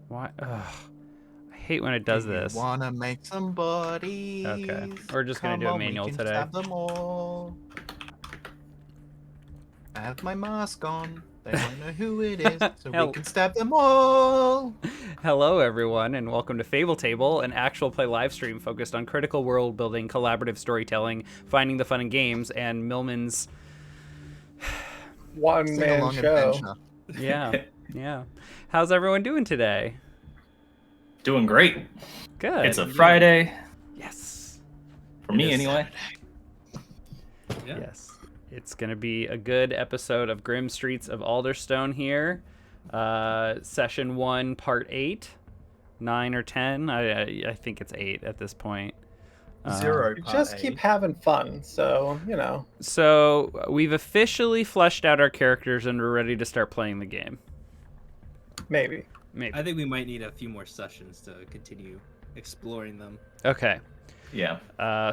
Why? Ugh. I hate when it does this. You wanna make some buddies? Okay. We're just going to do a manual we can today. Stab them all. I have my mask on. They won't know who it is, so we can stab them all. Hello, everyone, and welcome to Fable Table, an actual play live stream focused on critical world building, collaborative storytelling, finding the fun in games, and Millman's one-man show. Adventure. Yeah. How's everyone doing today? Doing great. Good. It's a Friday. Yes. For me, anyway. Yeah. Yes. It's going to be a good episode of Grim Streets of Alderstone here. Session 1, Part 8. 9 or 10. I think it's 8 at this point. 0. Just keep having fun, so, you know. So, we've officially fleshed out our characters and we're ready to start playing the game. Maybe. I think we might need a few more sessions to continue exploring them. Okay. Yeah.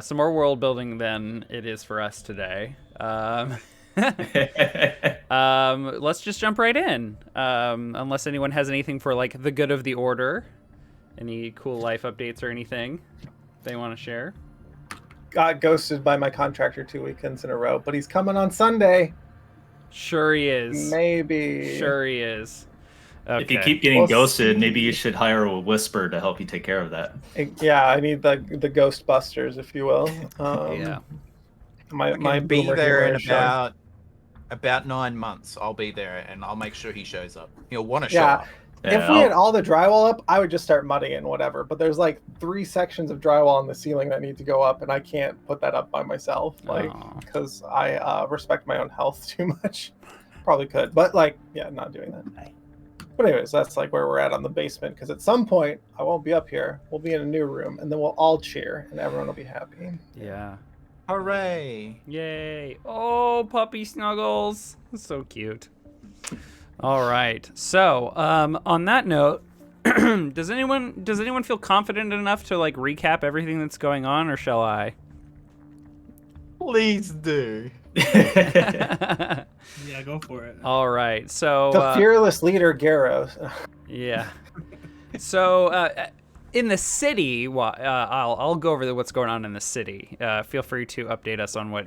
Some more world building than it is for us today. Let's just jump right in. Unless anyone has anything for like the good of the order, any cool life updates or anything they want to share. Got ghosted by my contractor 2 weekends in a row, but he's coming on Sunday. Sure he is. Maybe. Sure he is. Okay. If you keep getting ghosted, maybe you should hire a whisper to help you take care of that. Yeah, I need the Ghostbusters, if you will. Yeah. My be boomer there in show. about 9 months. I'll be there, and I'll make sure he shows up. He'll want to show up. Yeah, if we had all the drywall up, I would just start mudding and whatever. But there's like 3 sections of drywall on the ceiling that need to go up, and I can't put that up by myself, like because I respect my own health too much. Probably could, but like, yeah, not doing that. But anyways, that's like where we're at on the basement. Because at some point, I won't be up here. We'll be in a new room, and then we'll all cheer, and everyone will be happy. Yeah. Hooray! Yay! Oh, puppy snuggles. So cute. All right. So, on that note, does anyone feel confident enough to like recap everything that's going on, or shall I? Please do. Yeah, go for it. All right. So the fearless leader, Garros. Yeah. So in the city, I'll go over what's going on in the city. Feel free to update us on what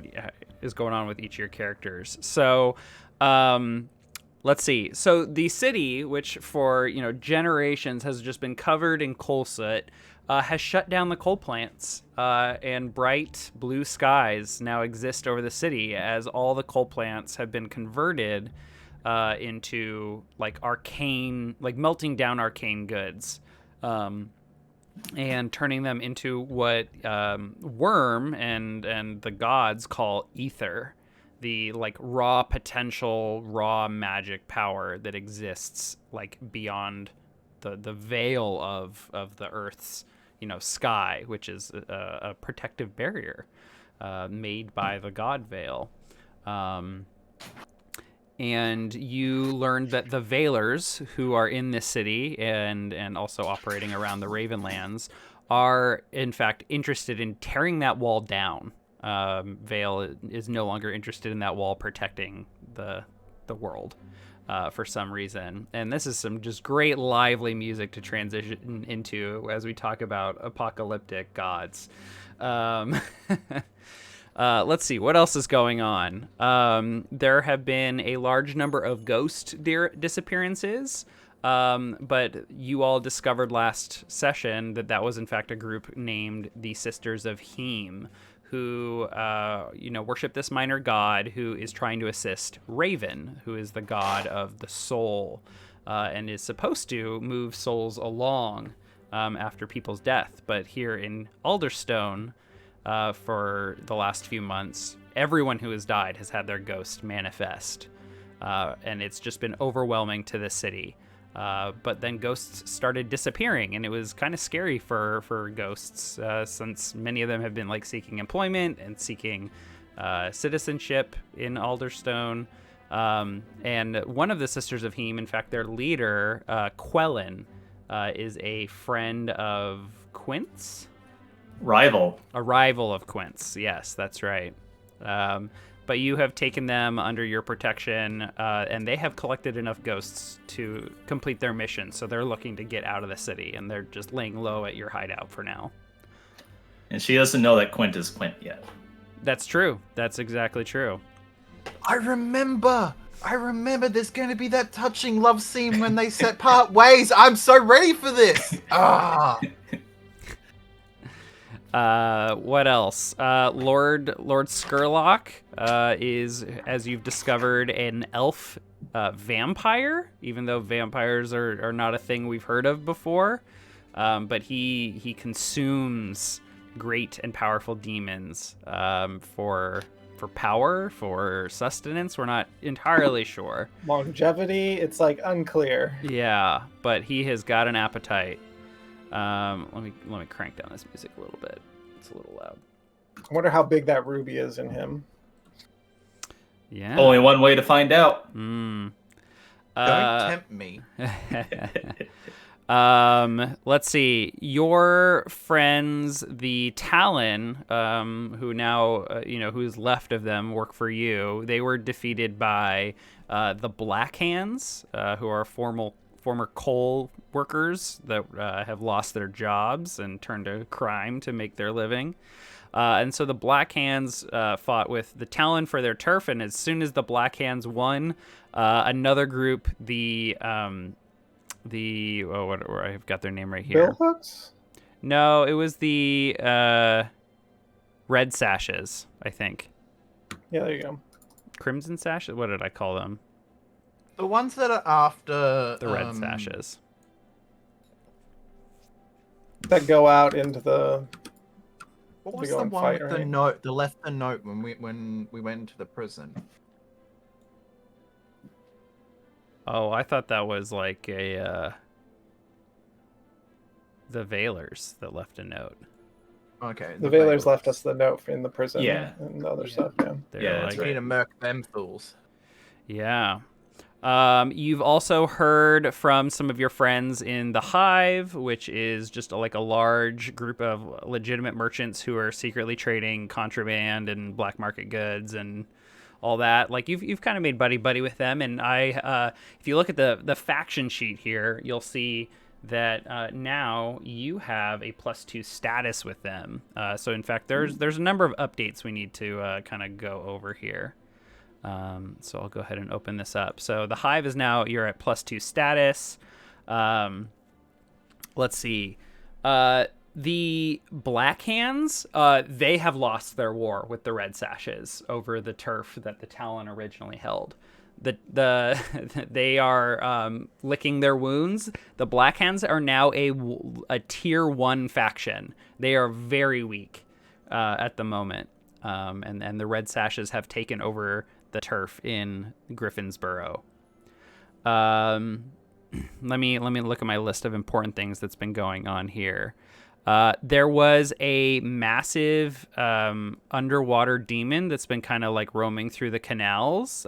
is going on with each of your characters. So, let's see. So the city, which for generations has just been covered in coal soot, has shut down the coal plants, and bright blue skies now exist over the city as all the coal plants have been converted into like arcane, like melting down arcane goods, and turning them into what Worm and the gods call ether, the like raw potential, raw magic power that exists like beyond the veil of the Earth's sky, which is a protective barrier made by the god veil. And you learned that the Veilers, who are in this city and also operating around the Ravenlands, are in fact interested in tearing that wall down. Veil is no longer interested in that wall protecting the world for some reason. And this is some just great lively music to transition into as we talk about apocalyptic gods. Let's see, what else is going on? There have been a large number of ghost disappearances, but you all discovered last session that was in fact a group named the Sisters of Heme, who worship this minor god who is trying to assist Raven, who is the god of the soul, and is supposed to move souls along after people's death. But here in Alderstone, for the last few months, everyone who has died has had their ghost manifest, and it's just been overwhelming to the city. But then ghosts started disappearing, and it was kind of scary for ghosts, since many of them have been like seeking employment and seeking citizenship in Alderstone. And one of the Sisters of Heme, in fact, their leader, Quellen, is a friend of Quince. Rival. A rival of Quince. Yes, that's right. But but you have taken them under your protection, and they have collected enough ghosts to complete their mission. So they're looking to get out of the city, and they're just laying low at your hideout for now. And she doesn't know that Quint is Quint yet. That's true. That's exactly true. I remember there's going to be that touching love scene when they set part ways. I'm so ready for this. What else? Lord Skurlock is, as you've discovered, an elf vampire, even though vampires are not a thing we've heard of before. But he consumes great and powerful demons for power, for sustenance. We're not entirely sure. Longevity, it's like unclear. Yeah, but he has got an appetite. Let me crank down this music a little bit. It's a little loud. I wonder how big that ruby is in him. Yeah. Only one way to find out. Don't tempt me. Let's see. Your friends, the Talon, who now, who's left of them work for you, they were defeated by the Black Hands, who are former coal workers that have lost their jobs and turned to crime to make their living. And so the Black Hands fought with the Talon for their turf, and as soon as the Black Hands won, another group, I've got their name right here. Bill Hooks? No, it was the Red Sashes, I think. Yeah, there you go. Crimson Sashes? What did I call them? The ones that are after The Red Sashes. That go out into the... What was go the and one fight, with the right? note? The left the note when we went into the prison. Oh, I thought that was like the Veilers that left a note. Okay. The Veilers left us the note in the prison. Yeah. And other stuff, yeah. They're Yeah, like, that's We need to murk them fools. Yeah. You've also heard from some of your friends in the Hive, which is just like a large group of legitimate merchants who are secretly trading contraband and black market goods and all that. Like you've kind of made buddy with them, and if you look at the faction sheet here, you'll see that now you have a +2 status with them. So in fact, there's a number of updates we need to kind of go over here. So I'll go ahead and open this up. So the Hive is now, you're at +2 status. Let's see. The Black Hands, they have lost their war with the Red Sashes over the turf that the Talon originally held. They are licking their wounds. The Black Hands are now a tier 1 faction. They are very weak at the moment. And the Red Sashes have taken over the turf in Griffins-Burrow. Let me look at my list of important things that's been going on here. There was a massive underwater demon that's been kind of like roaming through the canals,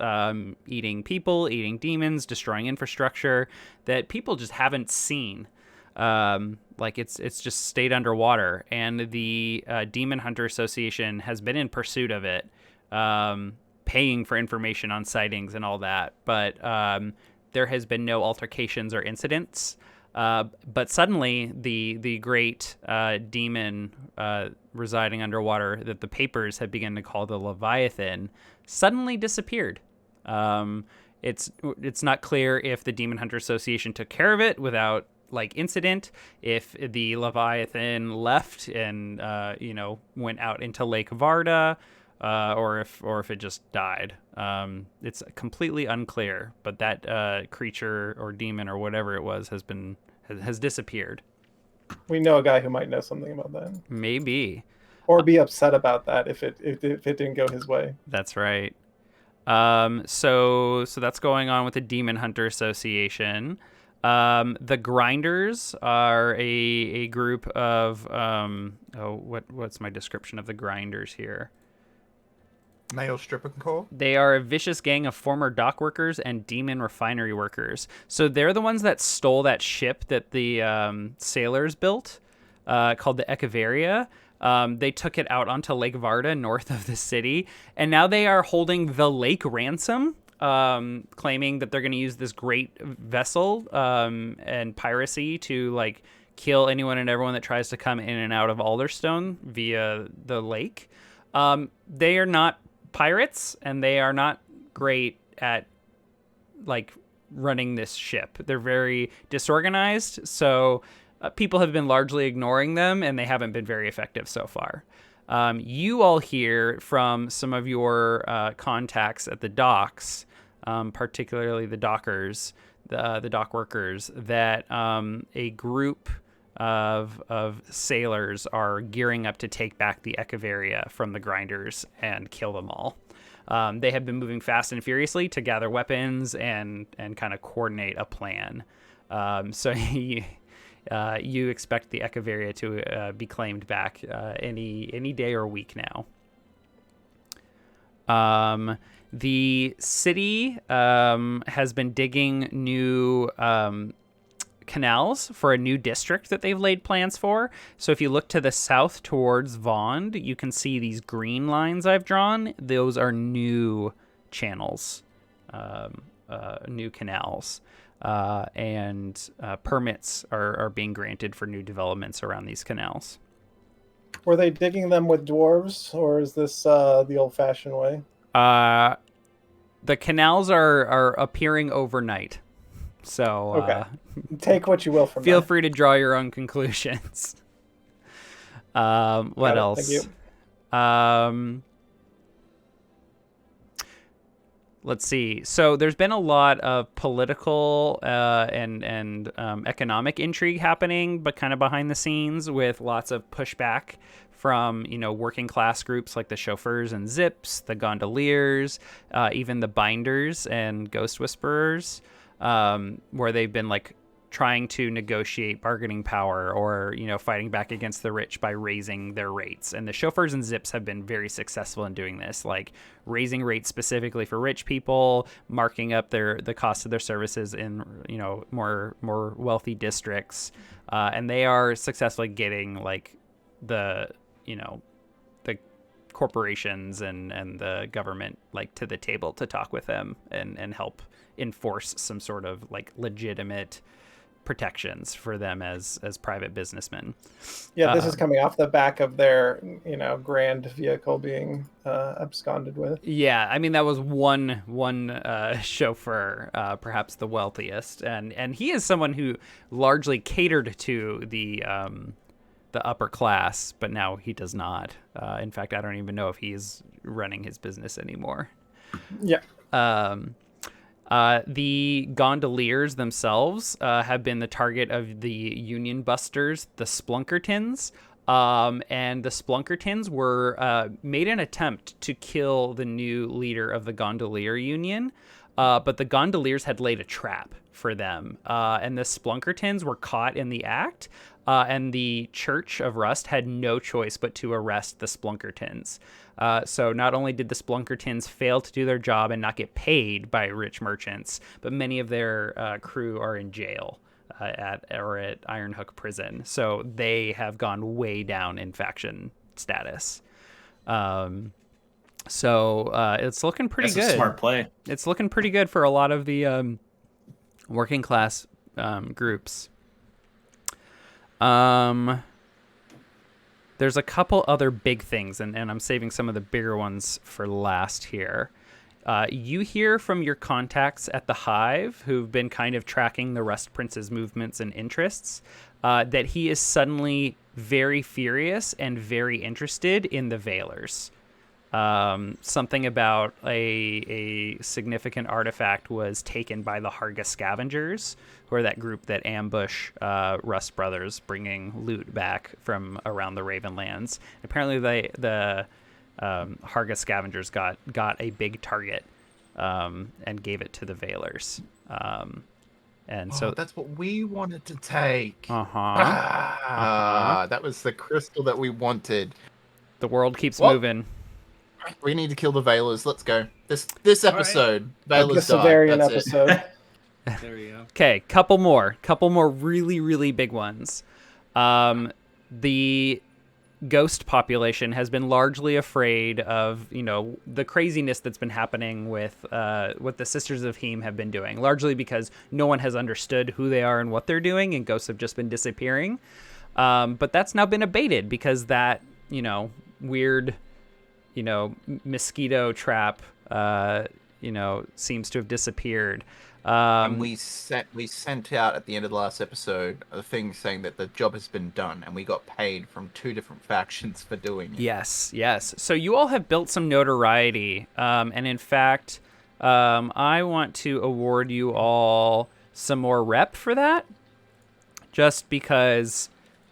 eating people, eating demons, destroying infrastructure that people just haven't seen. Like it's just stayed underwater, and the Demon Hunter Association has been in pursuit of it, paying for information on sightings and all that. But there has been no altercations or incidents. But suddenly, the great demon residing underwater that the papers have begun to call the Leviathan suddenly disappeared. It's not clear if the Demon Hunter Association took care of it without like incident, if the Leviathan left and went out into Lake Varda, or if it just died. It's completely unclear, but that creature or demon or whatever it was has disappeared. We know a guy who might know something about that. Maybe. Or be upset about that if it didn't go his way. That's right. So that's going on with the Demon Hunter Association. The Grinders are a group of what's my description of the Grinders here? Male stripper core. They are a vicious gang of former dock workers and demon refinery workers. So they're the ones that stole that ship that the sailors built, called the Echeveria. They took it out onto Lake Varda, north of the city, and now they are holding the lake ransom, claiming that they're going to use this great vessel and piracy to like kill anyone and everyone that tries to come in and out of Alderstone via the lake. They are not pirates, and they are not great at like running this ship. They're very disorganized, so people have been largely ignoring them, and they haven't been very effective so far. You all hear from some of your contacts at the docks, particularly the dockers, the dock workers, that a group of sailors are gearing up to take back the Echeveria from the grinders and kill them all. They have been moving fast and furiously to gather weapons and kind of coordinate a plan. So you expect the Echeveria to be claimed back any day or week now. The city has been digging new canals for a new district that they've laid plans for. So if you look to the south towards Vond, you can see these green lines I've drawn. Those are new channels, new canals, and permits are being granted for new developments around these canals. Were they digging them with dwarves, or is this the old-fashioned way? The canals are appearing overnight. So okay. Take what you will from feel that. free to draw your own conclusions. What else? Thank you. Let's see. So there's been a lot of political and economic intrigue happening, but kind of behind the scenes, with lots of pushback from working class groups like the chauffeurs and zips, the gondoliers, even the binders and ghost whisperers. Where they've been like trying to negotiate bargaining power or, fighting back against the rich by raising their rates. And the chauffeurs and zips have been very successful in doing this, like raising rates specifically for rich people, marking up the cost of their services in, more wealthy districts. And they are successfully getting like the corporations and the government like to the table to talk with them and help enforce some sort of like legitimate protections for them as private businessmen. Yeah, this is coming off the back of their grand vehicle being absconded with. Yeah, I mean that was one chauffeur, perhaps the wealthiest, and he is someone who largely catered to the upper class, but now he does not. In fact, I don't even know if he's running his business anymore. Yeah. The gondoliers themselves have been the target of the Union Busters, the Splunkertons. And the Splunkertons were made an attempt to kill the new leader of the Gondolier Union, but the gondoliers had laid a trap for them. And the Splunkertons were caught in the act, and the Church of Rust had no choice but to arrest the Splunkertons. So not only did the Splunkertons fail to do their job and not get paid by rich merchants, but many of their crew are in jail at Ironhook Prison. So they have gone way down in faction status. So it's looking pretty good. That's a smart play. It's looking pretty good for a lot of the working class groups. There's a couple other big things, and I'm saving some of the bigger ones for last here. You hear from your contacts at the Hive, who've been kind of tracking the Rust Prince's movements and interests, that he is suddenly very furious and very interested in the Veilers. Something about a significant artifact was taken by the Harga Scavengers, who are that group that ambush Rust Brothers, bringing loot back from around the Ravenlands. Apparently, the Harga Scavengers got a big target and gave it to the Veilers. And so that's what we wanted to take. Uh-huh. That was the crystal that we wanted. The world keeps moving. We need to kill the Veilers. Let's go. This episode, Veilers the die. Severian That's episode. There we go. Okay, couple more really, really big ones. The ghost population has been largely afraid of, the craziness that's been happening with what the Sisters of Heme have been doing, largely because no one has understood who they are and what they're doing, and ghosts have just been disappearing. But that's now been abated because that, weird, mosquito trap, seems to have disappeared. And we sent out at the end of the last episode a thing saying that the job has been done, and we got paid from 2 different factions for doing it. Yes. So you all have built some notoriety, and in fact, I want to award you all some more rep for that, just because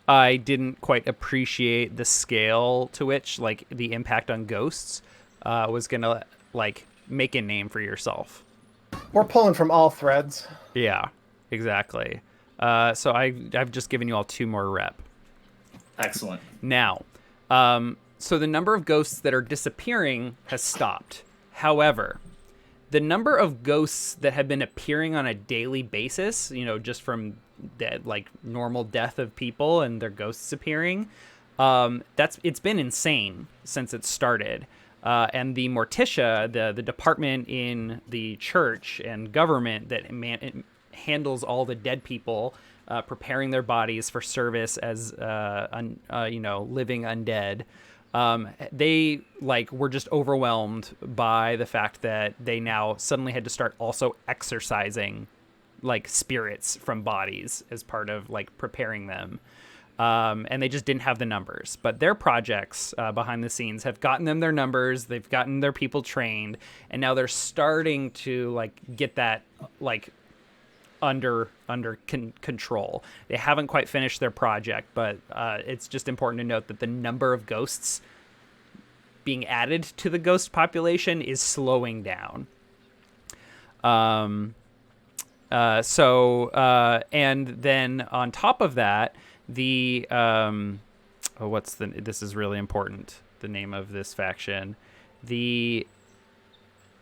I didn't quite appreciate the scale to which, like, the impact on ghosts was gonna, like, make a name for yourself. We're pulling from all threads. Yeah, exactly. So I've just given you all 2 more rep. Excellent. Now, so the number of ghosts that are disappearing has stopped. However, the number of ghosts that have been appearing on a daily basis, just from normal death of people and their ghosts appearing, it's been insane since it started. And the Morticia, the department in the church and government that handles all the dead people, preparing their bodies for service as living undead, they were just overwhelmed by the fact that they now suddenly had to start also exorcising spirits from bodies as part of preparing them. And they just didn't have the numbers. But their projects behind the scenes have gotten them their numbers. They've gotten their people trained, and now they're starting to get that under control. They haven't quite finished their project, but it's just important to note that the number of ghosts being added to the ghost population is slowing down. And then on top of that, this is really important, the name of this faction, the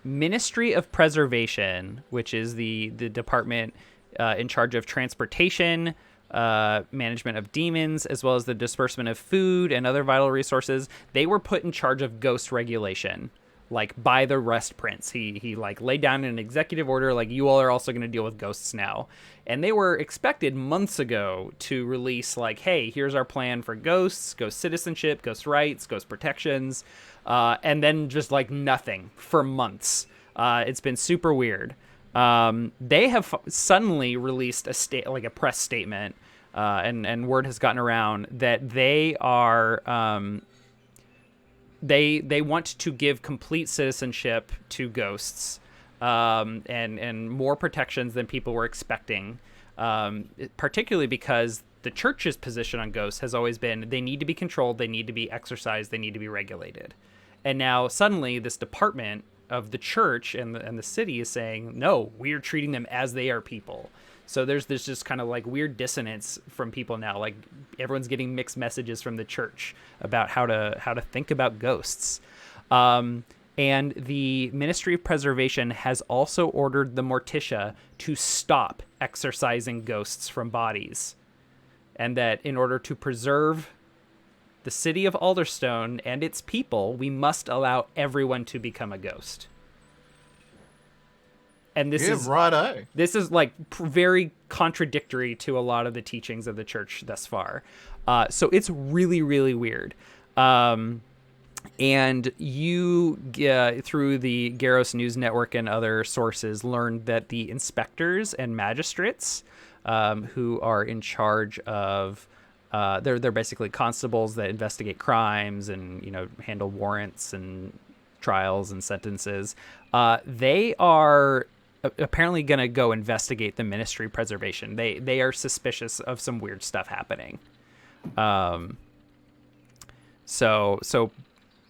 Ministry of Preservation, which is the department in charge of transportation, management of demons, as well as the disbursement of food and other vital resources. They were put in charge of ghost regulation, by the Rest Prince. He laid down an executive order, you all are also going to deal with ghosts now. And they were expected months ago to release, hey, here's our plan for ghosts, ghost citizenship, ghost rights, ghost protections, and then just nothing for months. It's been super weird. They have suddenly released a press statement, and word has gotten around that they are they want to give complete citizenship to ghosts, and more protections than people were expecting, particularly because the church's position on ghosts has always been they need to be controlled, they need to be exorcised, they need to be regulated. And now suddenly this department of the church and the city is saying, no, we're treating them as they are people. So there's this just kind of weird dissonance from people now. Everyone's getting mixed messages from the church about how to think about ghosts. And the Ministry of Preservation has also ordered the Morticia to stop exorcising ghosts from bodies. And that in order to preserve the city of Alderstone and its people, we must allow everyone to become a ghost. And this is very contradictory to a lot of the teachings of the church thus far. So it's really, really weird. And you, through the Garros News Network and other sources, learned that the inspectors and magistrates who are in charge of they're basically constables that investigate crimes and handle warrants and trials and sentences. They are apparently going to go investigate the Ministry Preservation. They are suspicious of some weird stuff happening. So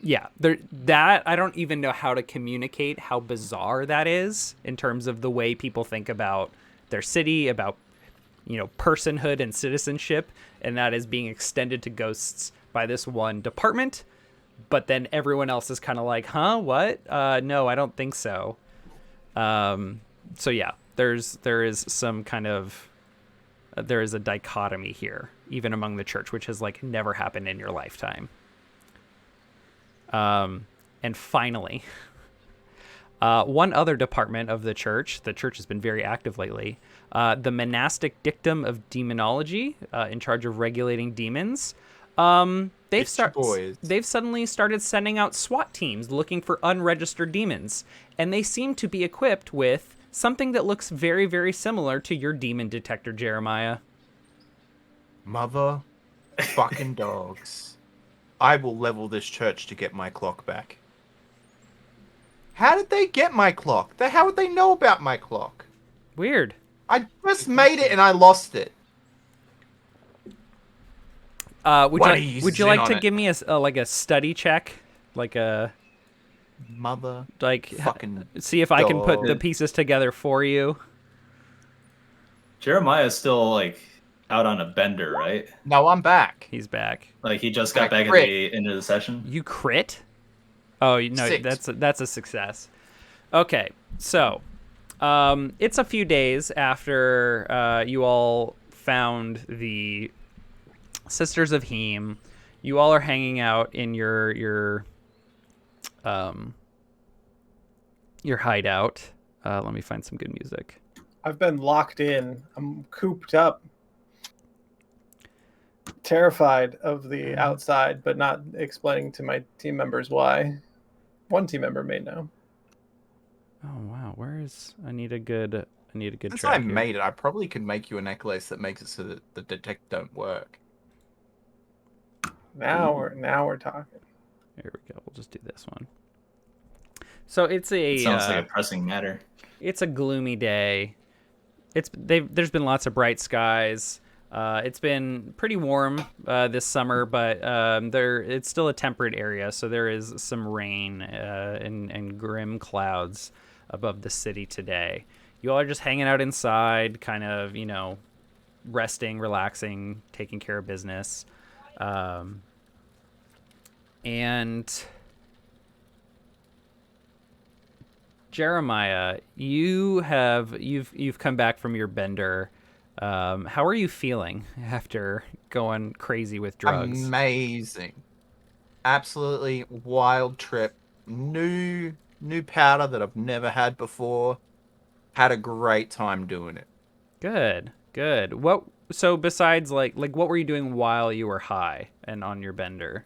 yeah, that I don't even know how to communicate how bizarre that is in terms of the way people think about their city, about personhood and citizenship, and that is being extended to ghosts by this one department. But then everyone else is kind of huh, what? No, I don't think so. So yeah, there is some kind of there is a dichotomy here, even among the church, which has like never happened in your lifetime. And finally, one other department of the church has been very active lately, the monastic dictum of demonology, in charge of regulating demons. They've suddenly started sending out SWAT teams looking for unregistered demons, and they seem to be equipped with something that looks very, very similar to your demon detector, Jeremiah. Mother fucking dogs. I will level this church to get my clock back. How did they get my clock? How would they know about my clock? Weird. I just made it and I lost it. Would you like to give me a study check, like a mother fucking see if I can put the pieces together for you? Jeremiah's still like out on a bender, right? No, I'm back. He's back. Like he just got back at the end of the session. You crit? Oh no, 6. that's a success. Okay, so it's a few days after you all found the Sisters of Heme. You all are hanging out in your hideout. Let me find some good music. I've been locked in. I'm cooped up. Terrified of the outside, but not explaining to my team members why. One team member may know. Oh wow, I need a good Since track I here. made it, I probably could make you a necklace that makes it so that the detect don't work. Now we're talking. Here we go. We'll just do this one. So it's It sounds like a pressing matter. It's a gloomy day. There's been lots of bright skies. It's been pretty warm this summer, but it's still a temperate area, so there is some rain and grim clouds above the city today. You all are just hanging out inside, kind of, resting, relaxing, taking care of business. And Jeremiah, you've come back from your bender. How are you feeling after going crazy with drugs? Amazing. Absolutely wild trip. New powder that I've never had before. Had a great time doing it. Good. So besides like what were you doing while you were high and on your bender?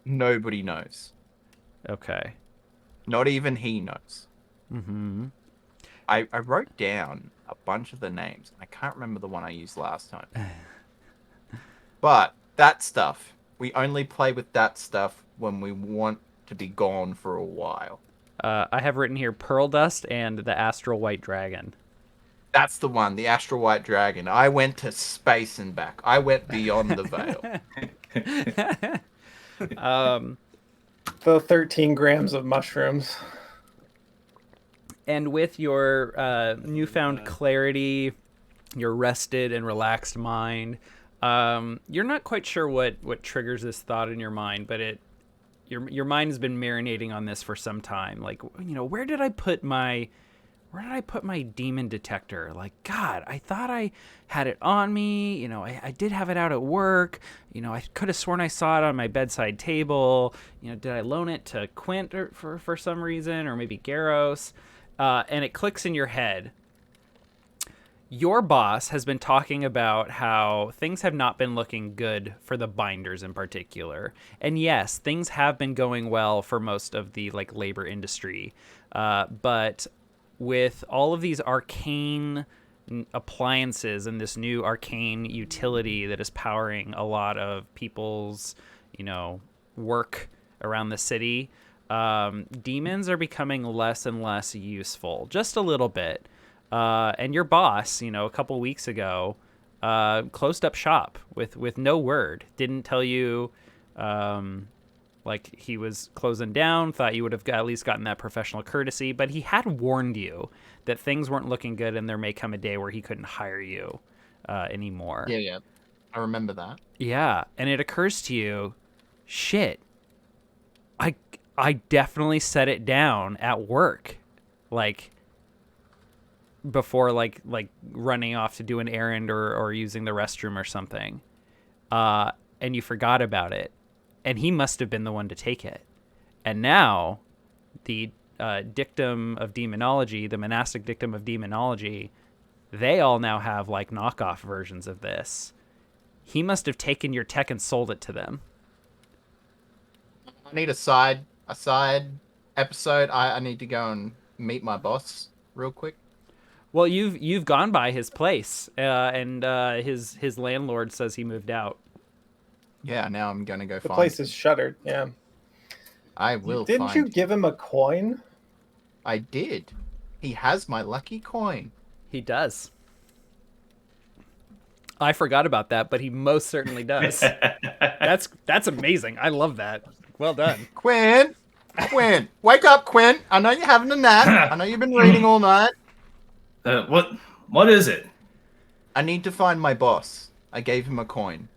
Nobody knows. Okay. Not even he knows. Mm-hmm. I wrote down a bunch of the names. I can't remember the one I used last time. But that stuff, we only play with that stuff when we want to be gone for a while. I have written here Pearl Dust and the Astral White Dragon. That's the one, the Astral White Dragon. I went to space and back. I went beyond the veil. The 13 grams of mushrooms. And with your newfound clarity, your rested and relaxed mind, you're not quite sure what triggers this thought in your mind, but your mind has been marinating on this for some time. Like, where did I put my demon detector? Like, God, I thought I had it on me. I did have it out at work. I could have sworn I saw it on my bedside table. Did I loan it to Quint for some reason, or maybe Garros? And it clicks in your head. Your boss has been talking about how things have not been looking good for the binders in particular. And yes, things have been going well for most of the labor industry. But with all of these arcane appliances and this new arcane utility that is powering a lot of people's, work around the city, demons are becoming less and less useful, just a little bit. And your boss, a couple weeks ago, closed up shop with no word. Didn't tell you, he was closing down. Thought you would have at least gotten that professional courtesy, but he had warned you that things weren't looking good, and there may come a day where he couldn't hire you anymore. Yeah, I remember that. Yeah, and it occurs to you, shit. I definitely set it down at work. before like running off to do an errand or using the restroom or something, and you forgot about it, and he must have been the one to take it. And now the dictum of demonology, the monastic dictum of demonology, they all now have like knockoff versions of this. He must have taken your tech and sold it to them. I need a side episode. I need to go and meet my boss real quick. Well, you've gone by his place, and his landlord says he moved out. Yeah, now I'm gonna go The find. place is shuttered. Yeah. I will. Didn't you give him a coin? I did. He has my lucky coin. He does. I forgot about that, but he most certainly does. That's amazing. I love that. Well done. Quinn, wake up, Quinn. I know you're having a nap. I know you've been reading all night. What is it? I need to find my boss. I gave him a coin.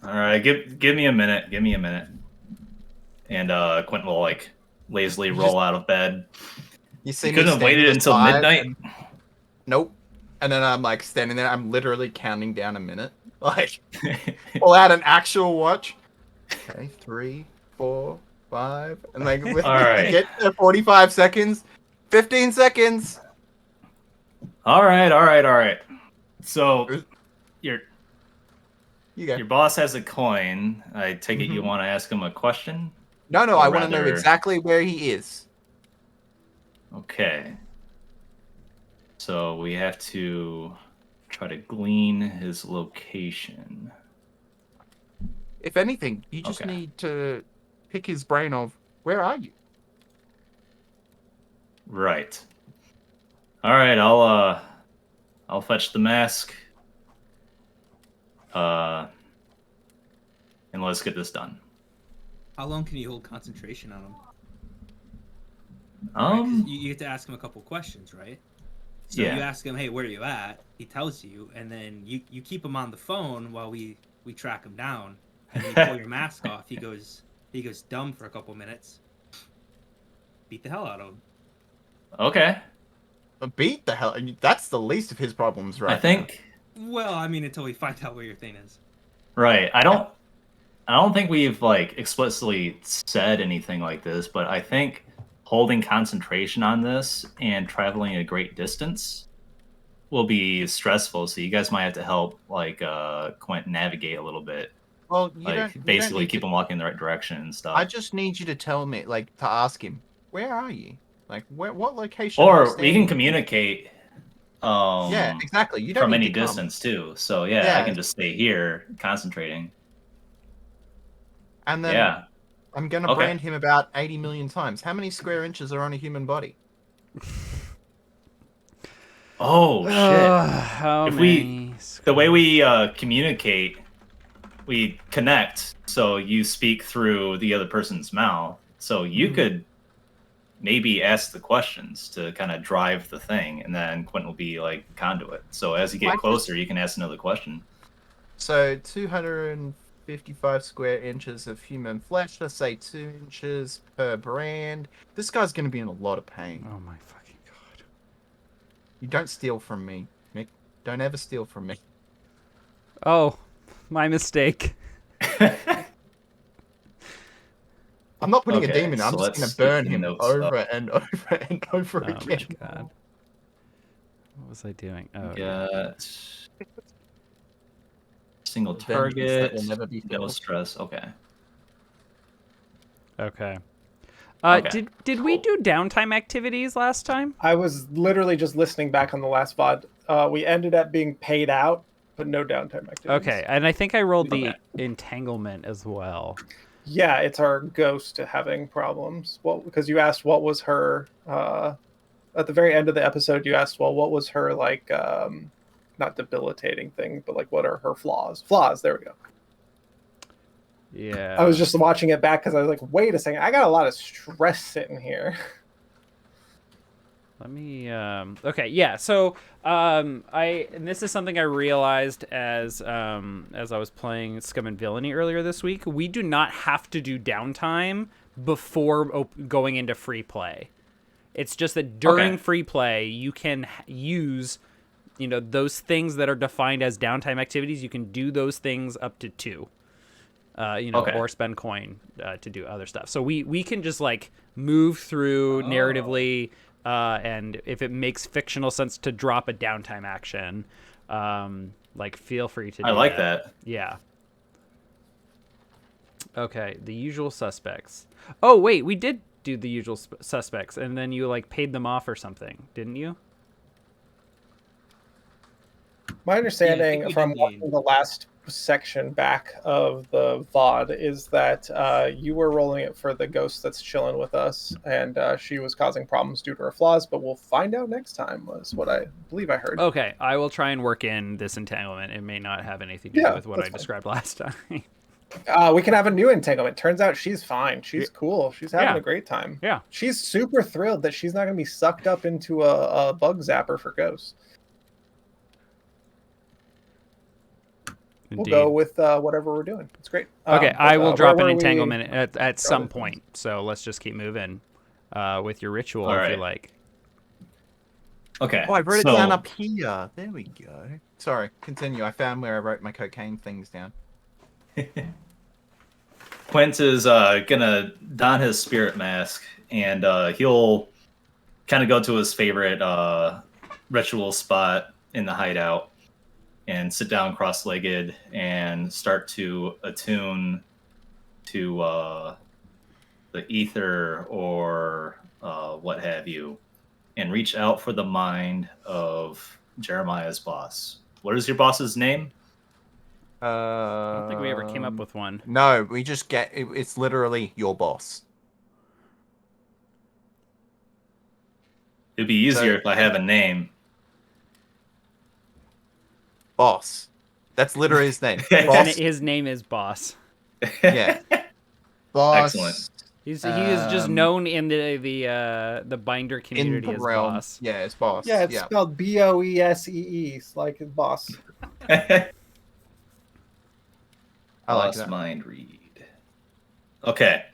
All right, give me a minute. Give me a minute. And Quentin will like lazily roll out of bed. You see, you couldn't have waited until midnight. Nope. And then I'm like standing there. I'm literally counting down a minute. Like, pull out an actual watch. Okay, 3, 4, 5, and like all right. Get to 45 seconds, 15 seconds. All right. So your boss has a coin. I take it you want to ask him a question? No, Or I want to know rather- exactly where he is. Okay. So we have to try to glean his location. If anything, you just Okay. need to pick his brain of where are you? Right. All right, I'll fetch the mask. And let's get this done. How long can you hold concentration on him? Right, 'cause you get to ask him a couple questions, right? So Yeah. you ask him, "Hey, where are you at?" He tells you, and then you keep him on the phone while we track him down. And then you pull your mask off. He goes dumb for a couple minutes. Beat the hell out of him. Okay. Beat the hell. That's the least of his problems, right? I think Well, I mean, until we find out where your thing is. right. I don't think we've like explicitly said anything like this, but I think holding concentration on this and traveling a great distance will be stressful. So you guys might have to help like Quint navigate a little bit. Well, Like basically keep him walking in the right direction and stuff. I just need you to tell me, like, to ask him, where are you? Like, what location? are you Or we standing can in? communicate. Yeah, exactly. You don't from need any to come. distance too. So yeah, I Yeah. can just stay here concentrating. And then Yeah. I'm gonna Okay. brand him about 80 million times. How many square inches are on a human body? Oh shit. How If we- many The way we communicate, we connect. So you speak through the other person's mouth. So you could maybe ask the questions to kind of drive the thing, and then Quint will be like conduit. So as you get Like this- closer, you can ask another question. So 255 square inches of human flesh. Let's say 2 inches per brand. This guy's gonna be in a lot of pain. Oh my fucking god. You don't steal from me, Mick. Don't ever steal from me. Oh, my mistake. I'm not putting a Okay, demon. I'm so just let's gonna burn get the him notes over up. and over and over Oh my again. god. What was I doing? Oh, Got single Vengeance that target. will never be No filled. stress. Okay. okay. Okay. Did we do downtime activities last time? I was literally just listening back on the last VOD. We ended up being paid out, but no downtime activities. Okay, and I think I rolled the Okay. entanglement as well. Yeah, it's our ghost having problems. Well, because you asked what was her at the very end of the episode. You asked, well, what was her like? Not debilitating thing, but like, what are her flaws? Flaws. There we go. Yeah. I was just watching it back because I was like, wait a second, I got a lot of stress sitting here. Let me okay, yeah. So and this is something I realized as I was playing Scum and Villainy earlier this week. We do not have to do downtime before going into free play. It's just that during free play, you can use, those things that are defined as downtime activities. You can do those things up to 2, or spend coin to do other stuff. So we can just like move through narratively, and if it makes fictional sense to drop a downtime action, like feel free to do I like that. Yeah. Okay, the usual suspects. Oh, wait, we did do the usual suspects, and then you like paid them off or something, didn't you? My understanding from watching the last section back of the VOD is that you were rolling it for the ghost that's chilling with us, and she was causing problems due to her flaws, but we'll find out next time, was what I believe I heard. Okay, I will try and work in this entanglement. It may not have anything to do with what I described last time. We can have a new entanglement. Turns out she's fine. She's cool. She's having a great time. Yeah. She's super thrilled that she's not going to be sucked up into a bug zapper for ghosts. Indeed. We'll go with whatever we're doing. It's great. Okay, I will drop an entanglement at some point. So let's just keep moving with your ritual if you like. Okay. Oh, I wrote it down up here. There we go. Sorry, continue. I found where I wrote my cocaine things down. Quint is gonna don his spirit mask, and he'll kind of go to his favorite ritual spot in the hideout and sit down cross-legged and start to attune to the ether or what have you, and reach out for the mind of Jeremiah's boss. What is your boss's name? I don't think we ever came up with one. No, we just get it's literally your boss. It'd be easier if I have a name. Boss. That's literally his name. Boss. His name is Boss. Yeah. Boss. Excellent. He is just known in the binder community in the as realm. Boss. Yeah, it's Boss. Yeah, it's spelled Boessee. It's like his boss. I like Boss that. mind read. Okay.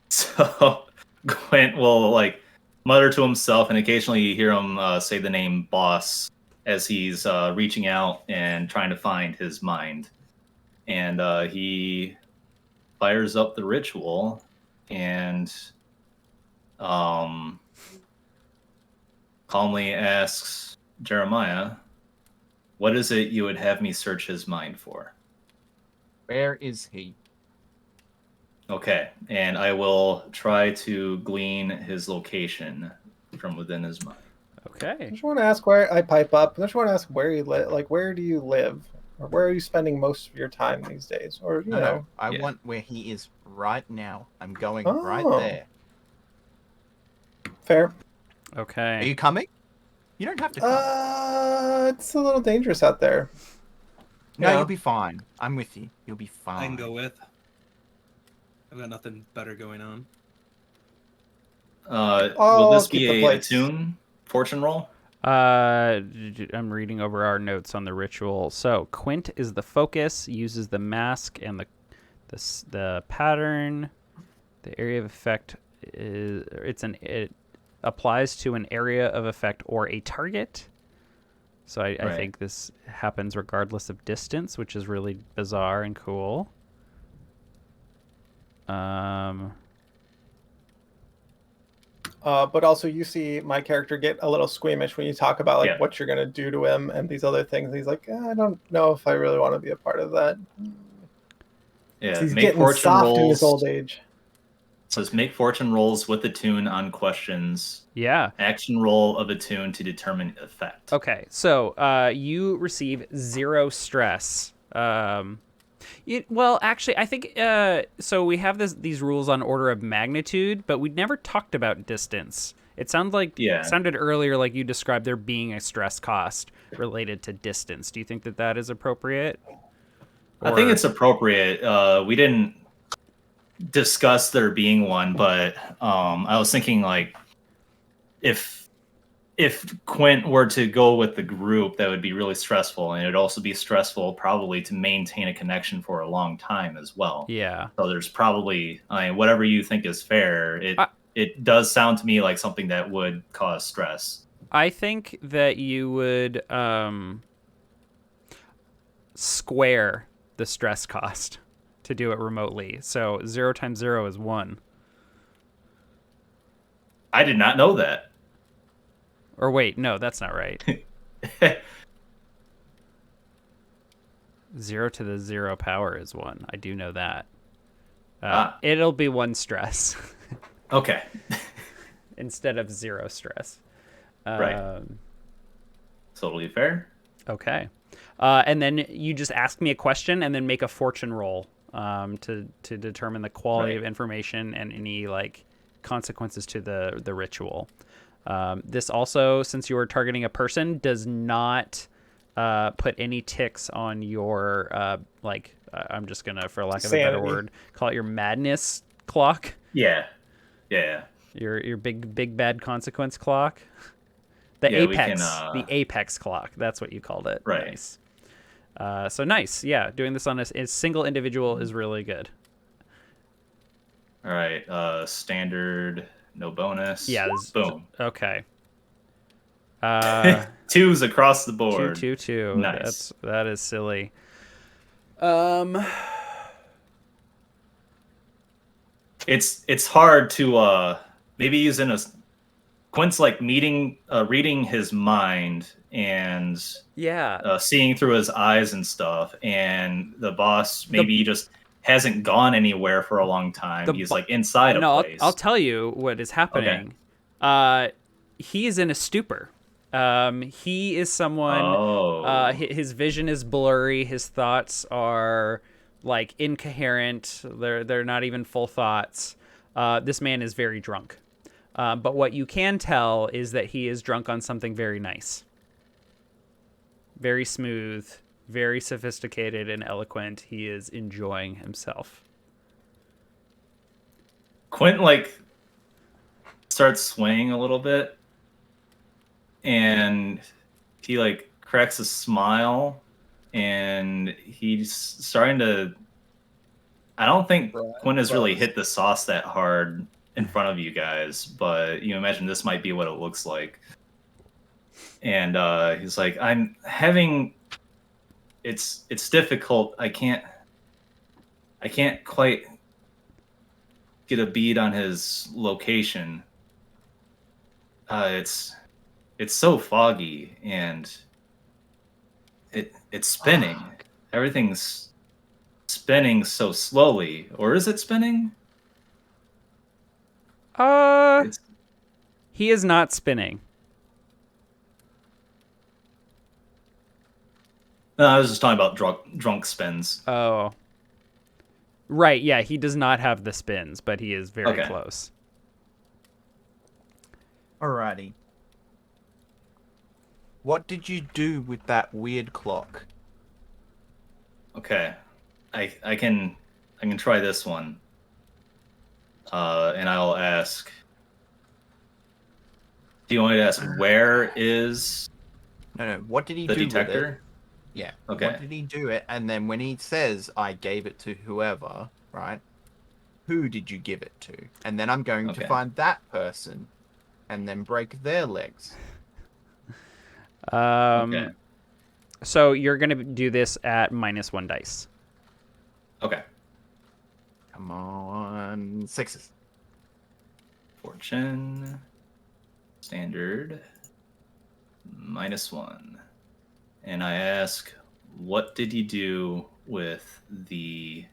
So Quint will like mutter to himself, and occasionally you hear him say the name Boss as he's reaching out and trying to find his mind. And he fires up the ritual and calmly asks Jeremiah, "What is it you would have me search his mind for?" Where is he? Okay, and I will try to glean his location from within his mind. Okay. I just want to ask where I pipe up. I just want to ask where you live. Like, where do you live, or where are you spending most of your time these days? Or you know, I want where he is right now. I'm going right there. Fair. Okay. Are you coming? You don't have to come. It's a little dangerous out there. No, Yeah. you'll be fine. I'm with you. You'll be fine. I can go with. I've got nothing better going on. Will this keep be the a place. attune fortune roll? I'm reading over our notes on the ritual. So Quint is the focus, uses the mask and the pattern. The area of effect is it applies to an area of effect or a target. So I think this happens regardless of distance, which is really bizarre and cool. But also you see my character get a little squeamish when you talk about like what you're gonna do to him and these other things. He's like, I don't know if I really want to be a part of that. Yeah, He's make getting fortune soft rolls. in his old age. It says make fortune rolls with attune on questions. Yeah. Action roll of attune to determine effect. Okay, so you receive 0 stress. Well, actually, I think so. We have these rules on order of magnitude, but we never talked about distance. It sounded earlier like you described there being a stress cost related to distance. Do you think that is appropriate? I think it's appropriate. We didn't discuss there being one, but I was thinking like if Quint were to go with the group, that would be really stressful, and it would also be stressful probably to maintain a connection for a long time as well. Yeah. So there's probably, whatever you think is fair. it does sound to me like something that would cause stress. I think that you would square the stress cost to do it remotely. So 0 times 0 is 1. I did not know that. Or wait, no, that's not right. 0 to the 0 power is 1. I do know that. It'll be 1 stress. Okay. Instead of 0 stress. Right. Totally fair. Okay. And then you just ask me a question and then make a fortune roll to determine the quality of information and any like consequences to the ritual. This also, since you are targeting a person, does not put any ticks on your I'm just gonna, for lack of a better word, call it your madness clock. Yeah. Your big bad consequence clock. The apex clock. That's what you called it. Right. Nice. So nice. Yeah, doing this on a single individual is really good. All right. Standard, no bonus. Yeah. Boom. Okay. 2s across the board. 2. Nice. That is silly. It's hard to maybe he's in a Quint's like reading his mind and seeing through his eyes and stuff, and the boss maybe just hasn't gone anywhere for a long time. He's like inside a place. I'll tell you what is happening. Okay. He is in a stupor. He is someone. His vision is blurry. His thoughts are like incoherent. They're not even full thoughts. This man is very drunk. But what you can tell is that he is drunk on something very nice, very smooth, very sophisticated and eloquent. He is enjoying himself. Quint like starts swaying a little bit, and he like cracks a smile, and he's starting to. I don't think Quint has really hit the sauce that hard in front of you guys, but you imagine this might be what it looks like. And he's like, I'm having it's difficult. I can't quite get a bead on his location. It's so foggy, and it's spinning. Everything's spinning so slowly. Or is it spinning? He is not spinning. No, I was just talking about drunk spins. Oh. Right, yeah, he does not have the spins, but he is very close. Alrighty. What did you do with that weird clock? Okay. I can try this one. And I'll ask. Do you want me to ask where is? No. What did he do with it? The detector? Yeah. Okay. What did he do it? And then when he says, I gave it to whoever, right? Who did you give it to? And then I'm going to find that person and then break their legs. So you're going to do this at -1 dice. Okay. Come on. 6s. Fortune. Standard. -1. And I ask, what did you do with the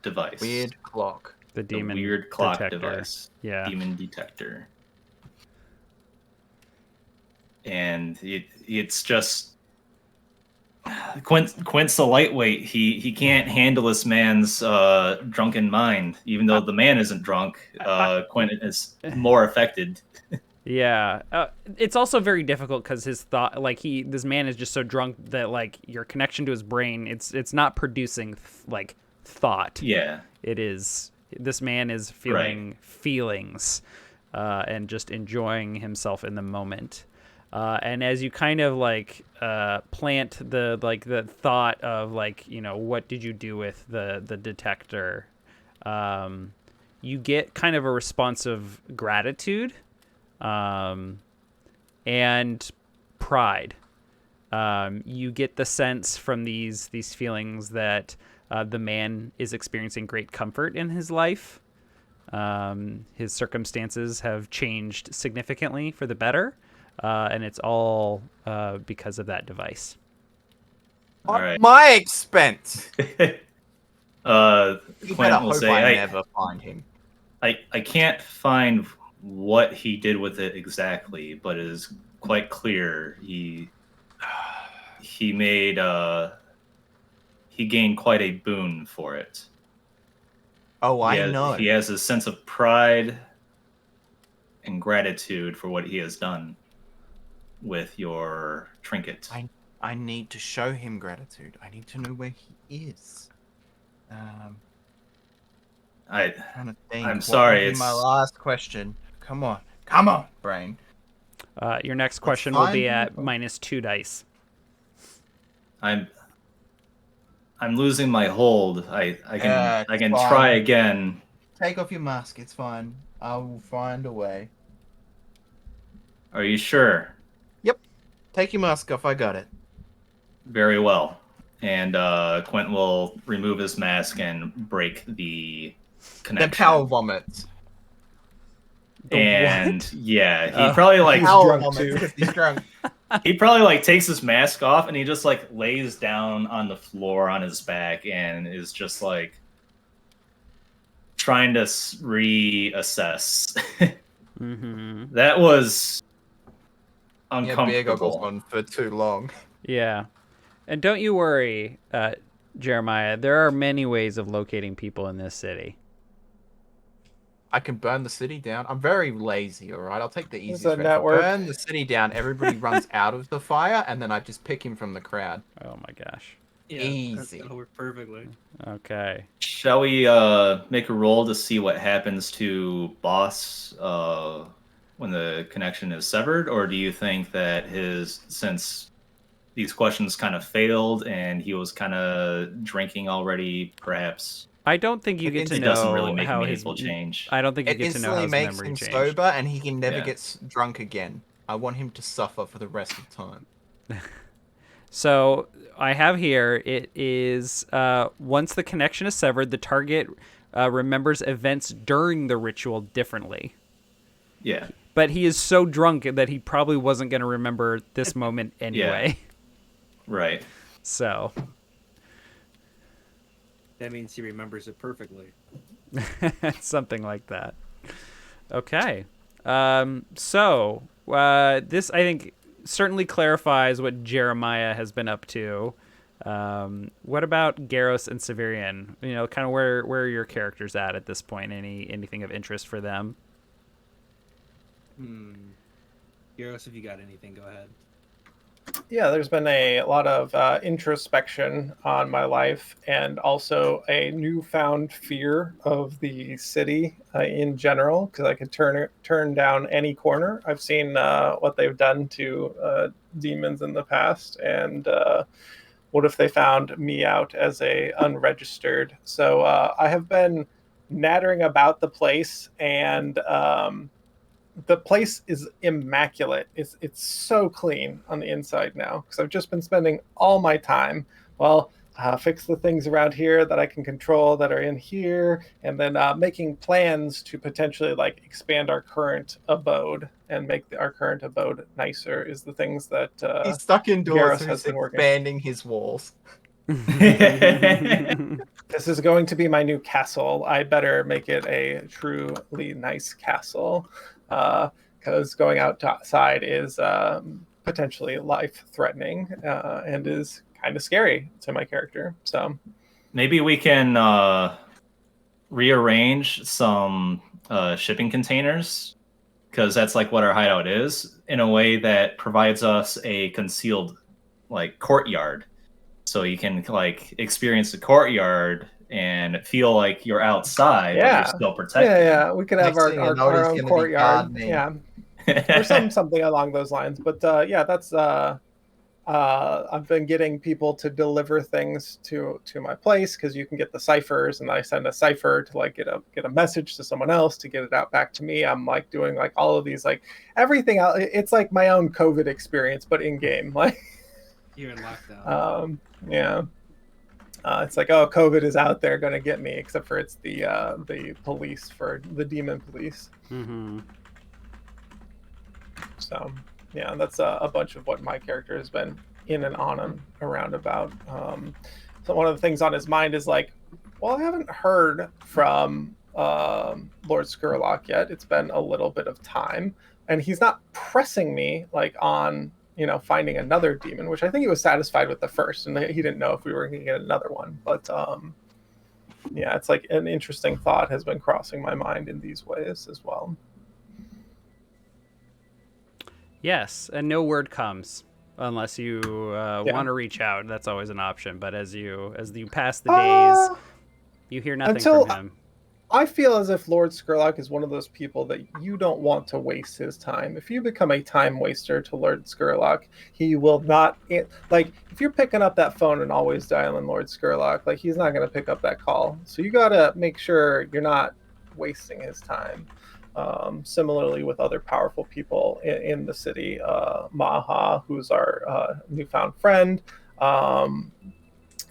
device? Weird clock. The demon weird clock detector. Device. Yeah. Demon detector. And it's just Quint's a lightweight. He can't handle this man's drunken mind, even though the man isn't drunk. Quint is more affected. Yeah, it's also very difficult because his thought, like this man is just so drunk that like your connection to his brain, it's not producing like thought. Yeah, it is. This man is feeling feelings, and just enjoying himself in the moment. And as you kind of like plant the thought of like, you know, what did you do with the detector? you get kind of a response of gratitude and pride. You get the sense from these feelings that the man is experiencing great comfort in his life. His circumstances have changed significantly for the better, and it's all because of that device. On right. my expense. You better Quint will hope say, I never find him. I can't find what he did with it exactly, but it is quite clear he made he gained quite a boon for it. Oh, I know. He has a sense of pride and gratitude for what he has done with your trinket. I need to show him gratitude. I need to know where he is. I'm trying to think. I'm What sorry, would be it's my last question. Come on, brain. Your next question will be at -2 dice. I'm losing my hold. I can fine. try again. Take off your mask. It's fine. I will find a way. Are you sure? Yep. Take your mask off. I got it. Very well. And Quint will remove his mask and break the connection. The power vomit. And yeah, he probably like He's Power drunk vomit. too. He's drunk. he probably like takes his mask off and he just like lays down on the floor on his back and is just like trying to reassess. That was uncomfortable. Yeah, beer goggles on for too long. Yeah. And don't you worry, Jeremiah, there are many ways of locating people in this city. I can burn the city down. I'm very lazy, all right? I'll take the easiest a route. network. Burn the city down. Everybody runs out of the fire, and then I just pick him from the crowd. Oh my gosh. Yeah, Easy. That'll work perfectly. Okay. Shall we make a roll to see what happens to Boss when the connection is severed? Or do you think that since these questions kind of failed and he was kind of drinking already, perhaps I don't think you get to it know doesn't really make a how meaningful change? I don't think you It get to know how instantly his makes memory him changed. sober, and he can never Yeah. get drunk again. I want him to suffer for the rest of time. So I have here, it is once the connection is severed, the target remembers events during the ritual differently. Yeah. But he is so drunk that he probably wasn't going to remember this moment anyway. Right. So That means he remembers it perfectly. something like that. Okay. So this, I think, certainly clarifies what Jeremiah has been up to. What about Garros and Severian? You know, kind of where are your characters at this point? Anything of interest for them? Garros, if you got anything, go ahead. Yeah, there's been a lot of introspection on my life, and also a newfound fear of the city in general, because I could turn down any corner. I've seen what they've done to demons in the past, and what if they found me out as a unregistered? So I have been nattering about the place, and the place is immaculate. It's so clean on the inside now, because I've just been spending all my time, fix the things around here that I can control that are in here, and then making plans to potentially like expand our current abode and make our current abode nicer is the things that He's stuck indoors, Garros so has he's been working. expanding his walls. This is going to be my new castle. I better make it a truly nice castle, because going outside is potentially life-threatening and is kind of scary to my character. So Maybe we can rearrange some shipping containers, because that's like what our hideout is, in a way that provides us a concealed like courtyard, so you can like experience the courtyard and feel like you're outside, but Yeah. you're still protected. yeah, we could have Next thing you know, our he's own gonna be courtyard. gardening. Yeah, or something along those lines. But that's I've been getting people to deliver things to my place because you can get the ciphers, and I send a cipher to like get a message to someone else to get it out back to me. I'm like doing like all of these, like everything out. It's like my own COVID experience, but in game. Like You're in lockdown. yeah. It's like, oh, COVID is out there going to get me, except for it's the police, for the demon police. Mm-hmm. So, yeah, that's a bunch of what my character has been in and on and around about. So one of the things on his mind is like, well, I haven't heard from Lord Skurlock yet. It's been a little bit of time, and he's not pressing me like on, finding another demon, which I think he was satisfied with the first, and he didn't know if we were going to get another one. But yeah, it's like an interesting thought has been crossing my mind in these ways as well. Yes, and no word comes unless you want to reach out. That's always an option. But as you pass the days, you hear nothing from him. I feel as if Lord Skurlock is one of those people that you don't want to waste his time. If you become a time waster to Lord Skurlock, he will not, like, if you're picking up that phone and always dialing Lord Skurlock, like, he's not going to pick up that call. So you got to make sure you're not wasting his time. Similarly with other powerful people in the city, Maha, who's our newfound friend,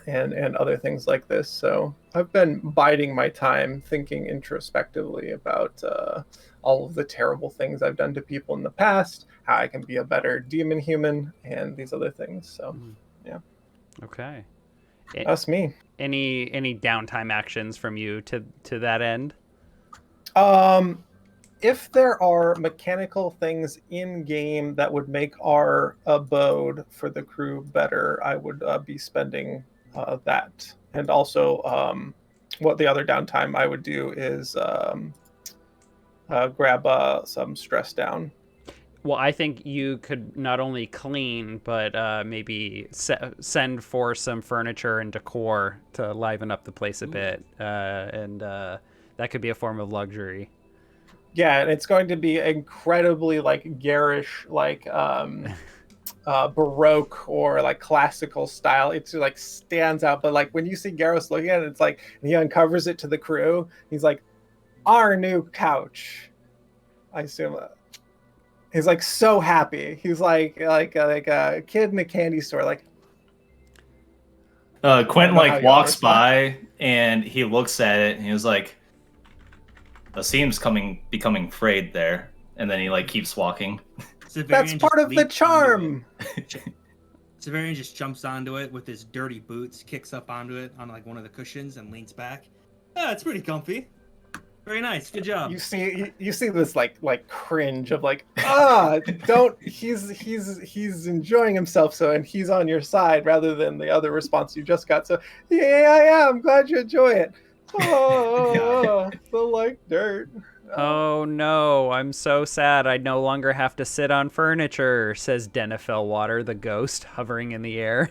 and other things like this. So I've been biding my time, thinking introspectively about all of the terrible things I've done to people in the past, how I can be a better demon human, and these other things. So, yeah. Okay. That's me. Any downtime actions from you to that end? If there are mechanical things in game that would make our abode for the crew better, I would be spending that. And also, what the other downtime I would do is grab some stress down. Well, I think you could not only clean, but maybe send for some furniture and decor to liven up the place a bit, and that could be a form of luxury. Yeah, and it's going to be incredibly like garish, like Baroque or like classical style. It's like stands out. But like when you see Garros looking at it, it's like, and he uncovers it to the crew. He's like, our new couch. I assume he's like so happy. He's like a kid in a candy store. Like Quentin like walks by and he looks at it and he was like, the seam's becoming frayed there, and then he like keeps walking. That's part of the charm. Severian just jumps onto it with his dirty boots, kicks up onto it on like one of the cushions, and leans back. Oh, it's pretty comfy. Very nice. Good job. You see this like cringe of like, don't. He's enjoying himself, so, and he's on your side rather than the other response you just got. So yeah, I'm glad you enjoy it. Oh, so like dirt. Oh no, I'm so sad. I no longer have to sit on furniture, says Denifel Water, the ghost, hovering in the air.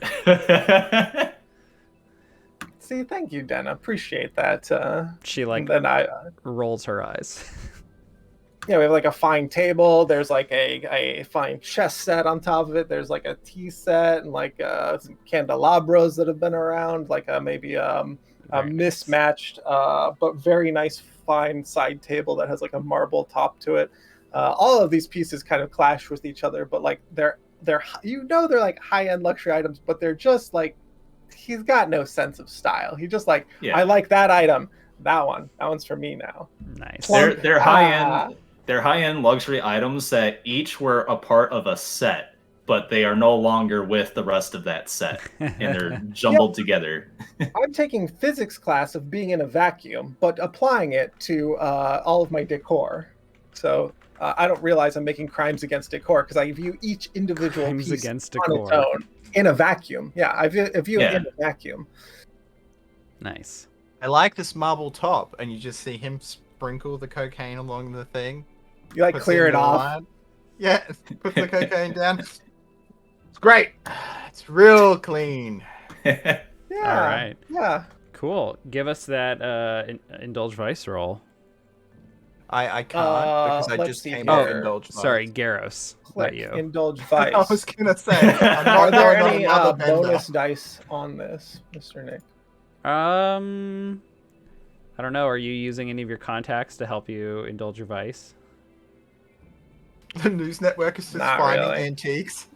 See, thank you, Den. I appreciate that. She like then I rolls her eyes. Yeah, we have like a fine table. There's like a fine chess set on top of it. There's like a tea set and like some candelabras that have been around, like maybe a mismatched but very nice fine side table that has like a marble top to it. All of these pieces kind of clash with each other, but like they're they're like high-end luxury items, but they're just like, he's got no sense of style. He just like, I like that item, that one's for me now. Nice. They're high-end luxury items that each were a part of a set, but they are no longer with the rest of that set, and they're jumbled together. I'm taking physics class of being in a vacuum, but applying it to all of my decor. So I don't realize I'm making crimes against decor because I view each individual piece against decor on its own in a vacuum. Yeah, I view it in a vacuum. Nice. I like this marble top, and you just see him sprinkle the cocaine along the thing. You like clear it off. Line. Yeah, put the cocaine down. It's great. It's real clean. Yeah. All right. Yeah. Cool. Give us that indulge vice roll. I can't because I let's just see came here. off Oh, Indulge. Sorry, Garros. Not Click you. indulge I vice. was gonna say, I'm Are not there going on any another bender. bonus dice on this, Mr. Nick? I don't know. Are you using any of your contacts to help you indulge your vice? The news network is just Not finding really. antiques.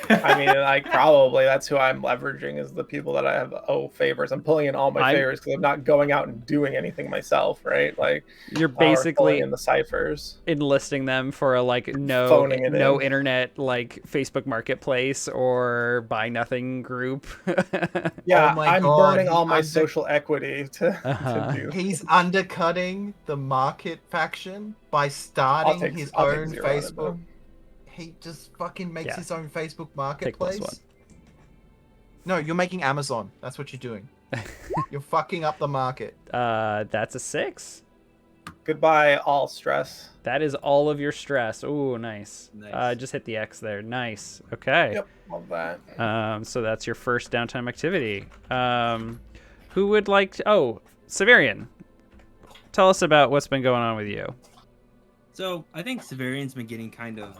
I mean, like probably that's who I'm leveraging is the people that I have favors. I'm pulling in all my I'm- favors because I'm not going out and doing anything myself, right? Like You're or pulling basically in the ciphers, enlisting them for a no Phoning it in. internet like Facebook Marketplace or buy nothing group. Yeah, Oh my I'm God, burning he all my social equity to do. He's undercutting the market faction by starting his I'll take own 0 on it, Facebook. though. He just fucking makes Yeah. his own Facebook Take marketplace. +1. No, you're making Amazon. That's what you're doing. You're fucking up the market. That's a 6. Goodbye, all stress. That is all of your stress. Ooh, nice. Nice. Just hit the X there. Nice. Okay. Yep, love that. So that's your first downtime activity. Who would like to... Oh, Severian. Tell us about what's been going on with you. So I think Severian's been getting kind of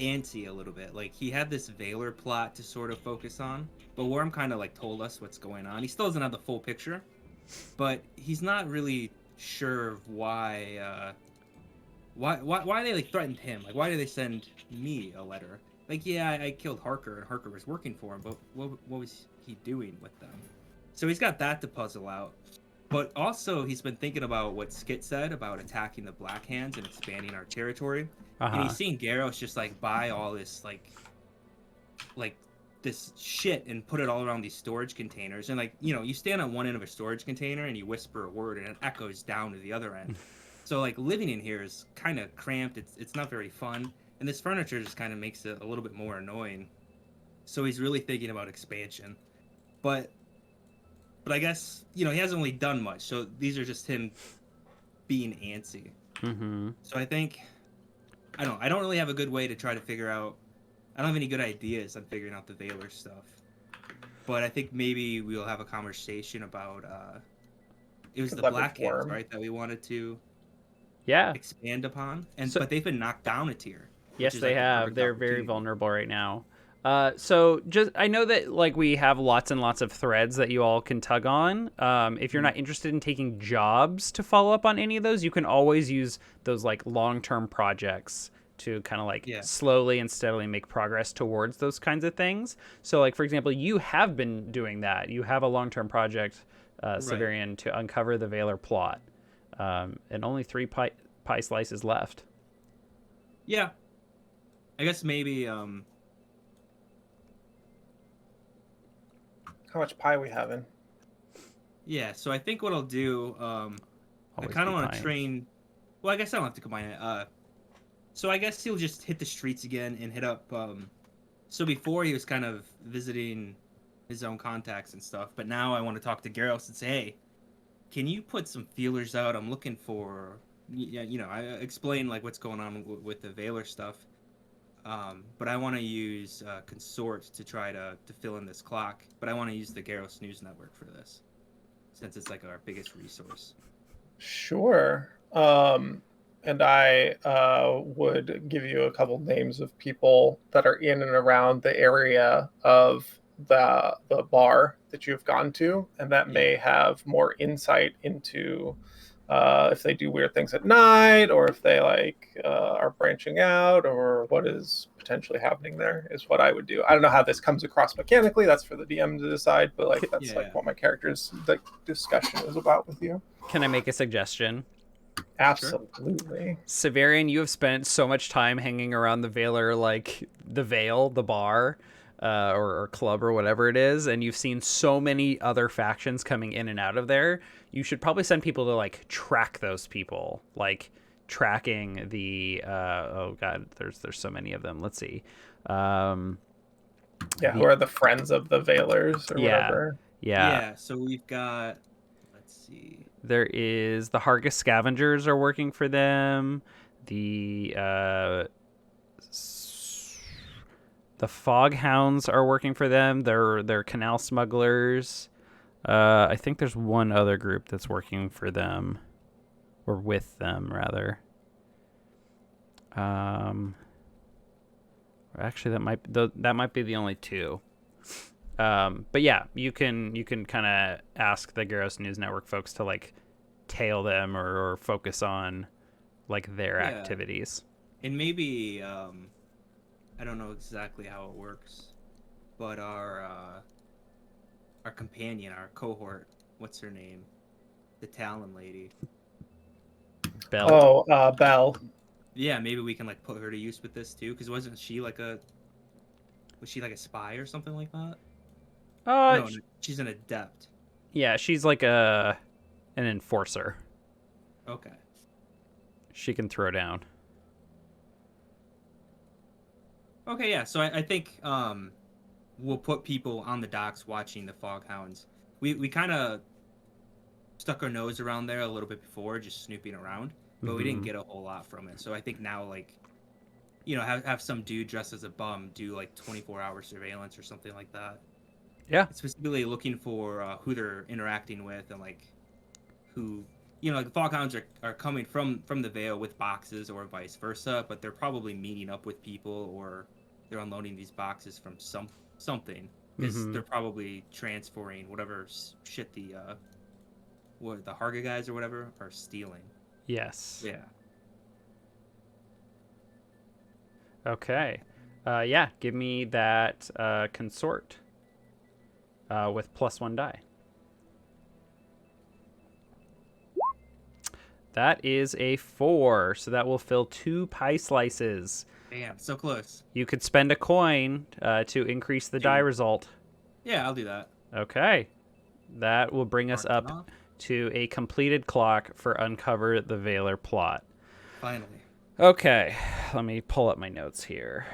antsy a little bit. Like he had this Valor plot to sort of focus on, but Worm kind of like told us what's going on. He still doesn't have the full picture, but he's not really sure of why they like threatened him. Like why did they send me a letter? Like yeah, I killed Harker and Harker was working for him, but what was he doing with them? So he's got that to puzzle out. But also, he's been thinking about what Skit said about attacking the Black Hands and expanding our territory. And he's seen Garros just like buy all this like this shit and put it all around these storage containers. And like you stand on one end of a storage container and you whisper a word and it echoes down to the other end. So like living in here is kind of cramped. It's not very fun. And this furniture just kind of makes it a little bit more annoying. So he's really thinking about expansion. But I guess, he hasn't really done much. So these are just him being antsy. Mm-hmm. So I think, I don't really have a good way to try to figure out, I don't have any good ideas on figuring out the Valor stuff. But I think maybe we'll have a conversation about, it was the Black Hands, right, that we wanted to expand upon. But they've been knocked down a tier. Yes, they have. They're very vulnerable right now. So I know that like we have lots and lots of threads that you all can tug on. If you're not interested in taking jobs to follow up on any of those, you can always use those like long-term projects to kind of like slowly and steadily make progress towards those kinds of things. So like, for example, you have been doing that. You have a long-term project, Severian, to uncover the Valor plot. And only 3 pie slices left. Yeah. I guess maybe, How much pie we having? Yeah, so I think what I'll do, I kind of want to train. Well, I guess I don't have to combine it. So I guess he'll just hit the streets again and hit up. So before he was kind of visiting his own contacts and stuff, but now I want to talk to Garros and say, hey, can you put some feelers out? I'm looking for, I explain like what's going on with the Valor stuff. But I want to use Consort to try to fill in this clock. But I want to use the Garros News Network for this, since it's like our biggest resource. Sure. And I would give you a couple names of people that are in and around the area of the bar that you've gone to, and that may have more insight into if they do weird things at night, or if they are branching out, or what is potentially happening there is what I would do. I don't know how this comes across mechanically. That's for the DM to decide, but that's what my character's discussion is about with you. Can I make a suggestion? Absolutely. Severian, you have spent so much time hanging around the Valor, like the Vale, the bar, or club or whatever it is, and you've seen so many other factions coming in and out of there. You should probably send people to like track those people, like tracking the oh god, there's so many of them. Let's see. Who are the friends of the Valors or whatever. Yeah, so we've got, let's see. There is the Hargus Scavengers are working for them. The Foghounds are working for them. They're canal smugglers. I think there's one other group that's working for them. or with them rather. Actually, that might be the only two. But yeah, you can kind of ask the Garros News Network folks to like tail them or focus on like their activities. And maybe I don't know exactly how it works, but our companion, our cohort, what's her name? The Talon lady. Bell. Oh, Bell. Yeah, maybe we can like put her to use with this too, because was she like a spy or something like that? No, she's an adept. Yeah, she's like an enforcer. Okay. She can throw down. Okay, yeah. So I think we'll put people on the docks watching the Foghounds. We kind of stuck our nose around there a little bit before, just snooping around, but we didn't get a whole lot from it. So I think now, like, have some dude dressed as a bum do like 24-hour surveillance or something like that. Yeah. Specifically looking for who they're interacting with and like who, like the Foghounds are coming from the Vale with boxes or vice versa, but they're probably meeting up with people or they're unloading these boxes from something because they're probably transferring whatever shit the Harga guys or whatever are stealing. Yes. Yeah. Okay. Yeah, give me that consort with +1 die. That is a 4, so that will fill 2 pie slices. Damn, so close. You could spend a coin to increase the die result. Yeah, I'll do that. Okay. That will bring us up to a completed clock for Uncover the Veiler plot. Finally. Okay, let me pull up my notes here.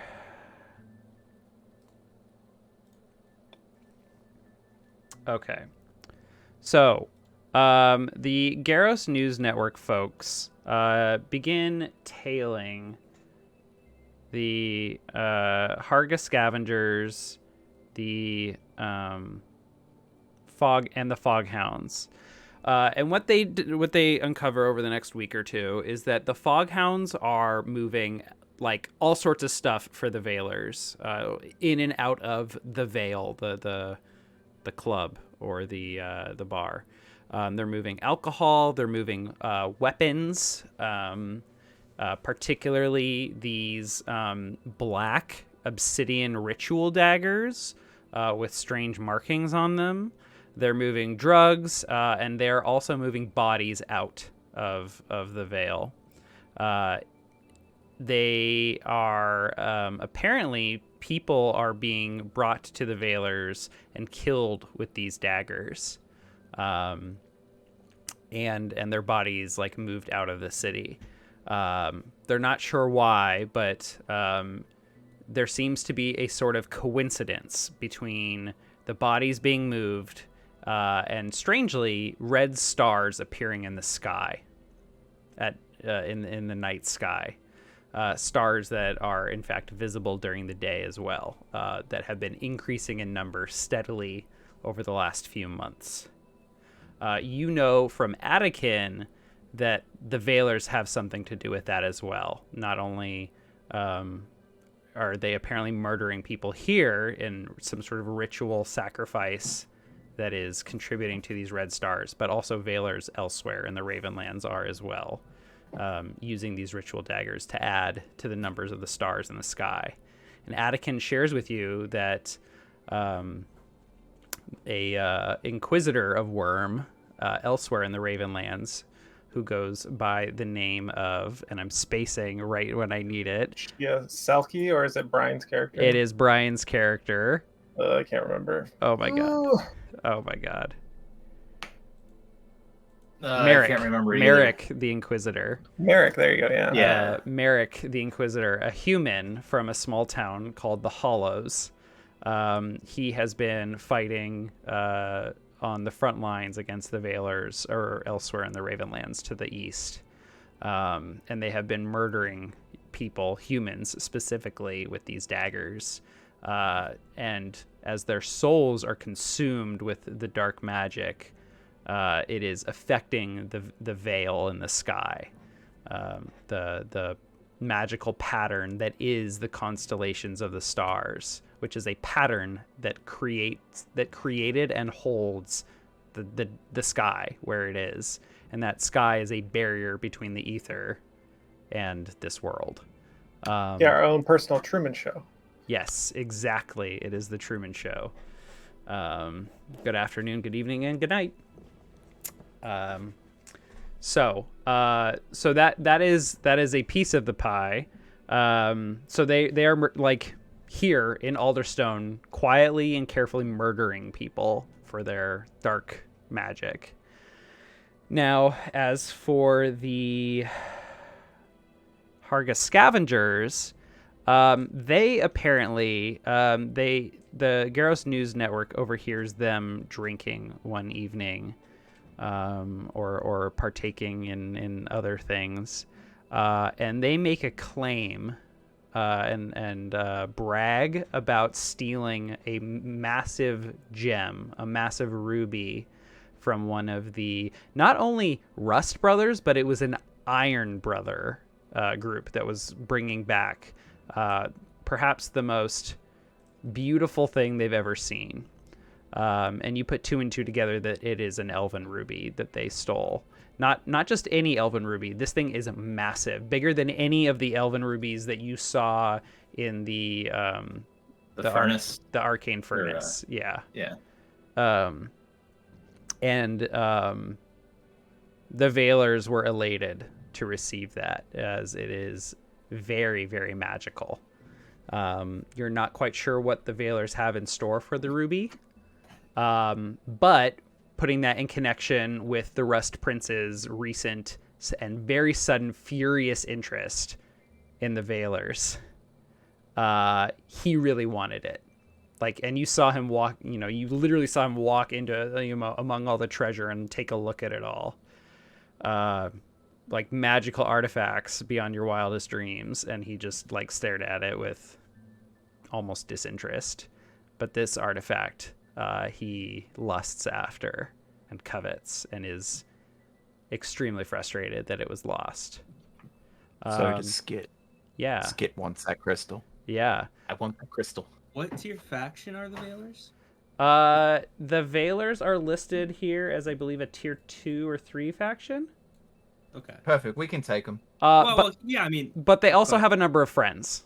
Okay. So, the Garros News Network folks begin tailing the Harga scavengers, the Fog and the Foghounds. And what they uncover over the next week or two is that the Foghounds are moving like all sorts of stuff for the Veilers in and out of the Vale, the club or the bar. They're moving alcohol. They're moving weapons, particularly these black obsidian ritual daggers with strange markings on them. They're moving drugs, and they're also moving bodies out of the Vale. They are apparently people are being brought to the Veilers and killed with these daggers, and their bodies like moved out of the city. They're not sure why, but there seems to be a sort of coincidence between the bodies being moved and strangely red stars appearing in the sky in the night sky. Stars that are in fact visible during the day as well, that have been increasing in number steadily over the last few months. From Attican that the Veilers have something to do with that as well. Not only are they apparently murdering people here in some sort of ritual sacrifice that is contributing to these red stars, but also Veilers elsewhere in the Ravenlands are as well, using these ritual daggers to add to the numbers of the stars in the sky. And Attican shares with you that a Inquisitor of Worm elsewhere in the Ravenlands, who goes by the name of, and I'm spacing right when I need it. Yeah, Selkie, or is it Brian's character? It is Brian's character. I can't remember. Oh my god. Oh my god. Merrick. I can't remember either. Merrick the Inquisitor. Merrick, there you go, yeah. Yeah. Merrick the Inquisitor, a human from a small town called the Hollows. He has been fighting on the front lines against the Veilers or elsewhere in the Ravenlands to the east. And they have been murdering people, humans specifically, with these daggers. And as their souls are consumed with the dark magic, it is affecting the veil in the sky, the magical pattern that is the constellations of the stars, which is a pattern that created and holds the sky where it is, and that sky is a barrier between the ether and this world. Our own personal Truman Show. Yes, exactly. It is the Truman Show. Good afternoon, good evening, and good night. So that is a piece of the pie. So they are like here in Alderstone, quietly and carefully murdering people for their dark magic. Now, as for the Harga scavengers, they apparently the Garros News Network overhears them drinking one evening, or partaking in other things, and they make a claim and brag about stealing a massive gem, a massive ruby, from one of the not only Rust Brothers, but it was an Iron Brother group that was bringing back perhaps the most beautiful thing they've ever seen. And you put two and two together that it is an elven ruby that they stole. Not just any elven ruby. This thing is massive, bigger than any of the elven rubies that you saw in the furnace, the arcane furnace. Yeah. And the Veilers were elated to receive that, as it is very, very magical. You're not quite sure what the Veilers have in store for the ruby, but putting that in connection with the Rust Prince's recent and very sudden furious interest in the Veilers, he really wanted it. Like, and you saw him walk, you literally saw him walk into, among all the treasure and take a look at it all. Like magical artifacts beyond your wildest dreams. And he just like stared at it with almost disinterest. But this artifact, he lusts after and covets and is extremely frustrated that it was lost. So does Skit. Yeah. Skit wants that crystal. Yeah. I want that crystal. What tier faction are the Veilers? The Veilers are listed here as, I believe, a tier 2 or 3 faction. Okay. Perfect. We can take them. But they also but- have a number of friends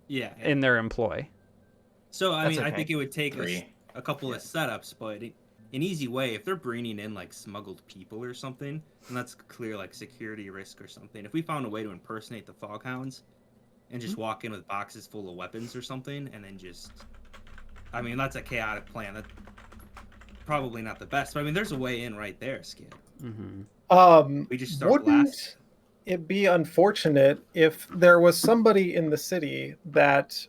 Yeah. in their employ. So, I That's mean, I okay. think it would take us Three. a couple of setups, but an easy way, if they're bringing in, like, smuggled people or something, then that's clear, like, security risk or something. If we found a way to impersonate the Foghounds and just walk in with boxes full of weapons or something, and then just... I mean, that's a chaotic plan. That's probably not the best, but, I mean, there's a way in right there, Skid. Mm-hmm. We just start Wouldn't blasting. it be unfortunate if there was somebody in the city that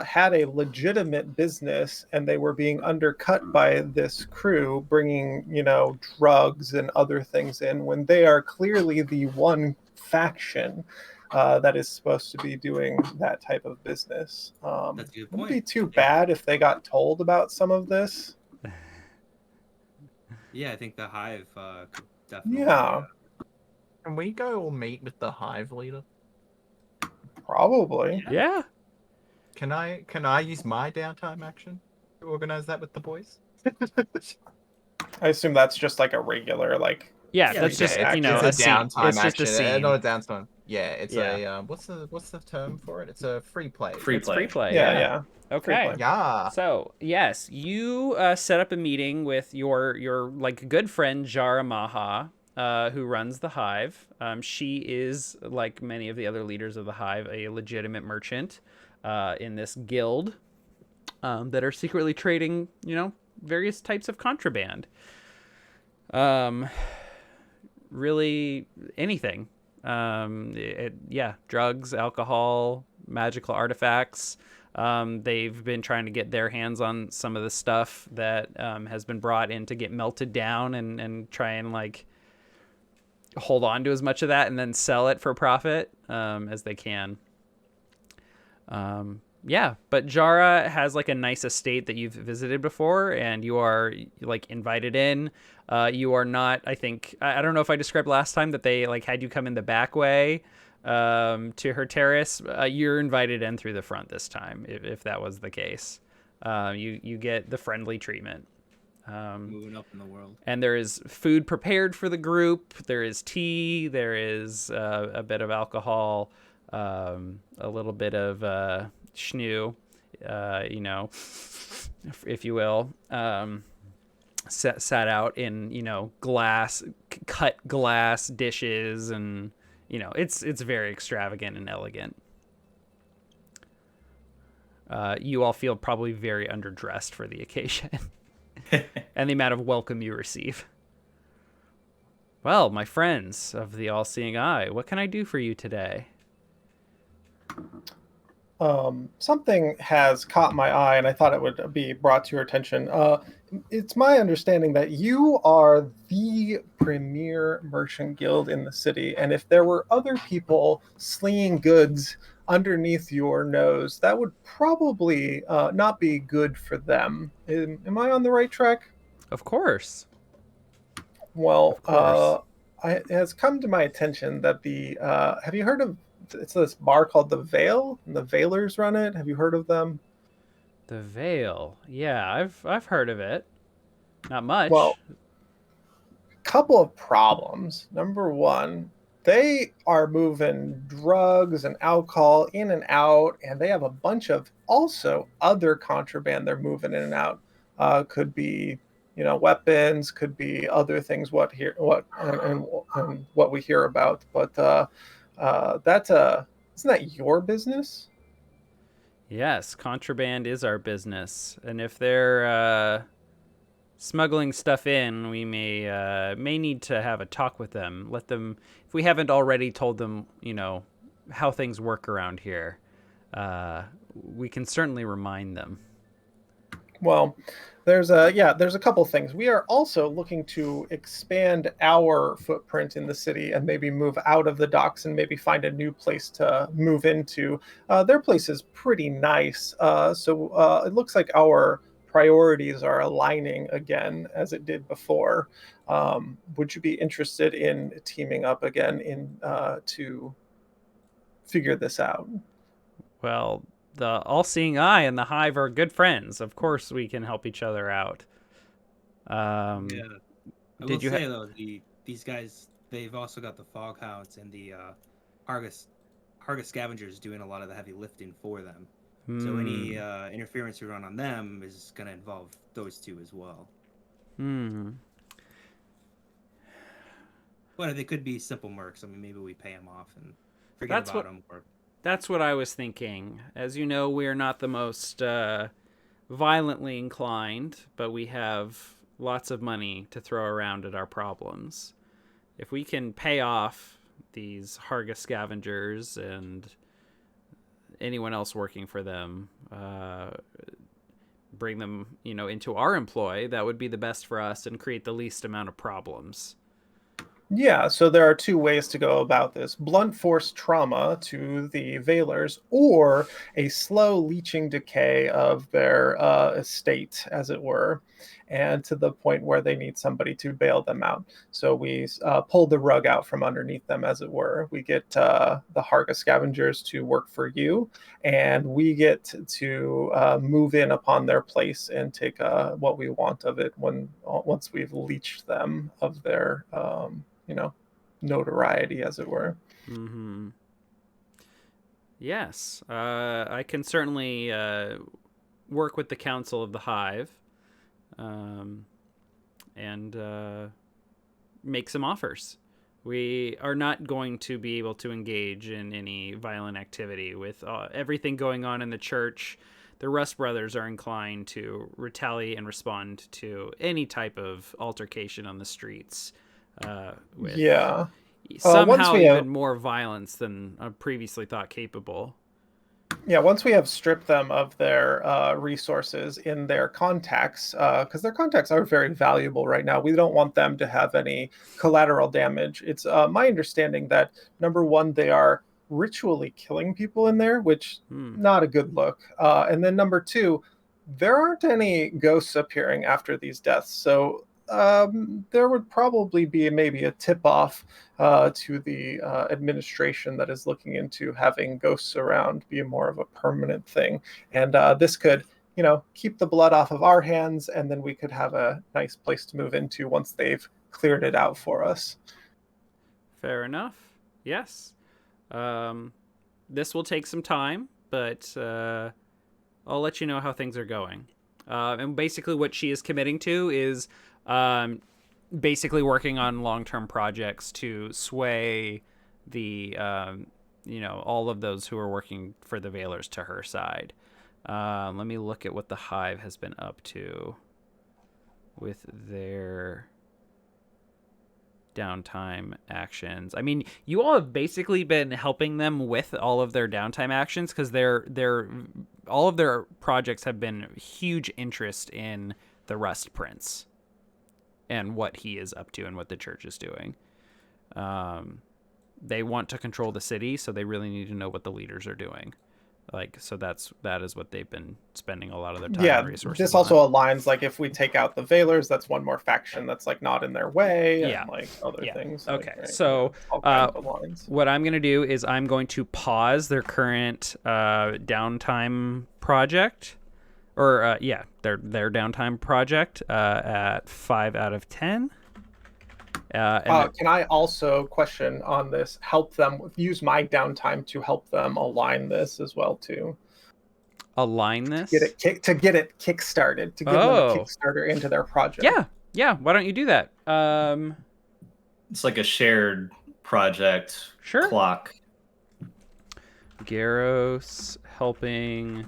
had a legitimate business and they were being undercut by this crew bringing, drugs and other things in, when they are clearly the one faction that is supposed to be doing that type of business? That's a good Wouldn't point. it be too bad if they got told about some of this? Yeah, I think the Hive could definitely... Yeah, Can we go or meet with the Hive leader? probably. Yeah. Can I use my downtime action to organize that with the boys? I assume that's just like a regular, like... Yeah, Yeah, that's just, it's it's a a scene. downtime It's just action. a scene. Not a downtime. Yeah, it's Yeah. a what's the term for it? It's a free play. Free It's play. free play. Yeah. Okay. play. Yeah. So, yes, you set up a meeting with your like good friend Jara Maha, who runs the Hive. She is, like many of the other leaders of the Hive, a legitimate merchant in this guild that are secretly trading, various types of contraband. Really anything. Drugs, alcohol, magical artifacts. They've been trying to get their hands on some of the stuff that has been brought in to get melted down and try and like hold on to as much of that and then sell it for profit as they can. Yeah, but Jara has like a nice estate that you've visited before, and you are like invited in. You are not. I think I don't know if I described last time that they like had you come in the back way to her terrace. You're invited in through the front this time, if that was the case. You get the friendly treatment. Moving up in the world. And there is food prepared for the group. There is tea. There is a bit of alcohol, a little bit of schnoo, if you will, sat out in cut glass dishes, and it's very extravagant and elegant. You all feel probably very underdressed for the occasion. And the amount of welcome you receive. Well, my friends of the all-seeing eye, what can I do for you today? Something has caught my eye, and I thought it would be brought to your attention. It's my understanding that you are the premier merchant guild in the city, and if there were other people slinging goods underneath your nose, that would probably not be good for them. Am I on the right track? Of course. Well, Of course. it has come to my attention that have you heard of, it's this bar called The Vale, and the Veilers run it. Have you heard of them? The Veil. Yeah, I've heard of it. Not much. Well, couple of problems. Number one, they are moving drugs and alcohol in and out, and they have a bunch of also other contraband they're moving in and out. Could be, weapons, could be other things. What we hear about, but isn't that your business? Yes, contraband is our business, and if they're smuggling stuff in, we may need to have a talk with them. Let them, if we haven't already told them, how things work around here. We can certainly remind them. Well, there's a couple things. We are also looking to expand our footprint in the city and maybe move out of the docks and maybe find a new place to move into. Their place is pretty nice, so it looks like our priorities are aligning again as it did before. Would you be interested in teaming up again to figure this out? Well, the all-seeing eye and the hive are good friends. Of course, we can help each other out. Yeah, I will say though, these guys, they've also got the fog hounds and the Hargus scavengers doing a lot of the heavy lifting for them. So any interference we run on them is going to involve those two as well. But they could be simple mercs. I mean, maybe we pay them off and forget about them. That's what I was thinking. As you know, we are not the most violently inclined, but we have lots of money to throw around at our problems. If we can pay off these Hargus scavengers and anyone else working for them, bring them, into our employ, that would be the best for us and create the least amount of problems. Yeah, so there are two ways to go about this. Blunt force trauma to the Veilers, or a slow leaching decay of their estate, as it were, and to the point where they need somebody to bail them out. So we pull the rug out from underneath them, as it were. We get the Harga scavengers to work for you, and we get to move in upon their place and take what we want of it once we've leached them of their notoriety, as it were. Mm-hmm. Yes, I can certainly work with the Council of the Hive and make some offers. We are not going to be able to engage in any violent activity with everything going on in the church. The Rust Brothers are inclined to retaliate and respond to any type of altercation on the streets. Somehow even more violence than previously thought capable. Yeah, once we have stripped them of their resources in their contacts, because their contacts are very valuable right now, we don't want them to have any collateral damage. It's my understanding that, number one, they are ritually killing people in there, which not a good look. And then number 2, there aren't any ghosts appearing after these deaths, so there would probably be maybe a tip-off to the administration that is looking into having ghosts around be more of a permanent thing. And this could, keep the blood off of our hands, and then we could have a nice place to move into once they've cleared it out for us. Fair enough. Yes. This will take some time, but I'll let you know how things are going. And basically what she is committing to is basically working on long-term projects to sway the, all of those who are working for the Veilers to her side. Let me look at what the Hive has been up to with their downtime actions. I mean, you all have basically been helping them with all of their downtime actions because all of their projects have been huge interest in the Rust Prince and what he is up to and what the church is doing. They want to control the city, so they really need to know what the leaders are doing. So that is what they've been spending a lot of their time and resources this also aligns, if we take out the Veilers, that's one more faction that's not in their way, and other things. Okay, so what I'm going to do is I'm going to pause their current downtime project, or their downtime project at 5 out of 10. Can I also question on this? Help them use my downtime to help them align this as well too. Align this? To get it kickstarted. To give them a Kickstarter into their project. Yeah. Why don't you do that? It's like a shared project. Sure. Clock. Garros helping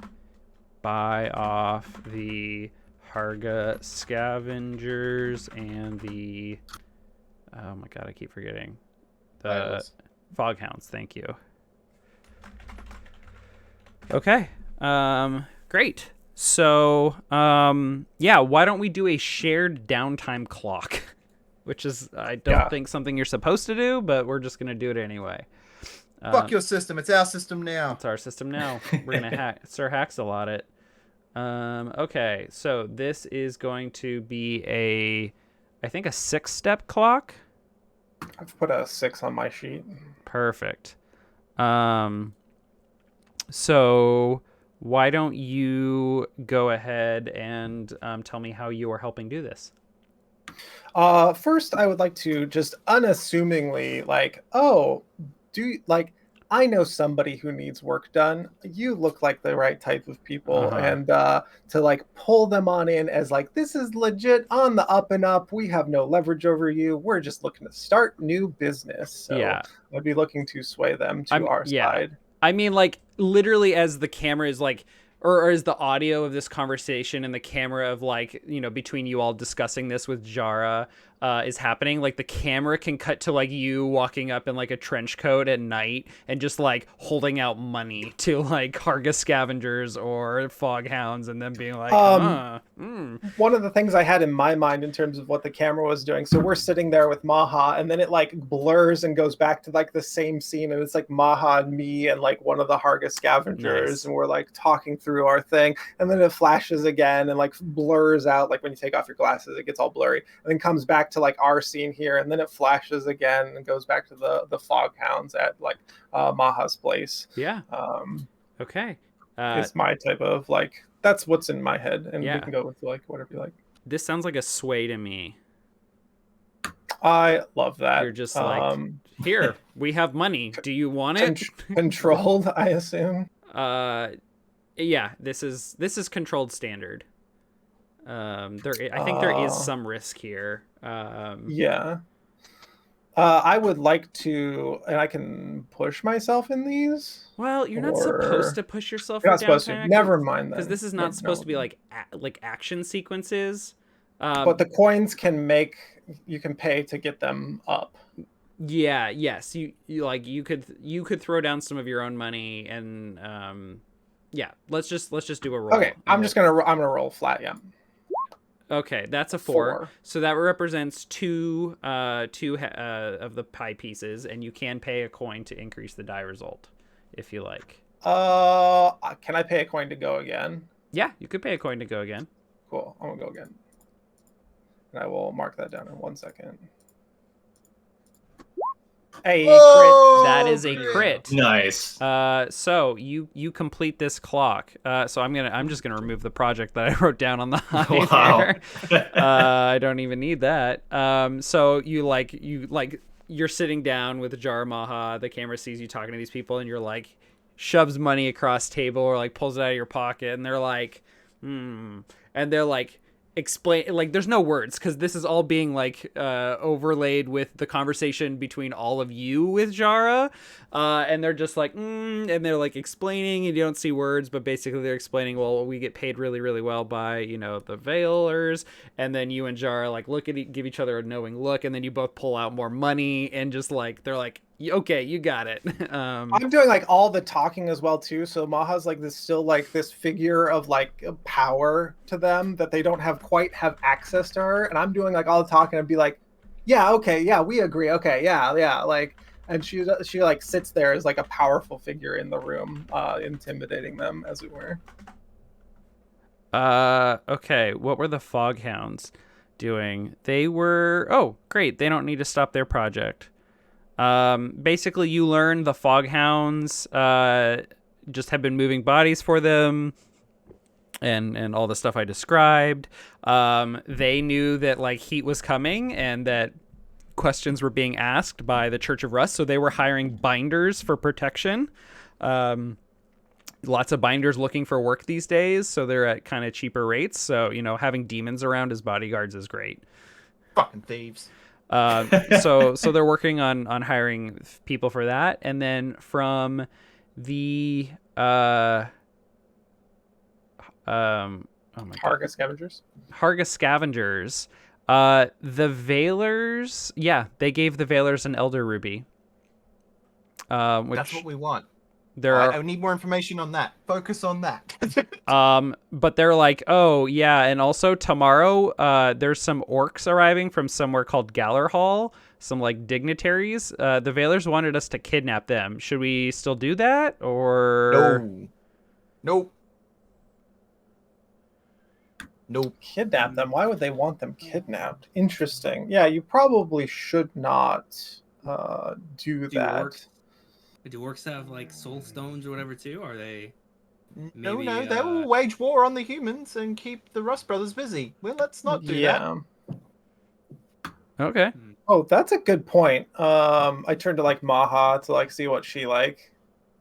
buy off the Harga scavengers and the. Oh my god, I keep forgetting. The Foghounds, thank you. Okay. Great. So, why don't we do a shared downtime clock? Which is, I don't think something you're supposed to do, but we're just going to do it anyway. Fuck your system. It's our system now. It's our system now. We're going to Sir Haxalot it. Okay, so this is going to be I think a 6-step clock. I've put a 6 on my sheet. Perfect. So why don't you go ahead and tell me how you are helping do this? First, I would like to just unassumingly, I know somebody who needs work done. You look like the right type of people, and to pull them on in as this is legit on the up and up. We have no leverage over you. We're just looking to start new business. So I'd be looking to sway them to our side. I mean, literally as the camera is or as the audio of this conversation and the camera of between you all discussing this with Jara is happening, the camera can cut to you walking up in a trench coat at night and just holding out money to Harga scavengers or foghounds and then being One of the things I had in my mind in terms of what the camera was doing, so we're sitting there with Maha and then it blurs and goes back to the same scene, and it's Maha and me and one of the Harga scavengers, and we're talking through our thing, and then it flashes again and blurs out, when you take off your glasses it gets all blurry, and then comes back to our scene here, and then it flashes again and goes back to the foghounds at Maha's place. Okay. It's my type of that's what's in my head, and we can go with whatever you like. This sounds like a sway to me. I love that. You're just here, we have money. Do you want it? Controlled, I assume. This is controlled standard. I think there is some risk here. I would like to, and I can push myself in these. Well, you're not supposed to push yourself. You're not supposed to. Never mind that. Because this is not supposed to be like action sequences. But the coins you can pay to get them up. Yeah. Yes. You could throw down some of your own money and Let's just do a roll. Okay. I'm gonna roll flat. Yeah. Okay, that's a 4. So that represents two of the pie pieces, and you can pay a coin to increase the die result. if you like. Can I pay a coin to go again? Yeah, you could pay a coin to go again. Cool. I'm gonna go again, and I will mark that down in 1 second. Hey, Whoa, that is a crit. Nice. So you complete this clock. So I'm just gonna remove the project that I wrote down on the high Wow. there. I don't even need that. So you're sitting down with Jar Maha. The camera sees you talking to these people, and you're like, shoves money across table or like pulls it out of your pocket, and they're like, and they're like, explain, like, there's no words because this is all being like overlaid with the conversation between all of you with Jara, and they're just like and they're like explaining, and you don't see words, but basically they're explaining, well, we get paid really, really well by the Veilers, and then you and Jara like give each other a knowing look, and then you both pull out more money, and just like they're like, okay, you got it. I'm doing like all the talking as well too. So Maha's like this figure of like power to them that they don't quite have access to her. And I'm doing like all the talking and be like, yeah, okay, yeah, we agree. Okay, yeah, like, and she like sits there as like a powerful figure in the room, intimidating them, as it were. Okay, what were the Foghounds doing? They were great. They don't need to stop their project. Basically, you learn the Foghounds just have been moving bodies for them, and all the stuff I described. They knew that like heat was coming and that questions were being asked by the Church of Rust, so they were hiring binders for protection. Lots of binders looking for work these days, so they're at kind of cheaper rates. So having demons around as bodyguards is great. Fucking thieves. So they're working on hiring people for that, and then from the Harga Scavengers. Harga Scavengers, the Veilers, they gave the Veilers an Elder Ruby. Which That's what we want. I need more information on that. Focus on that. But they're like, oh yeah, and also tomorrow, there's some orcs arriving from somewhere called Gallerhall, some like dignitaries. The Veilers wanted us to kidnap them. Should we still do that, or Nope. Kidnap them? Why would they want them kidnapped? Interesting. Yeah, you probably should not do that. Do orcs have like soul stones or whatever too? Are they? No, they will wage war on the humans and keep the Rust Brothers busy. Well, let's not do that. Okay. Oh, that's a good point. I turned to like Maha to like see what she like.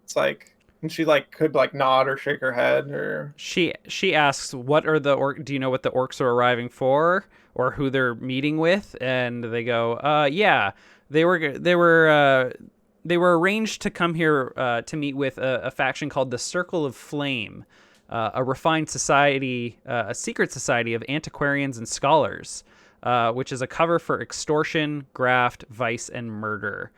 It's like, and she like could like nod or shake her head, or she asks, what are the do you know what the orcs are arriving for, or who they're meeting with? And they go, yeah, they were arranged to come here to meet with a faction called the Circle of Flame, a refined society, a secret society of antiquarians and scholars, which is a cover for extortion, graft, vice, and murder.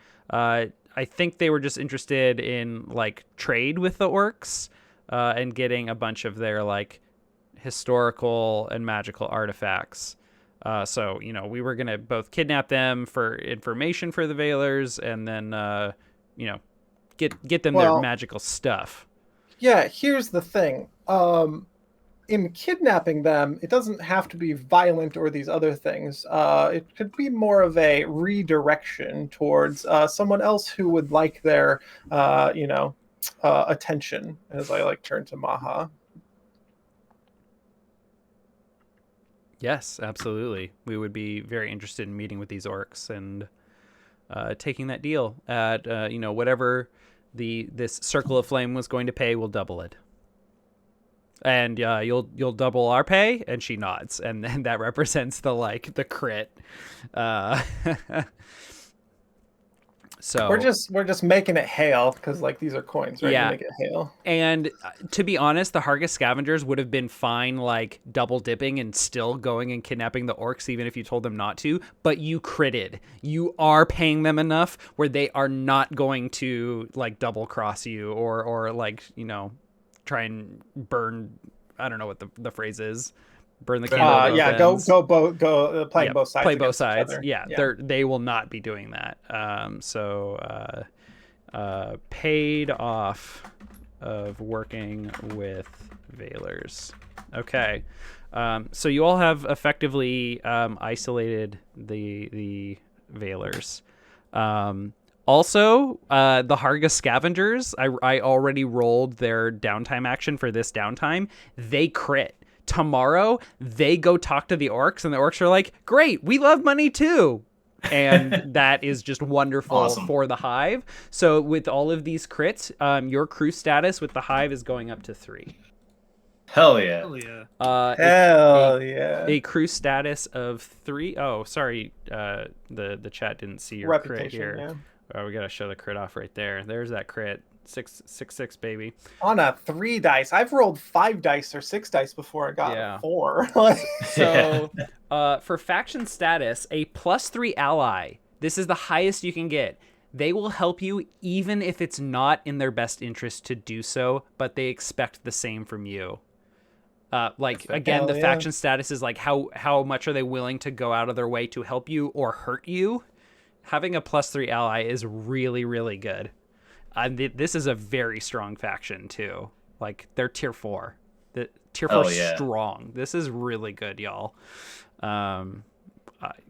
I think they were just interested in like trade with the orcs and getting a bunch of their like historical and magical artifacts. So, we were going to both kidnap them for information for the Veilers and then, get them their magical stuff. Yeah, here's the thing. In kidnapping them, it doesn't have to be violent or these other things. It could be more of a redirection towards someone else who would like their, attention, as I like turn to Maha. Yes, absolutely. We would be very interested in meeting with these orcs and taking that deal at whatever this Circle of Flame was going to pay. We'll double it, and you'll double our pay. And she nods, and then that represents the crit. So we're just making it hail because like these are coins, right? Yeah. You make it hail. And to be honest, the Harga Scavengers would have been fine like double dipping and still going and kidnapping the orcs even if you told them not to, but you critted. You are paying them enough where they are not going to like double cross you or like, try and burn, I don't know what the phrase is. Burn the candle. Go play both sides. Play both sides. Yeah. They will not be doing that. paid off of working with Veilers. Okay. So you all have effectively isolated the Veilers. Also, the Harga Scavengers, I already rolled their downtime action for this downtime. They crit. Tomorrow, they go talk to the orcs, and the orcs are like, great, we love money too. And that is just wonderful Awesome. for the Hive. So with all of these crits, your crew status with the Hive is going up to 3. Hell yeah. Hell yeah. Hell yeah. A crew status of 3. Oh, sorry, the chat didn't see your crit Reputation, here. yeah. Oh, we gotta show the crit off right there. There's that crit. 6 baby. On a 3 dice. I've rolled 5 dice or 6 dice before I got Yeah. a 4. So for faction status, a +3 ally. This is the highest you can get. They will help you even if it's not in their best interest to do so, but they expect the same from you. Again, the faction status is like how much are they willing to go out of their way to help you or hurt you. Having a +3 ally is really, really good. This is a very strong faction too. Like they're tier 4. The tier 4 strong. This is really good, y'all.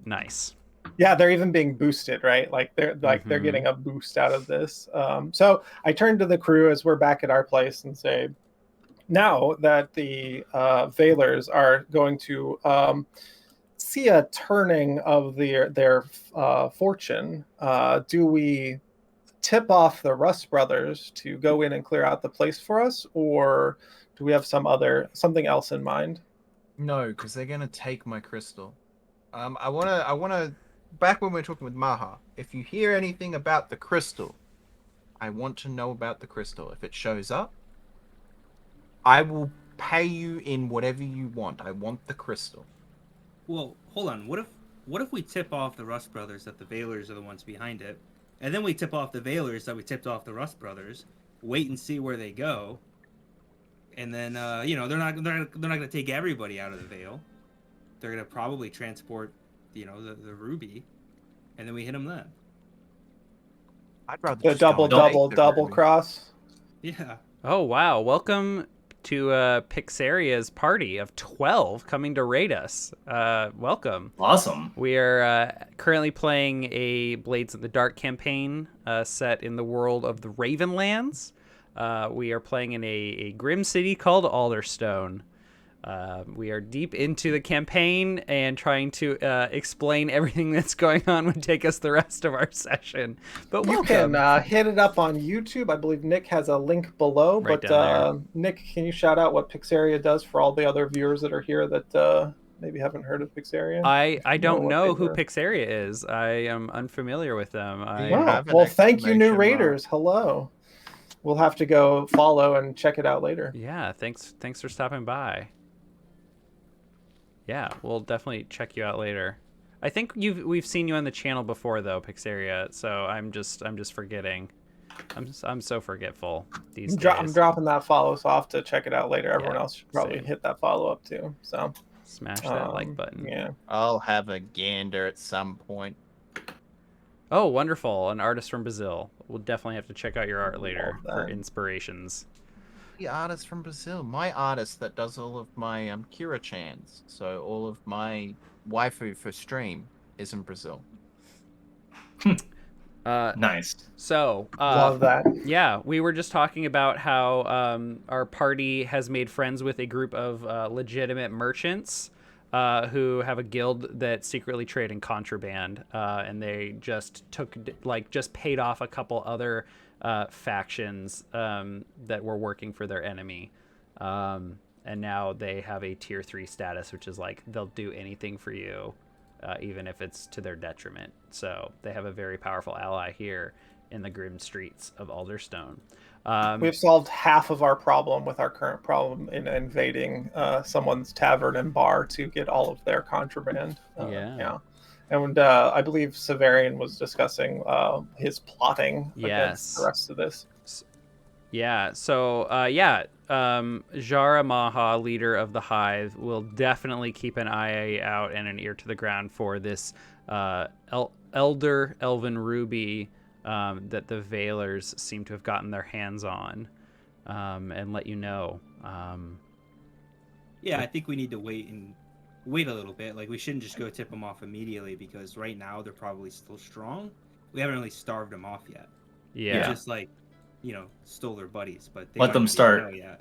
Nice. Yeah, they're even being boosted, right? Like they're getting a boost out of this. So I turn to the crew as we're back at our place and say, now that the Veilers are going to see a turning of their fortune, do we tip off the Rust brothers to go in and clear out the place for us, or do we have something else in mind? No, because they're gonna take my crystal. I wanna. Back when we were talking with Maha, if you hear anything about the crystal, I want to know about the crystal. If it shows up, I will pay you in whatever you want. I want the crystal. Well, hold on. What if we tip off the Rust brothers that the Veilers are the ones behind it, and then we tip off the Veilers that we tipped off the Rust brothers, wait and see where they go, and then they're not going to take everybody out of the Veil. They're going to probably transport the ruby, and then we hit them then. I'd rather The just go and take the double ruby. cross. Yeah. Oh wow! Welcome to Pixaria's party of 12 coming to raid us. Welcome. Awesome. We are currently playing a Blades in the Dark campaign set in the world of the Ravenlands. We are playing in a grim city called Alderstone. We are deep into the campaign, and trying to explain everything that's going on would take us the rest of our session. But You welcome. can hit it up on YouTube. I believe Nick has a link below. Right but down Nick, can you shout out what Pixaria does for all the other viewers that are here that maybe haven't heard of Pixaria? I don't know what they who do. Pixaria is. I am unfamiliar with them. you Wow. have an Well, thank you, new exclamation mark? raiders. Hello. We'll have to go follow and check it out later. Yeah, thanks for stopping by. Yeah, we'll definitely check you out later. I think we've seen you on the channel before though, Pixaria. So I'm just forgetting. I'm so forgetful these days. I'm dropping that follow, so I'll have to check it out later. Everyone else should probably same. hit that follow up too. So Smash that like button. Yeah. I'll have a gander at some point. Oh, wonderful! An artist from Brazil. We'll definitely have to check out your art later Love for that. inspirations. The artist from Brazil. My artist that does all of my Kira-chans. So all of my waifu for stream is in Brazil. Nice. So, Love that. yeah, we were just talking about how our party has made friends with a group of legitimate merchants who have a guild that secretly trade in contraband, and they just paid off a couple other factions that were working for their enemy, and now they have a tier 3 status, which is like they'll do anything for you, even if it's to their detriment. So they have a very powerful ally here in the grim streets of Alderstone. We've solved half of our problem with our current problem in invading someone's tavern and bar to get all of their contraband. Yeah. And I believe Severian was discussing his plotting against the rest of this. Yeah, so, Jara Maha, leader of the Hive, will definitely keep an eye out and an ear to the ground for this Elven Ruby that the Veilers seem to have gotten their hands on, and let you know. Yeah, I think we need to wait a little bit. Like, we shouldn't just go tip them off immediately, because right now they're probably still strong. We haven't really starved them off yet. Yeah. We just, like, stole their buddies, but they Let aren't them ready to start. go yet.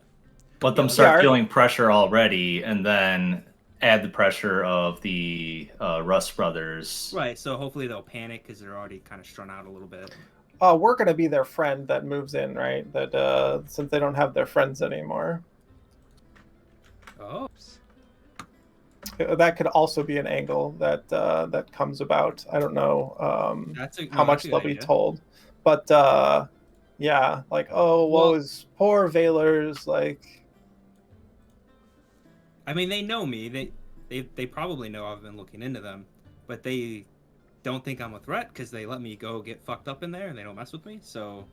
Let them let's- start Yeah, feeling pressure already, and then add the pressure of the Rust brothers. Right, so hopefully they'll panic because they're already kind of strung out a little bit. We're gonna be their friend that moves in, right? That since they don't have their friends anymore, Oh, that could also be an angle that comes about. I don't know how much that's a they'll good be idea. told, but yeah, like, oh, woe is poor Veilers, like. I mean, they know me. They probably know I've been looking into them, but they don't think I'm a threat because they let me go get fucked up in there and they don't mess with me. So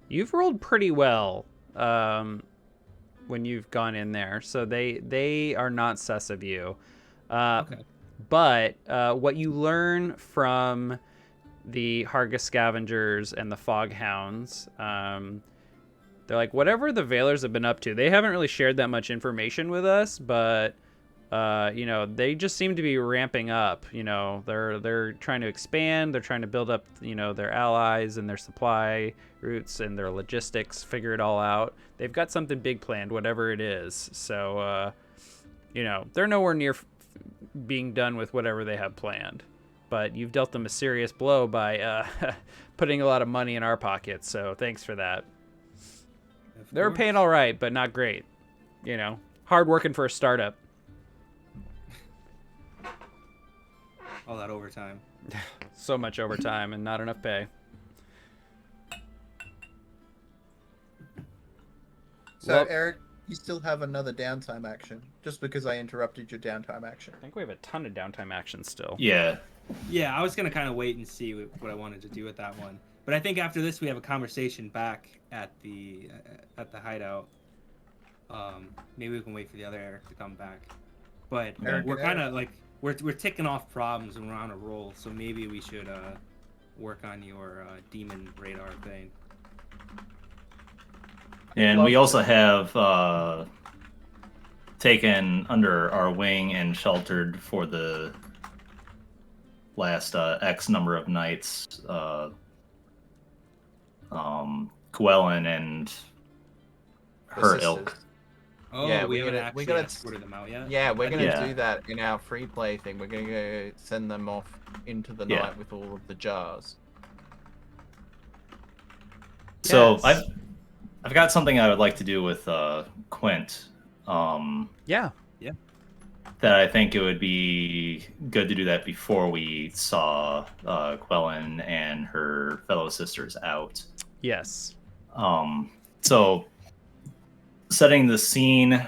You've rolled pretty well when you've gone in there, so they are not sus of you. okay. But what you learn from the Hargus Scavengers and the Foghounds, they're like, whatever the Veilers have been up to, they haven't really shared that much information with us, but they just seem to be ramping up. They're trying to expand, they're trying to build up, their allies and their supply routes and their logistics, figure it all out. They've got something big planned, whatever it is. So, they're nowhere near being done with whatever they have planned. But you've dealt them a serious blow by putting a lot of money in our pockets, so thanks for that. Of They're course. paying all right, but not great. Hard working for a startup. All that overtime. So much overtime and not enough pay. So, Well- Eric, you still have another downtime action, just because I interrupted your downtime action. I think we have a ton of downtime actions still. Yeah. Yeah, I was gonna kind of wait and see what I wanted to do with that one, but I think after this we have a conversation back at the hideout. Maybe we can wait for the other Eric to come back. But Eric we're and kind Eric. of like we're ticking off problems and we're on a roll, so maybe we should work on your demon radar thing. And Love we to. also have taken under our wing and sheltered for the last X number of nights Gwellen and her sisters. ilk. Oh, Yeah, we we're haven't gonna- actually we're gonna- escorted them out yet. Yeah, we're I gonna think- Yeah. do that in our free play thing. We're gonna go send them off into the Yeah. night with all of the jars. So Yes. I've got something I would like to do with Quint. Yeah. That I think it would be good to do that before we saw Gwellen and her fellow sisters out. Yes. So setting the scene,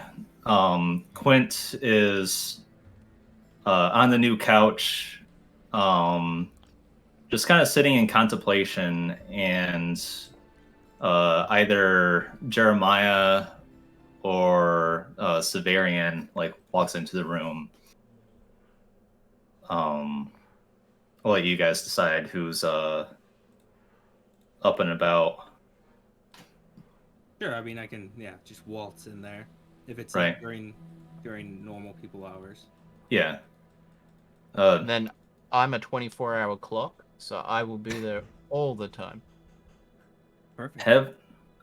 Quint is on the new couch, just kind of sitting in contemplation, and either Jeremiah or Severian walks into the room. I'll let you guys decide who's up and about. Sure, I mean I can just waltz in there if it's Right. like during normal people hours. Yeah. And then I'm a 24-hour clock, so I will be there all the time. Perfect.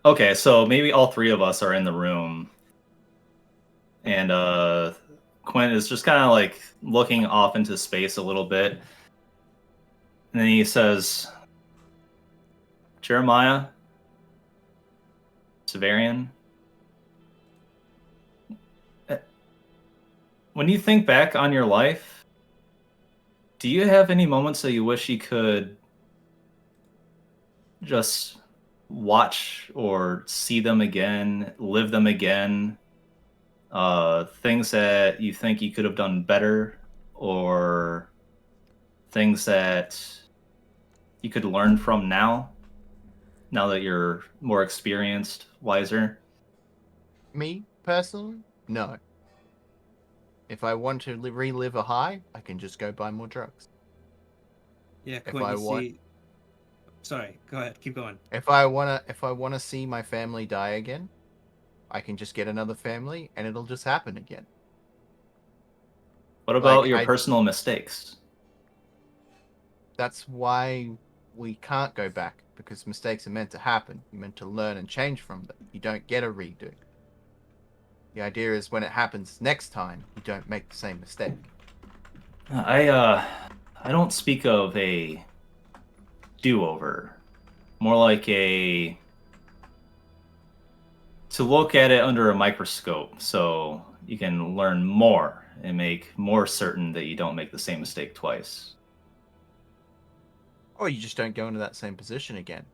Okay, so maybe all three of us are in the room, and Quint is just kind of looking off into space a little bit, and then he says, "Jeremiah, Severian, when you think back on your life, do you have any moments that you wish you could just watch or see them again, live them again? Things that you think you could have done better, or things that you could learn from now that you're more experienced, wiser?" Me, personally, no. If I want to relive a high, I can just go buy more drugs. Yeah, If Quint, I you want- see. Sorry, go ahead. Keep going. If I wanna see my family die again, I can just get another family, and it'll just happen again. What about Like, your personal mistakes? That's why we can't go back, because mistakes are meant to happen. You're meant to learn and change from them. You don't get a redo. The idea is when it happens next time, you don't make the same mistake. I don't speak of a do-over. More like to look at it under a microscope so you can learn more and make more certain that you don't make the same mistake twice. Or you just don't go into that same position again.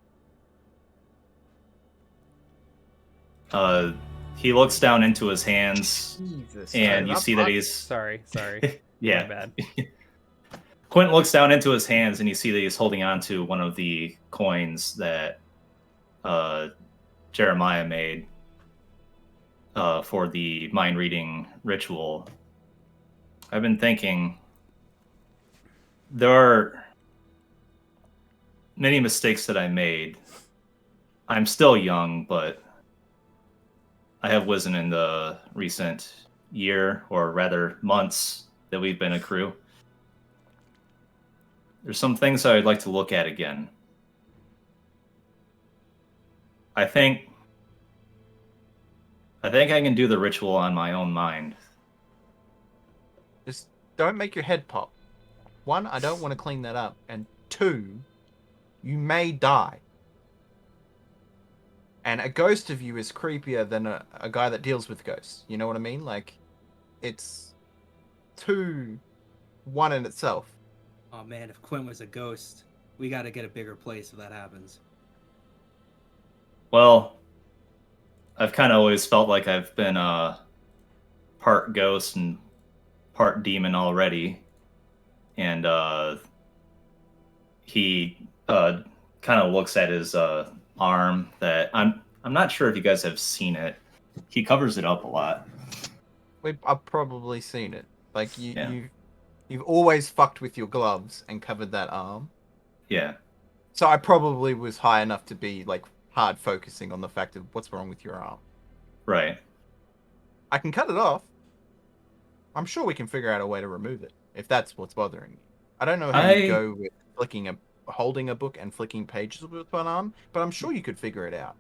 He looks down into his hands, Jesus. and you see that he's... Sorry. Yeah. My bad. Quentin looks down into his hands, and you see that he's holding on to one of the coins that Jeremiah made for the mind reading ritual. I've been thinking there are many mistakes that I made. I'm still young, but I have risen in the recent year, or rather months, that we've been a crew. There's some things I'd like to look at again. I think I can do the ritual on my own mind. Just don't make your head pop. 1, I don't want to clean that up. And 2, you may die. And a ghost of you is creepier than a guy that deals with ghosts. You know what I mean? Like, it's 2, 1 in itself. Oh man, if Quint was a ghost, we got to get a bigger place if that happens. Well, I've kind of always felt like I've been part ghost and part demon already. And he kind of looks at his arm that I'm not sure if you guys have seen it. He covers it up a lot. I've probably seen it. Like, Yeah. you've always fucked with your gloves and covered that arm. Yeah. So I probably was high enough to be, like, hard focusing on the fact of what's wrong with your arm. Right. I can cut it off. I'm sure we can figure out a way to remove it, if that's what's bothering you. I don't know how you go with holding a book and flicking pages with one arm, but I'm sure you could figure it out.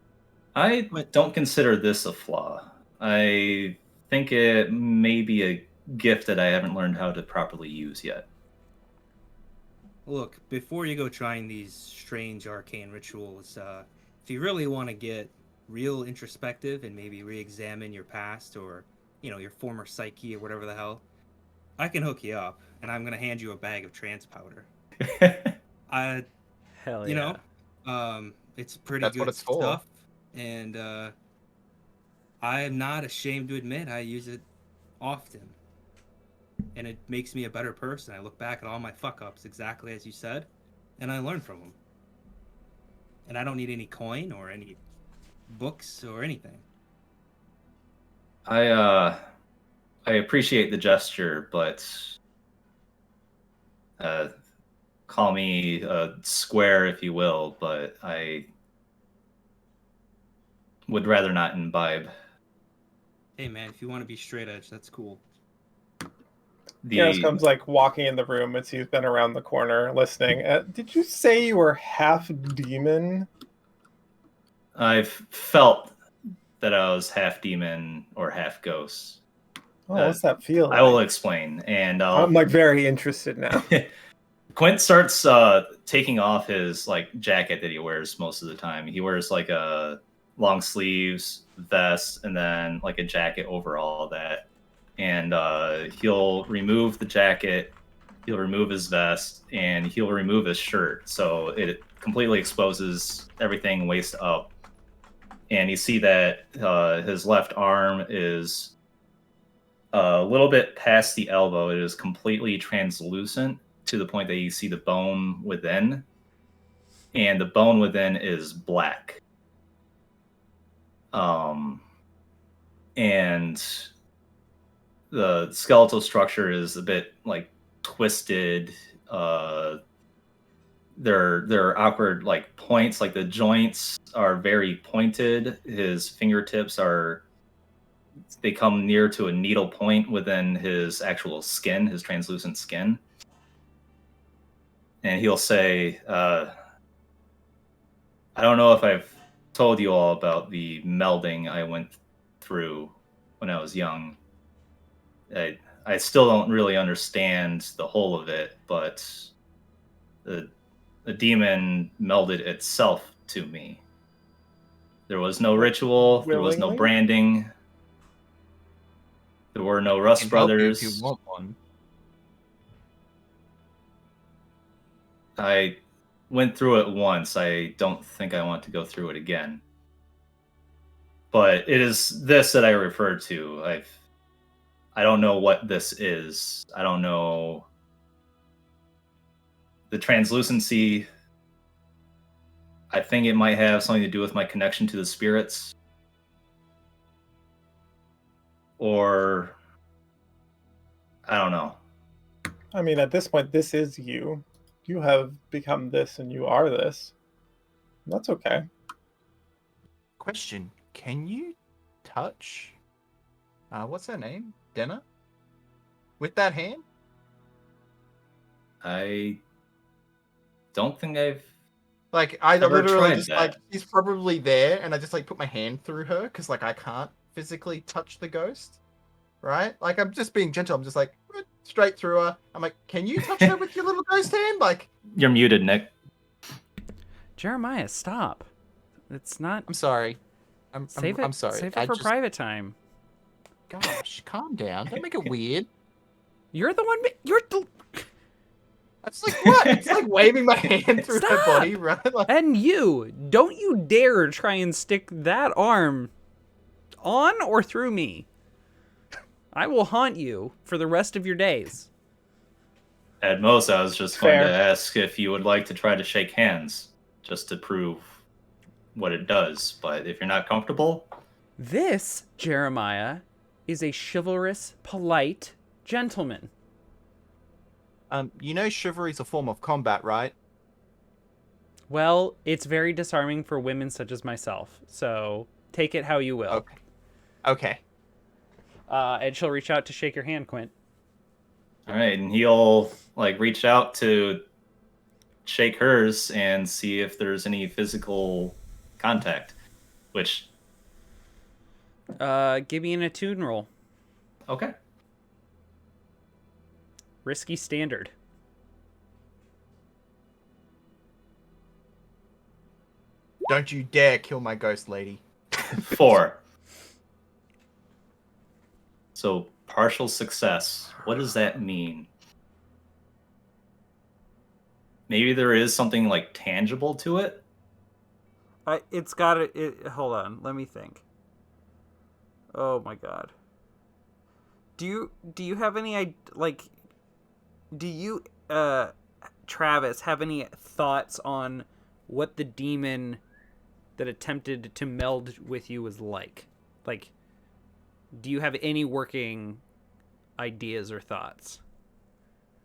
I don't consider this a flaw. I think it may be a gift that I haven't learned how to properly use yet. Look, before you go trying these strange arcane rituals, if you really want to get real introspective and maybe re-examine your past or, your former psyche or whatever the hell, I can hook you up, and I'm going to hand you a bag of trance powder. Hell yeah. It's pretty That's good what it's for. stuff, and I am not ashamed to admit I use it often, and it makes me a better person. I look back at all my fuck-ups exactly as you said, and I learn from them. And I don't need any coin or any books or anything. I appreciate the gesture, but call me a square if you will, but I would rather not imbibe. Hey man, if you want to be straight edge, that's cool. Karis comes like walking in the room as he's been around the corner listening. Did you say you were half demon? I've felt that I was half demon or half ghost. Oh, what's that feel like? I will explain, and I'm like very interested now. Quint starts taking off his like jacket that he wears most of the time. He wears like a long sleeves vest and then like a jacket over all of that. And he'll remove the jacket, he'll remove his vest, and he'll remove his shirt. So it completely exposes everything waist up. And you see that his left arm is a little bit past the elbow. It is completely translucent to the point that you see the bone within. And the bone within is black. And the skeletal structure is a bit like twisted, they're awkward like points, like the joints are very pointed. His fingertips they come near to a needle point within his actual skin, his translucent skin. And he'll say, I don't know if I've told you all about the melding I went through when I was young. I still don't really understand the whole of it, but the demon melded itself to me. There was no ritual, there was no Willingly? branding, there were no I Rust can help you brothers. if you want one. I went through it once. I don't think I want to go through it again. But it is this that I refer to. I don't know what this is. I don't know the translucency. I think it might have something to do with my connection to the spirits. Or I don't know. I mean, at this point, this is you. You have become this, and you are this. That's okay. Question: can you touch? What's her name? Denna? With that hand? I don't think I've Like, I Never literally tried just that. like she's probably there, and I just like put my hand through her because like I can't physically touch the ghost, right? Like I'm just being gentle. I'm just like straight through her. I'm like, can you touch her with your little ghost hand? Like, You're muted, Nick. Jeremiah, stop. It's not. I'm sorry. I'm sorry. Save it I for just, private time. gosh, calm down. Don't make it weird. You're the one. You're the. That's like what? It's like waving my hand through her Stop! body, right? Like, And you, don't you dare try and stick that arm on or through me. I will haunt you for the rest of your days. At most, I was just going Fair. to ask if you would like to try to shake hands, just to prove what it does. But if you're not comfortable, This, Jeremiah, is a chivalrous, polite gentleman. you know, chivalry's a form of combat, right? Well, it's very disarming for women such as myself, so take it how you will. Okay. Okay. And she'll reach out to shake your hand, Quint. all right, and he'll like reach out to shake hers and see if there's any physical contact. Which, Give me an attune roll. okay, Risky standard. Don't you dare kill my ghost lady. 4. So partial success. What does that mean? Maybe there is something like tangible to it. It's got it. Hold on, let me think. Oh my god. Do you have any like? Do you, Travis, have any thoughts on what the demon that attempted to meld with you was like? Like, do you have any working ideas or thoughts?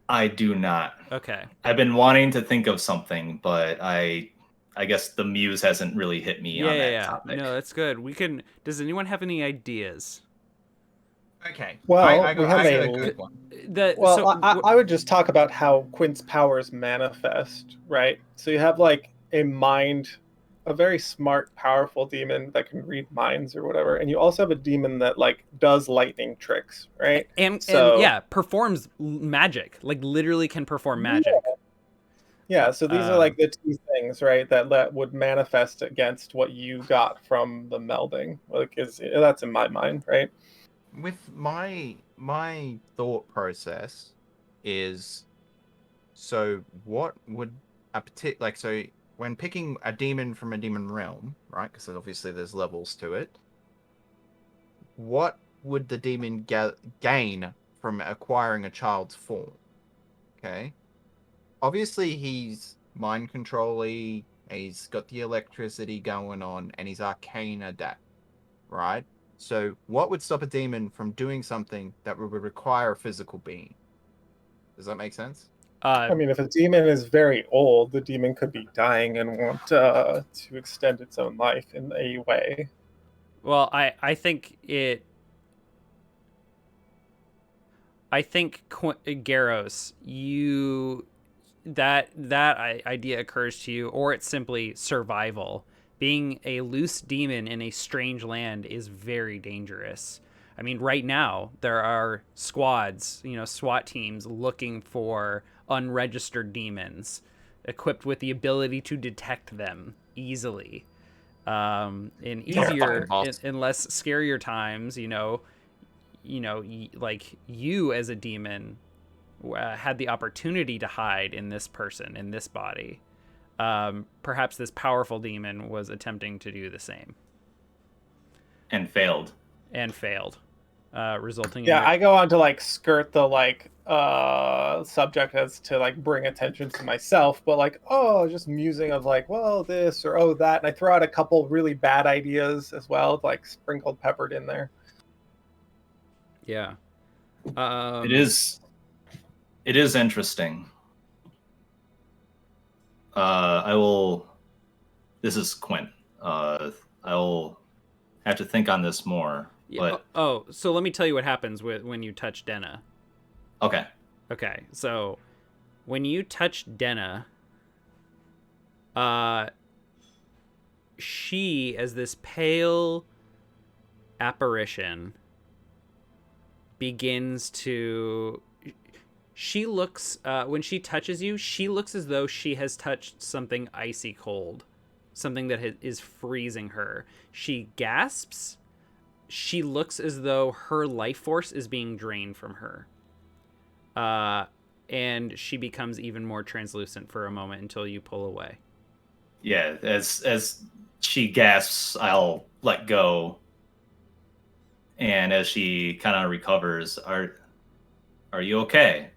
I do not. Okay. I've been wanting to think of something, but I guess the muse hasn't really hit me on that topic. No, that's good. We can. Does anyone have any ideas? Okay. Well, I we got have a a- good one. I would just talk about how Quint's powers manifest, right? So you have like a very smart, powerful demon that can read minds or whatever, and you also have a demon that like does lightning tricks, right? And So- yeah, performs magic. Like literally can perform magic. Yeah, so these are like the two things, right, that would manifest against what you got from the melding. Like, that's in my mind, right? With my thought process is, so what would a particular, like, so when picking a demon from a demon realm, right, because obviously there's levels to it, what would the demon gain from acquiring a child's form? Okay, obviously he's mind control-y, he's got the electricity going on, and he's arcane adept, right? So what would stop a demon from doing something that would require a physical being? Does that make sense? I mean, if a demon is very old, the demon could be dying and want to extend its own life in a way. Well, I think Garros, that idea occurs to you, or it's simply survival. Being a loose demon in a strange land is very dangerous. I mean, right now there are squads, SWAT teams looking for unregistered demons, equipped with the ability to detect them easily. In easier, in less scarier times, like you as a demon had the opportunity to hide in this person, in this body. Perhaps this powerful demon was attempting to do the same. And failed. Resulting in I go on to like skirt the subject as to like bring attention to myself, but like, just musing of like, well, this or that, and I throw out a couple really bad ideas as well, like sprinkled, peppered in there. Yeah. It is interesting. This is Quint. I will have to think on this more. Yeah. But... so let me tell you what happens when you touch Denna. Okay. So when you touch Denna, she, as this pale apparition, begins to... She looks, when she touches you, she looks as though she has touched something icy cold. Something that is freezing her. She gasps. She looks as though her life force is being drained from her. And she becomes even more translucent for a moment until you pull away. Yeah, as she gasps, I'll let go. And as she kind of recovers, are you okay?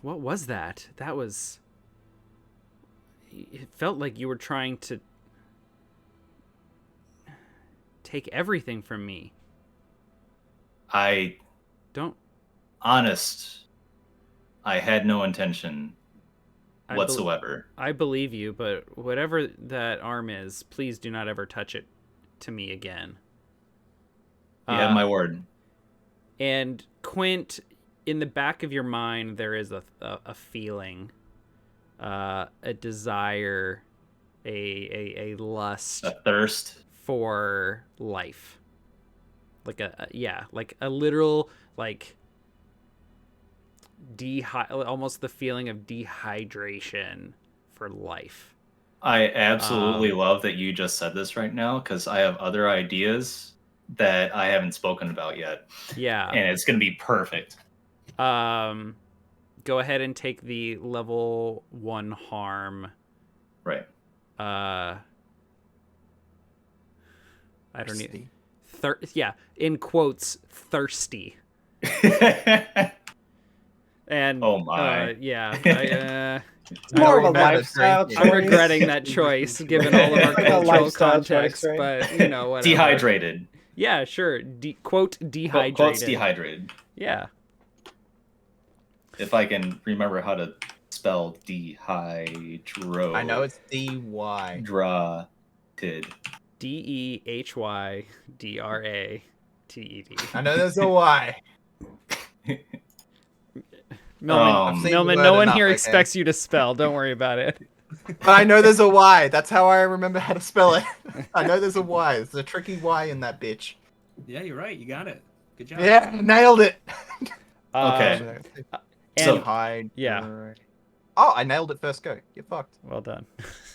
What was that? That was... It felt like you were trying to take everything from me. Honest, I had no intention whatsoever. I believe you, but whatever that arm is, please do not ever touch it to me again. You have my word. And Quint, in the back of your mind, there is a feeling, a desire, a lust, a thirst for life, like a literal almost the feeling of dehydration for life. I absolutely love that you just said this right now, because I have other ideas that I haven't spoken about yet. Yeah. And it's going to be perfect. Go ahead and take the level 1 harm. Right. I don't need... in quotes, thirsty. And oh my. More of a lifestyle choice. I'm regretting that choice given all of our cultural context, choice, right? But whatever. Dehydrated. Yeah, sure. Quote dehydrated. Quotes dehydrated. Yeah. If I can remember how to spell dehydro. I know it's D-Y. Dra-ted. D-E-H-Y-D-R-A-T-E-D. I know there's a Y. Millman, no one here expects you to spell. Don't worry about it. But I know there's a Y. That's how I remember how to spell it. I know there's a Y. There's a tricky Y in that bitch. Yeah, you're right. You got it. Good job. Yeah, nailed it. Okay. So hide. Yeah. Oh, I nailed it first go. You're fucked. Well done.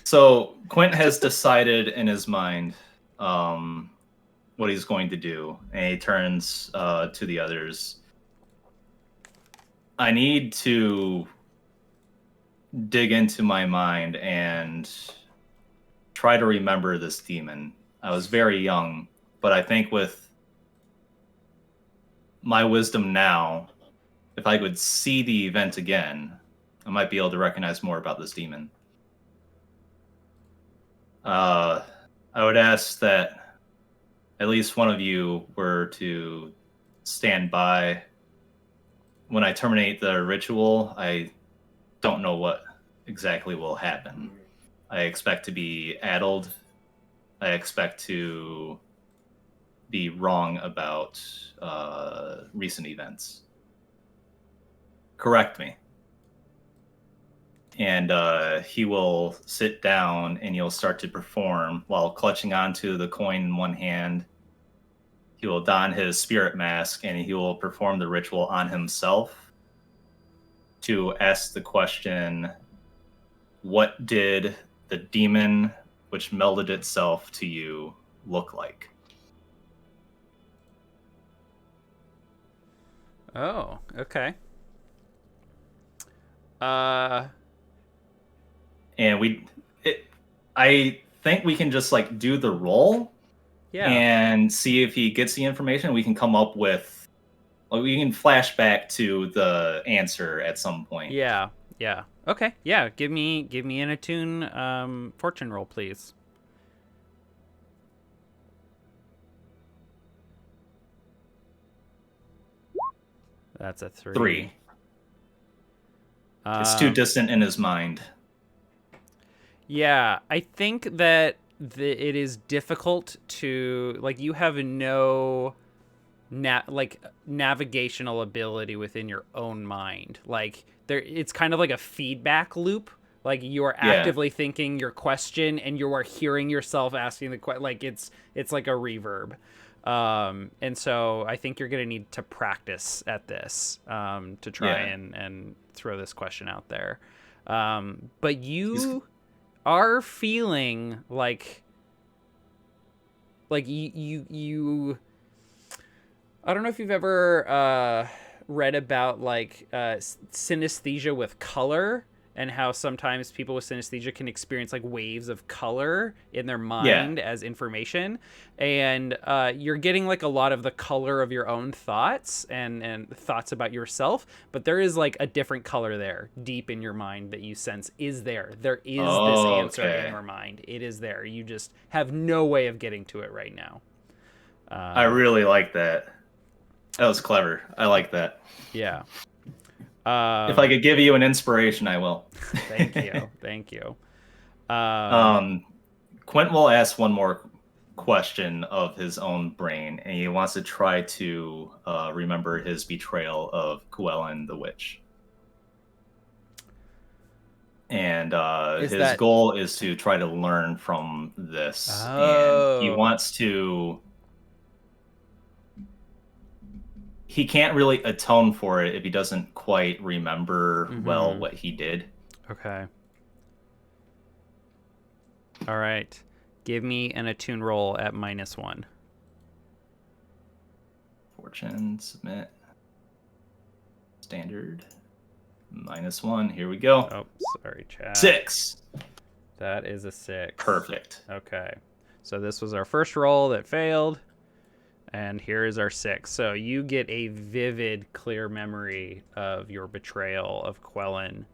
So Quint has decided in his mind what he's going to do, and he turns to the others. I need to dig into my mind and try to remember this demon. I was very young, but I think with my wisdom now, if I could see the event again, I might be able to recognize more about this demon. I would ask that at least one of you were to stand by when I terminate the ritual, I don't know what exactly will happen. I expect to be addled. I expect to be wrong about recent events. Correct me. And he will sit down and you'll start to perform while clutching onto the coin in one hand. He will don his spirit mask and he will perform the ritual on himself to ask the question, what did the demon which melded itself to you look like? Oh, okay. And I think we can just like do the roll Yeah. and see if he gets the information. We can come up with, we can flash back to the answer at some point. Yeah. Yeah. Okay. Yeah. Give me an attune fortune roll, please. That's a 3. 3. It's too distant in his mind. Yeah, I think that it is difficult to, like, you have no navigational ability within your own mind. Like, it's kind of like a feedback loop. Like, you are actively thinking your question and you are hearing yourself asking the question. Like, it's like a reverb. And so I think you're going to need to practice at this to try and throw this question out there. But you are feeling like you I don't know if you've ever read about like synesthesia with color, and how sometimes people with synesthesia can experience like waves of color in their mind as information. And you're getting like a lot of the color of your own thoughts and thoughts about yourself. But there is like a different color there deep in your mind that you sense is there. There is this answer in your mind. It is there. You just have no way of getting to it right now. I really like that. That was clever. I like that. Yeah. If I could give you an inspiration, I will. Thank you. Thank you. Quint will ask one more question of his own brain, and he wants to try to remember his betrayal of Llewellyn the Witch. And his goal is to try to learn from this. And he wants to... He can't really atone for it if he doesn't quite remember well what he did. Okay. All right. Give me an attune roll at -1. Fortune, submit. Standard. -1. Here we go. Oh, sorry, chat. 6. That is a 6. Perfect. Okay. So this was our first roll that failed. And here is our 6. So you get a vivid, clear memory of your betrayal of Llewellyn.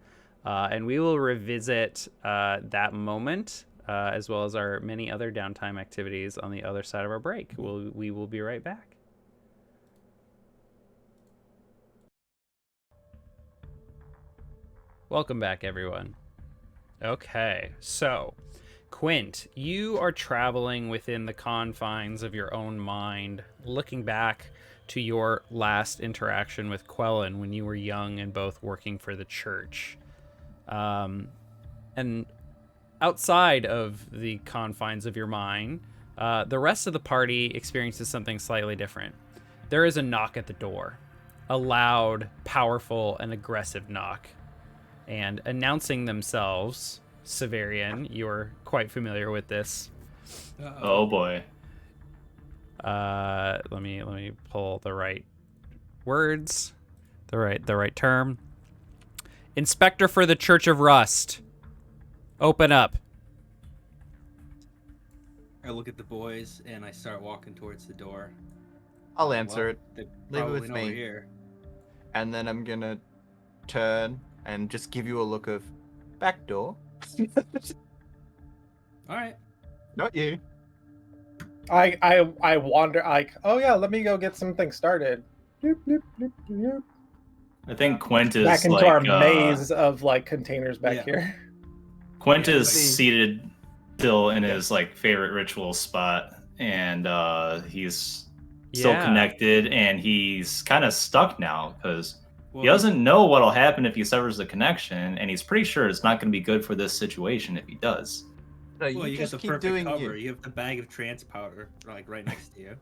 And we will revisit that moment, as well as our many other downtime activities on the other side of our break. We will be right back. Welcome back, everyone. Okay, so... Quint, you are traveling within the confines of your own mind, looking back to your last interaction with Llewellyn when you were young and both working for the church. And outside of the confines of your mind, the rest of the party experiences something slightly different. There is a knock at the door, a loud, powerful, and aggressive knock. And announcing themselves... Severian, you're quite familiar with this. Oh boy. Let me pull the right words, the right term. Inspector for the Church of Rust. Open up. I look at the boys and I start walking towards the door. I'll answer it. They Leave it probably with know me. we're here. And then I'm gonna turn and just give you a look of back door. All right. Not you. I wander like, oh yeah, let me go get some things started. Bloop, bloop, bloop, bloop. I think Quint is Back into like our maze of like containers back Yeah. here. Quint Yeah, is like- seated still in his like favorite ritual spot, and he's still Yeah. connected, and he's kind of stuck now because Well, he doesn't know what'll happen if he severs the connection, and he's pretty sure it's not going to be good for this situation if he does. No, Well, you you got just the keep perfect doing cover. you. You have the bag of trance powder like right next to you.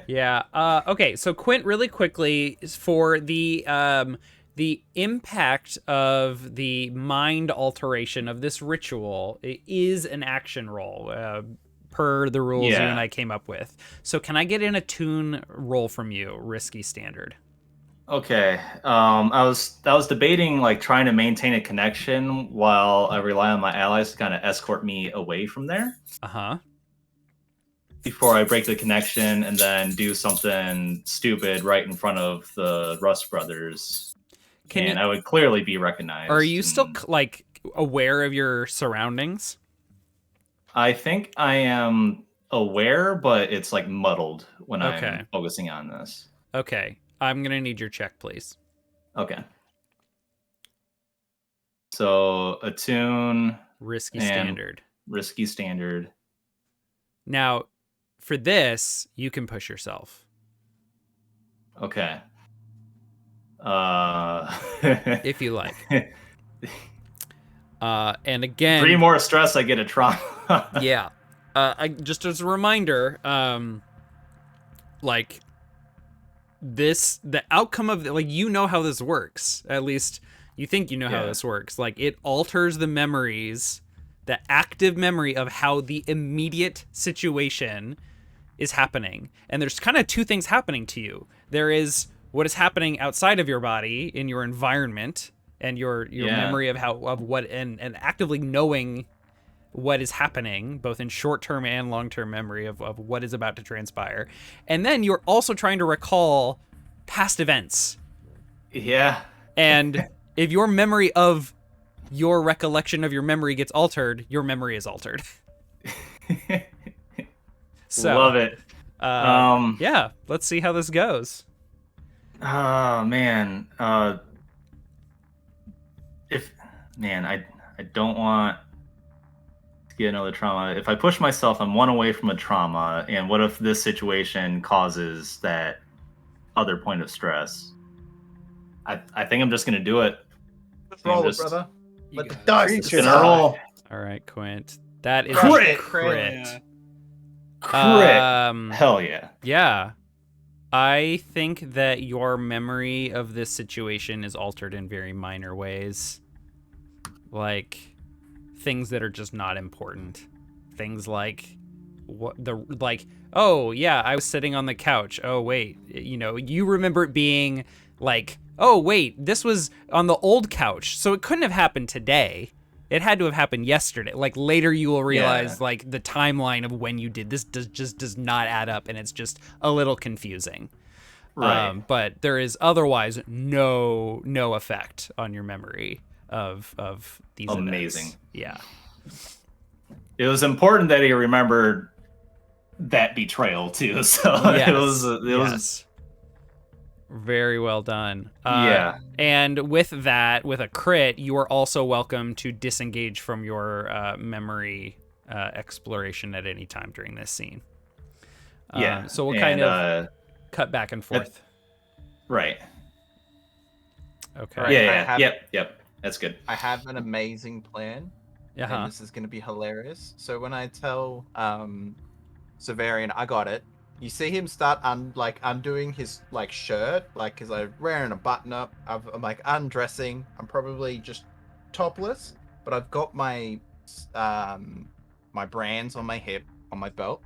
Yeah. Okay. So Quint, really quickly, is for the impact of the mind alteration of this ritual, it is an action roll, per the rules you Yeah. and I came up with. So can I get an attune roll from you, risky standard? Okay. I was debating like trying to maintain a connection while I rely on my allies to kind of escort me away from there Uh-huh. before I break the connection and then do something stupid right in front of the Rust brothers. Can I would clearly be recognized. Are you still and like aware of your surroundings? I think I am aware, but it's like muddled when Okay. I'm focusing on this. Okay. I'm going to need your check, please. Okay. So attune, Risky And- standard. risky standard. Now, for this, you can push yourself. Okay. If you like. And again, 3 more stress, I get a trauma. yeah. I just as a reminder, like the outcome of like you know how this works. At least you think you know how Yeah. this works. Like it alters the memories, the active memory of how the immediate situation is happening. And there's kind of two things happening to you. There is what is happening outside of your body in your environment and your Yeah. memory of what and actively knowing what is happening, both in short-term and long-term memory of what is about to transpire. And then you're also trying to recall past events. Yeah. And if your memory of your recollection of your memory gets altered, your memory is altered. So, Love it. yeah, let's see how this goes. Oh man. I don't want to get another trauma. If I push myself, I'm 1 away from a trauma. And what if this situation causes that other point of stress? I think I'm just gonna do it. Just roll it, Just- brother. You Let the got it. dice Preach it. Gonna decide. roll. All right, Quint. That is Crit. a crit. Yeah. Crit. Hell yeah. Yeah. I think that your memory of this situation is altered in very minor ways. Like things that are just not important. Things like oh yeah, I was sitting on the couch. Oh wait, you remember it being like, oh wait, this was on the old couch. So it couldn't have happened today. It had to have happened yesterday. Like later you will realize like the timeline of when you did this does not add up, and it's just a little confusing. Right. But there is otherwise no effect on your memory of these Amazing. events. Yeah. It was important that he remembered that betrayal too. So Yes. it was Yes. Very well done. Yeah. And with that, with a crit, you are also welcome to disengage from your memory exploration at any time during this scene. yeah. So we'll kind of cut back and forth. right. Okay. Right. Yeah. Yep. That's good. I have an amazing plan, Uh-huh. and this is going to be hilarious. So when I tell Severian I got it, you see him start undoing his like shirt, like because I'm wearing a button up. I'm like undressing. I'm probably just topless, but I've got my my brands on my hip, on my belt,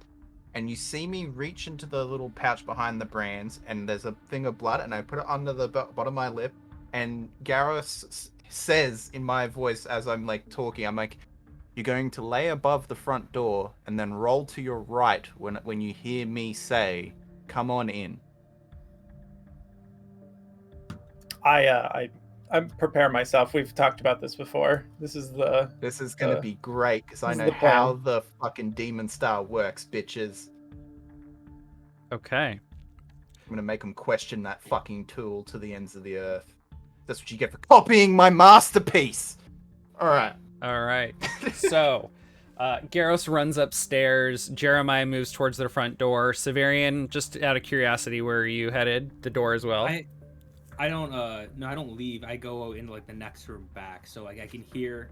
and you see me reach into the little pouch behind the brands, and there's a thing of blood, and I put it under the bottom of my lip, and Gareth says in my voice as I'm like talking, I'm like, you're going to lay above the front door and then roll to your right when you hear me say, come on in. I prepare myself. We've talked about this before. This is This is going to be great because I this is know the plan. how the fucking demon star works, bitches. Okay. I'm gonna make him question that fucking tool to the ends of the earth. That's what you get for copying my masterpiece. All right. All right. So, Garros runs upstairs. Jeremiah moves towards the front door. Severian, just out of curiosity, where are you headed? The door as well. I don't no, I don't leave. I go into like the next room back, so like I can hear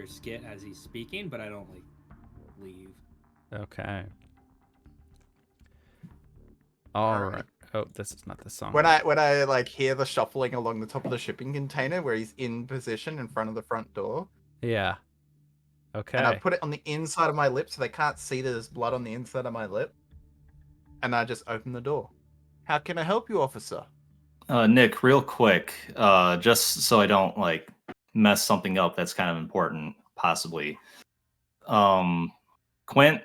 Skit as he's speaking, but I don't like leave. Okay. All right. Oh, this is not the song. When I like hear the shuffling along the top of the shipping container where he's in position in front of the front door, Yeah. Okay. and I put it on the inside of my lip so they can't see there's blood on the inside of my lip, and I just open the door. How can I help you, officer? Nick, real quick, just so I don't like mess something up that's kind of important, possibly. Quint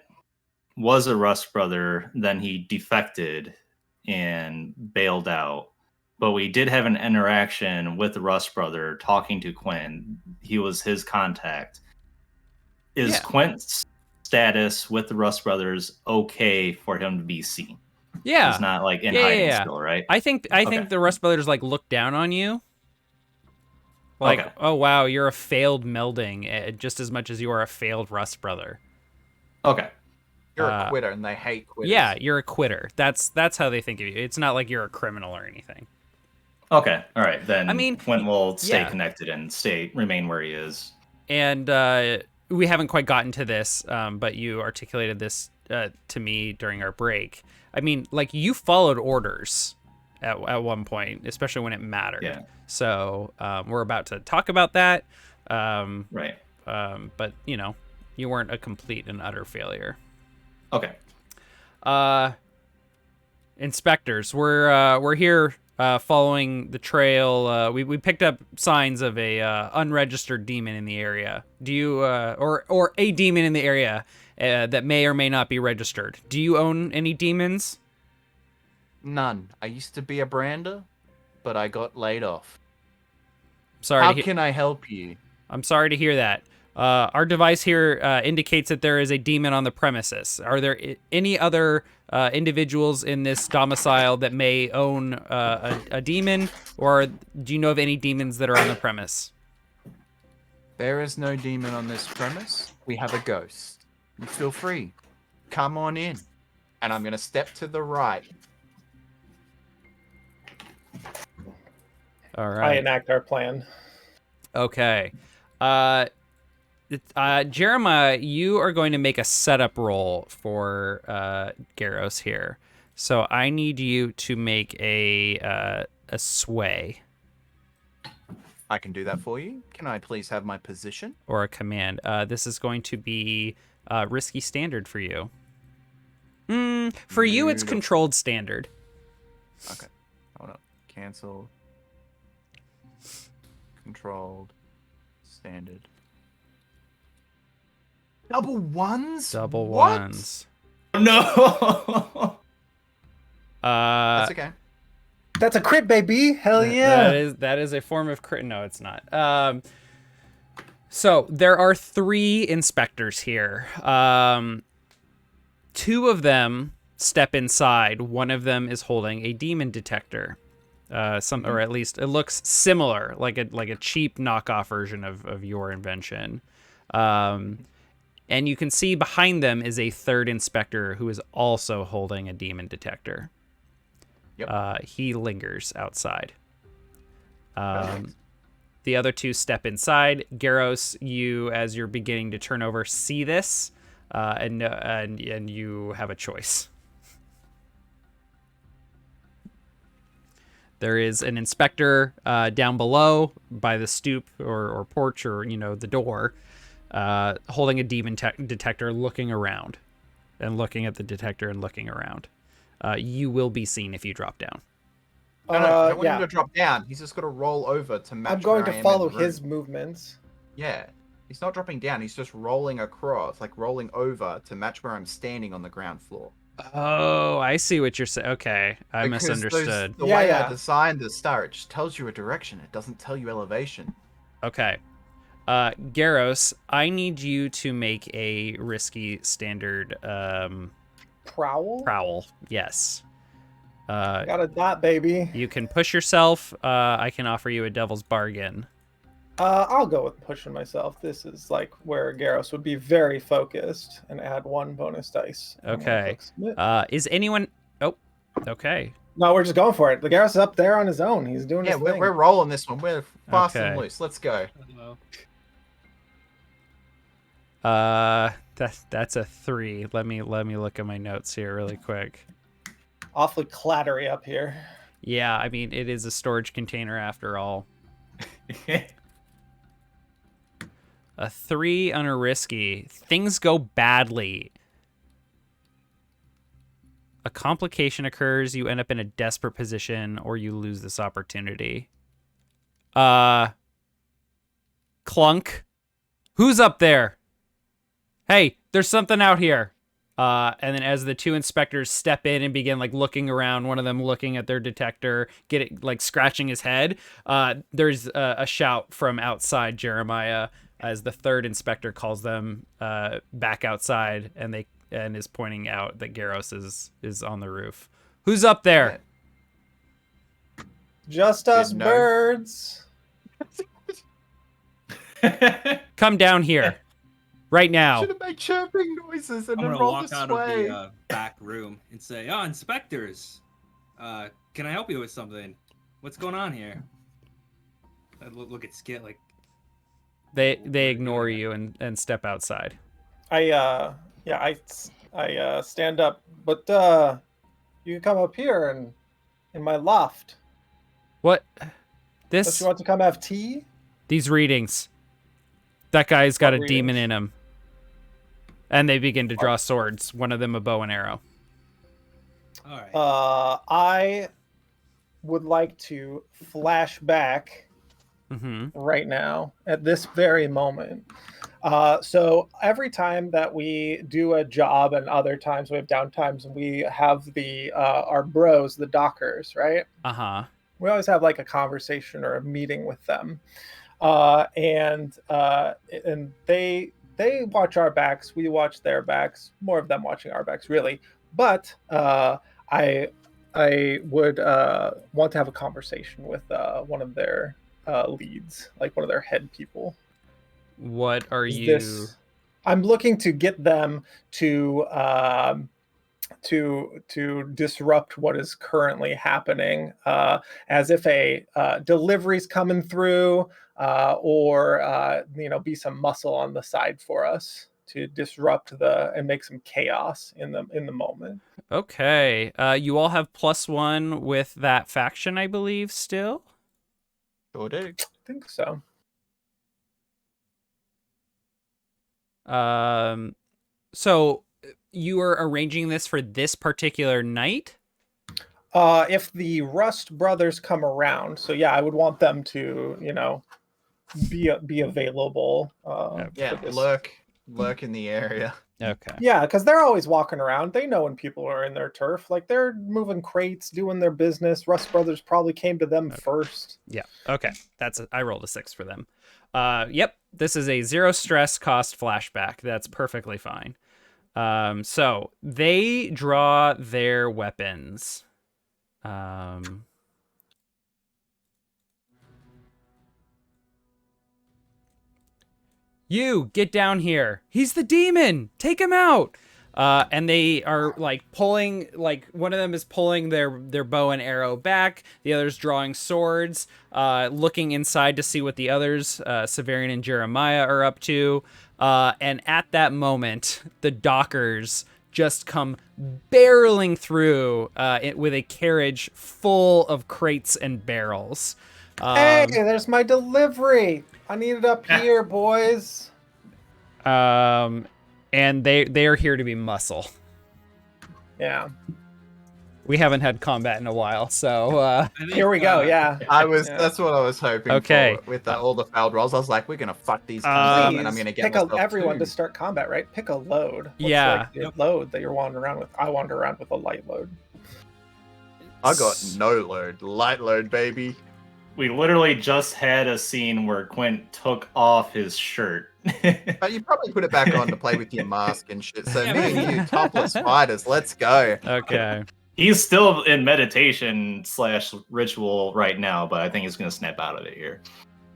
was a Rust brother, then he defected and bailed out. But we did have an interaction with the Rust brother talking to Quint. He was his contact. Is Quint's status with the Rust brothers okay for him to be seen? Yeah. He's not like in hiding yeah. still, right? I think the Rust brothers like look down on you. Like, Okay. oh wow, you're a failed melding just as much as you are a failed Rust brother. Okay. You're a quitter, and they hate quitters. Yeah, you're a quitter. That's how they think of you. It's not like you're a criminal or anything. Okay. All right. Then I mean, Quint will stay yeah. connected and remain where he is. And we haven't quite gotten to this, but you articulated this to me during our break. I mean, like, you followed orders at one point, especially when it mattered. Yeah. So we're about to talk about that. Right. But, you know, you weren't a complete and utter failure. Okay. Inspectors, we're here following the trail. We picked up signs of a unregistered demon in the area. Do you or a demon in the area that may or may not be registered? Do you own any demons? None. I used to be a brander, but I got laid off. Sorry. How can I help you? I'm sorry to hear that. Our device here indicates that there is a demon on the premises. Are there any other individuals in this domicile that may own a demon, or do you know of any demons that are on the premise? There is no demon on this premise. We have a ghost. You feel free. Come on in. And I'm going to step to the right. All I right. enact our plan. Okay. Jeremiah, you are going to make a setup roll for Garros here. So I need you to make a sway I can do that for you. Can I please have my position? or a command. This is going to be risky standard for you. For you, it's Beautiful. controlled standard. Okay. Hold up. Cancel. Controlled. Standard. Double ones? Double What? ones. No. That's okay. That's a crit, baby. Hell yeah. That is a form of crit. No, it's not. So there are 3 inspectors here. 2 of them step inside. One of them is holding a demon detector. Or at least it looks similar, like a cheap knockoff version of your invention. And you can see behind them is a 3rd inspector who is also holding a demon detector. Yep. He lingers outside. Perfect. The other 2 step inside. Garros, you, as you're beginning to turn over, see this, and you have a choice. There is an inspector down below by the stoop or porch or the door, holding a demon detector, looking around, and looking at the detector and looking around. You will be seen if you drop down. No, I don't want yeah. him to drop down. He's just got to roll over to match I'm going where I to am follow in the room. his movements. Yeah. He's not dropping down. He's just rolling across, like rolling over to match where I'm standing on the ground floor. Oh, I see what you're saying. Okay, I Because misunderstood. The Yeah, way yeah. I designed the star, it just tells you a direction. It doesn't tell you elevation. Okay. Garros, I need you to make a risky standard Prowl? Prowl, yes. Got a dot, baby. You can push yourself. I can offer you a devil's bargain. I'll go with pushing myself. This is like where Garros would be very focused and add 1 bonus dice. Okay. Is anyone... Oh, okay. No, we're just going for it. The Garros is up there on his own. He's doing his thing. We're rolling this one. We're fast and Okay. loose. Let's go. That's a 3. Let me look at my notes here really quick. Awfully clattery up here. Yeah, I mean, it is a storage container after all. A 3 on a risky. Things go badly. A complication occurs, you end up in a desperate position, or you lose this opportunity. Clunk. Who's up there? Hey, there's something out here. And then as the 2 inspectors step in and begin like looking around, one of them looking at their detector, scratching his head, there's a shout from outside Jeremiah as the 3rd inspector calls them back outside, and is pointing out that Garros is on the roof. Who's up there? Just us birds. Come down here. Right now. Should have made chirping noises and I'm then gonna rolled walk this out way. of the back room and say, "Oh, inspectors, can I help you with something? What's going on here?" I look at Skit like They ignore you and step outside. I stand up, but you can come up here and in my loft. What? Don't This? you want to come have tea? These readings. That guy's got a What demon readings? in him. And they begin to draw swords. One of them a bow and arrow. all right. I would like to flash back Mm-hmm. right now at this very moment. So every time that we do a job and other times we have downtimes and we have our bros, the dockers, right? Uh-huh. We always have like a conversation or a meeting with them. And they watch our backs, we watch their backs, more of them watching our backs really. But I would want to have a conversation with one of their leads, like one of their head people. What are Is you... this- I'm looking to get them to disrupt what is currently happening, as if a delivery's coming through, or be some muscle on the side for us to disrupt and make some chaos in the moment. Okay. You all have +1 with that faction, I believe, still? Sure do. I think so. So you are arranging this for this particular night? If the Rust brothers come around, so yeah, I would want them to, be available. Yeah, for this. lurk in the area. Okay. Yeah, because they're always walking around. They know when people are in their turf. Like they're moving crates, doing their business. Rust Brothers probably came to them first. Yeah. Okay. I rolled a 6 for them. Yep. This is a 0 stress cost flashback. That's perfectly fine. So they draw their weapons. You get down here. He's the demon. Take him out. And they are like pulling, like one of them is pulling their bow and arrow back. The other's drawing swords, looking inside to see what the others, Severian and Jeremiah, are up to. And at that moment, the dockers just come barreling through with a carriage full of crates and barrels. Hey, there's my delivery. I need it up here, boys. And they are here to be muscle. Yeah. We haven't had combat in a while, so Here we go. Yeah. That's what I was hoping Okay. for with all the failed rolls. I was like, we're gonna fuck these guys up, and I'm gonna get myself everyone two. to start combat, right? Pick a load. What's Yeah. like your load that you're wandering around with. I wander around with a light load. I got no load, light load, baby. We literally just had a scene where Quint took off his shirt. But you probably put it back on to play with your mask and shit. So Yeah, me but- and you, topless fighters, let's go. Okay. He's still in meditation / ritual right now, but I think he's gonna snap out of it here.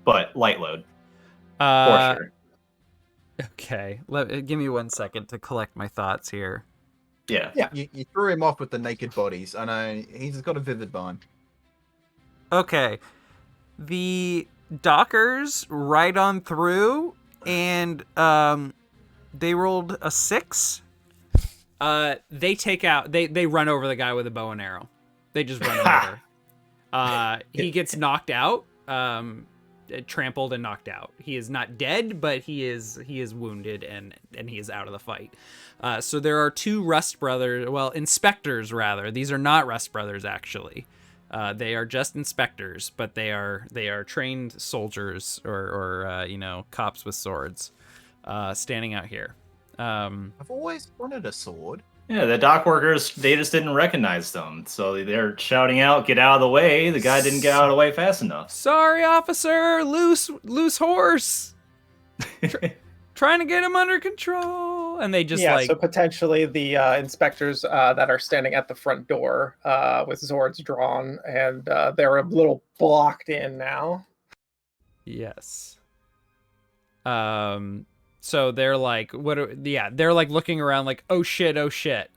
But light load for sure. Okay. Give me 1 second to collect my thoughts here. Yeah. You threw him off with the naked bodies. I know he's got a vivid mind. Okay. The Dockers right on through, and they rolled a 6. They take out. They run over the guy with a bow and arrow. They just run him over. He gets knocked out. Trampled and knocked out. He is not dead, but he is wounded and he is out of the fight. So there are 2 Rust brothers, well, inspectors rather. These are not Rust brothers actually. They are just inspectors, but they are trained soldiers or cops with swords, standing out here. I've always wanted a sword. Yeah, the dock workers, they just didn't recognize them. So they're shouting out, get out of the way. The guy didn't get out of the way fast enough. Sorry, officer, loose horse. Trying to get him under control. And they just so potentially the inspectors that are standing at the front door with swords drawn, and they're a little blocked in now. Yes. So they're like, they're like looking around like, oh shit. Jeremiah.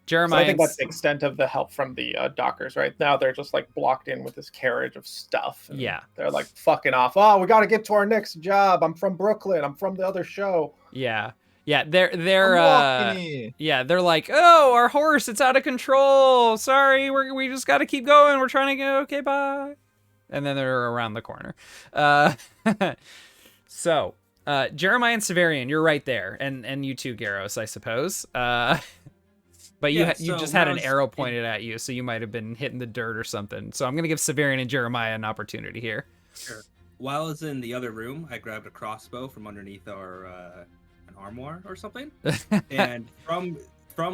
So I think that's the extent of the help from the Dockers right now. They're just like blocked in with this carriage of stuff. Yeah. They're like fucking off. Oh, we got to get to our next job. I'm from Brooklyn. I'm from the other show. Yeah. They're they're like, oh, our horse, it's out of control. Sorry, we just got to keep going. We're trying to go. Okay, bye. And then they're around the corner. So, Jeremiah and Severian, you're right there, and you too, Garros, I suppose. But you just had an arrow pointed at you, so you might have been hitting the dirt or something. So I'm gonna give Severian and Jeremiah an opportunity here. Sure. While I was in the other room, I grabbed a crossbow from underneath our an armoire or something, and from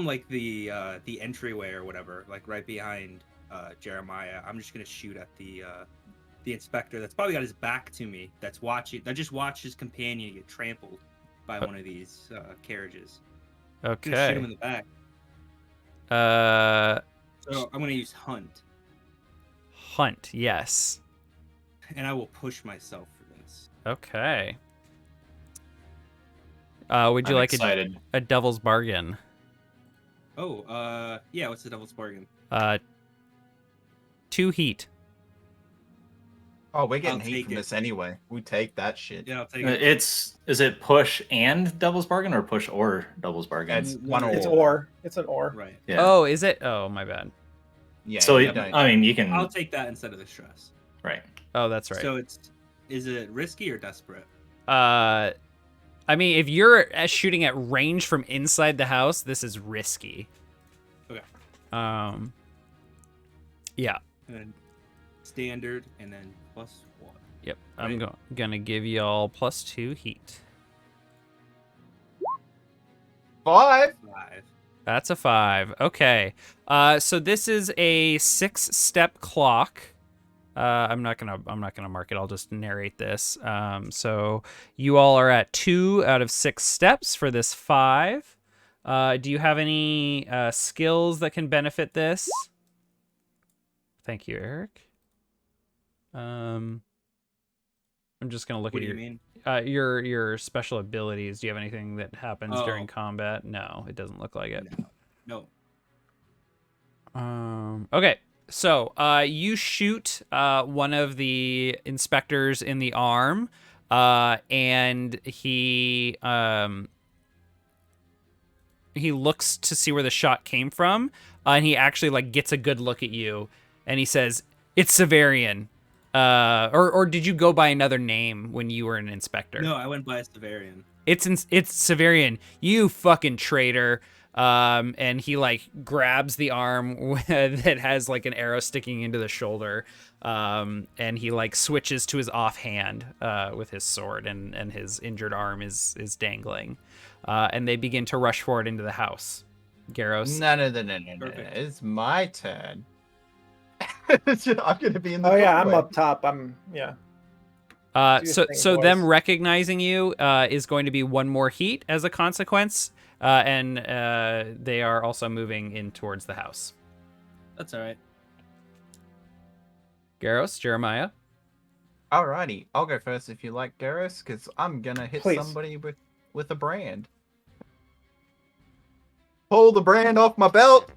like the entryway or whatever, like right behind Jeremiah, I'm just gonna shoot at the inspector that's probably got his back to me, that just watched his companion get trampled by one of these carriages. Okay. I'm gonna shoot him in the back. So I'm gonna use hunt. Hunt, yes. And I will push myself for this. Okay. Would you like a devil's bargain? Oh, yeah. What's the devil's bargain? 2 heat. Oh, we're getting I'll heat take from it. this anyway. We take that shit. Yeah, I'll take it. Is it push and devil's bargain or push or devil's bargain? It's one It's or. or. It's an or. Right. Yeah. Oh, is it? Oh, my bad. Yeah. So you don't. I mean, you can I'll take that instead of the stress. right. Oh, that's right. So is it risky or desperate? I mean, if you're shooting at range from inside the house, this is risky. Okay. Yeah. And then standard, and then +1. Yep. Right. I'm gonna give y'all +2 heat. 5. 5. That's a 5. Okay. So this is a 6-step clock. I'm not gonna mark it. I'll just narrate this. So you all are at 2 out of 6 steps for this 5. Do you have any skills that can benefit this? Thank you, Eric. I'm just gonna look What at do you your mean? your special abilities. Do you have anything that happens Oh. during combat? No, it doesn't look like it. No. Okay. So, you shoot one of the inspectors in the arm, and he looks to see where the shot came from, and he actually like gets a good look at you, and he says, "It's Severian." Or did you go by another name when you were an inspector? No, I went by Severian. It's Severian. You fucking traitor. And he like grabs the arm that has like an arrow sticking into the shoulder. And he like switches to his offhand with his sword, and his injured arm is dangling. And they begin to rush forward into the house. Garros. No. Perfect. It's my turn. I'm gonna be in the. Oh yeah, I'm doorway. up top. Yeah. Do your So thing, them boys. recognizing you is going to be one more heat as a consequence, and they are also moving in towards the house. That's all right. Garros, Jeremiah. Alrighty, I'll go first if you like, Garrus, because I'm gonna hit Please. somebody with a brand. Pull the brand off my belt.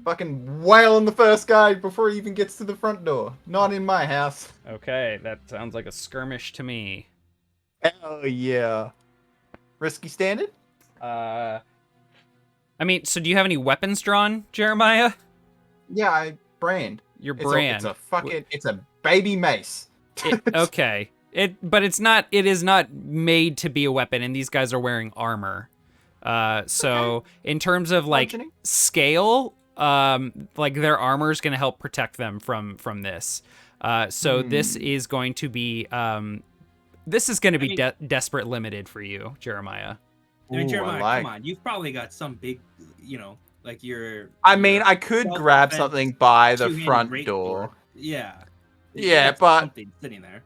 Fucking wail on the first guy before he even gets to the front door. Not in my house. Okay, that sounds like a skirmish to me. Hell yeah. Risky standard? I mean, so do you have any weapons drawn, Jeremiah? Yeah, brand. Your It's brand. It's a baby mace. Okay. But it's not. It is not made to be a weapon, and these guys are wearing armor. So in terms of like Functioning. scale, like their armor is going to help protect them from this. So this is going to be desperate limited for you, Jeremiah. I mean, Ooh, Jeremiah, come on. You've probably got some big, like your. I mean, I could grab self-defense something by the two-handed front great door. sword. Yeah. Yeah, That's but something sitting there.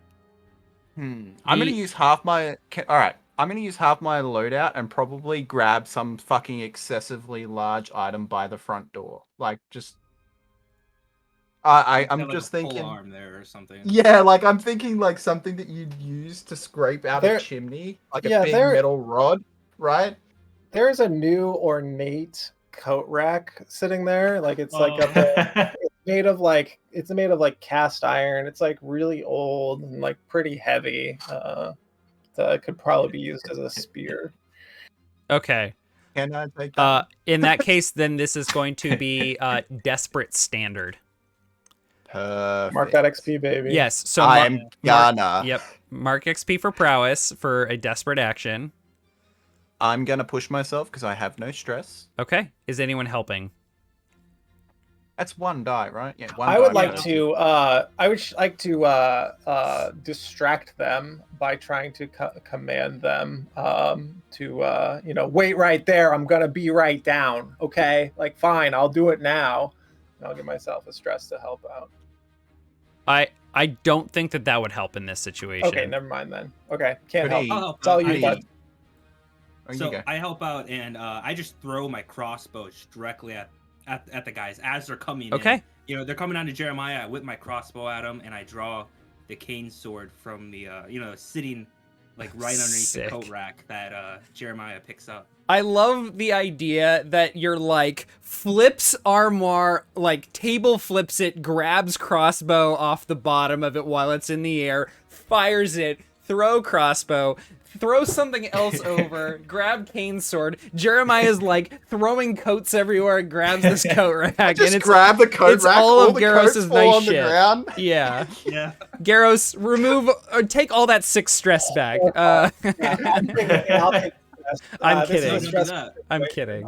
I'm gonna use half my. All right, I'm gonna use half my loadout and probably grab some fucking excessively large item by the front door. Like just. I'm Like just a pole thinking. arm there or something. Yeah, like I'm thinking like something that you'd use to scrape out There- a chimney, like yeah, a big there- metal rod, right? There's a new ornate coat rack sitting there. Like it's like it's made of like cast iron. It's like really old and like pretty heavy. That could probably be used as a spear. Okay. Can I take that? In that case, then this is going to be desperate standard. Perfect. Mark that XP, baby. Yes. So I'm gonna. Yep. Mark XP for prowess for a desperate action. I'm gonna push myself because I have no stress. Okay. Is anyone helping? That's one die, right? Yeah, one. I would die like per to. I would like to distract them by trying to command them to wait right there. I'm gonna be right down. Okay, like fine, I'll do it now. And I'll give myself a stress to help out. I don't think that would help in this situation. Okay, never mind then. Okay, can't Pretty- help. I'll help It's all out. you, bud. Oh, you So go. I help out and I just throw my crossbows directly at the guys as they're coming in. Okay. They're coming onto Jeremiah. I whip my crossbow at him and I draw the cane sword from the sitting like right underneath Sick. the coat rack that Jeremiah picks up. I love the idea that you're like flips armoire, like table flips it, grabs crossbow off the bottom of it while it's in the air, fires it, throw crossbow, throw something else over, grab cane sword. Jeremiah's like throwing coats everywhere, grabs this coat rack, Just and it's grab the coat it's rack. all of the Garros's coats fall nice on the shit. ground. Yeah. Yeah. Garros, remove or take all that 6 stress back. I'll take stress. I'm This is a kidding. stress I'm situation. kidding.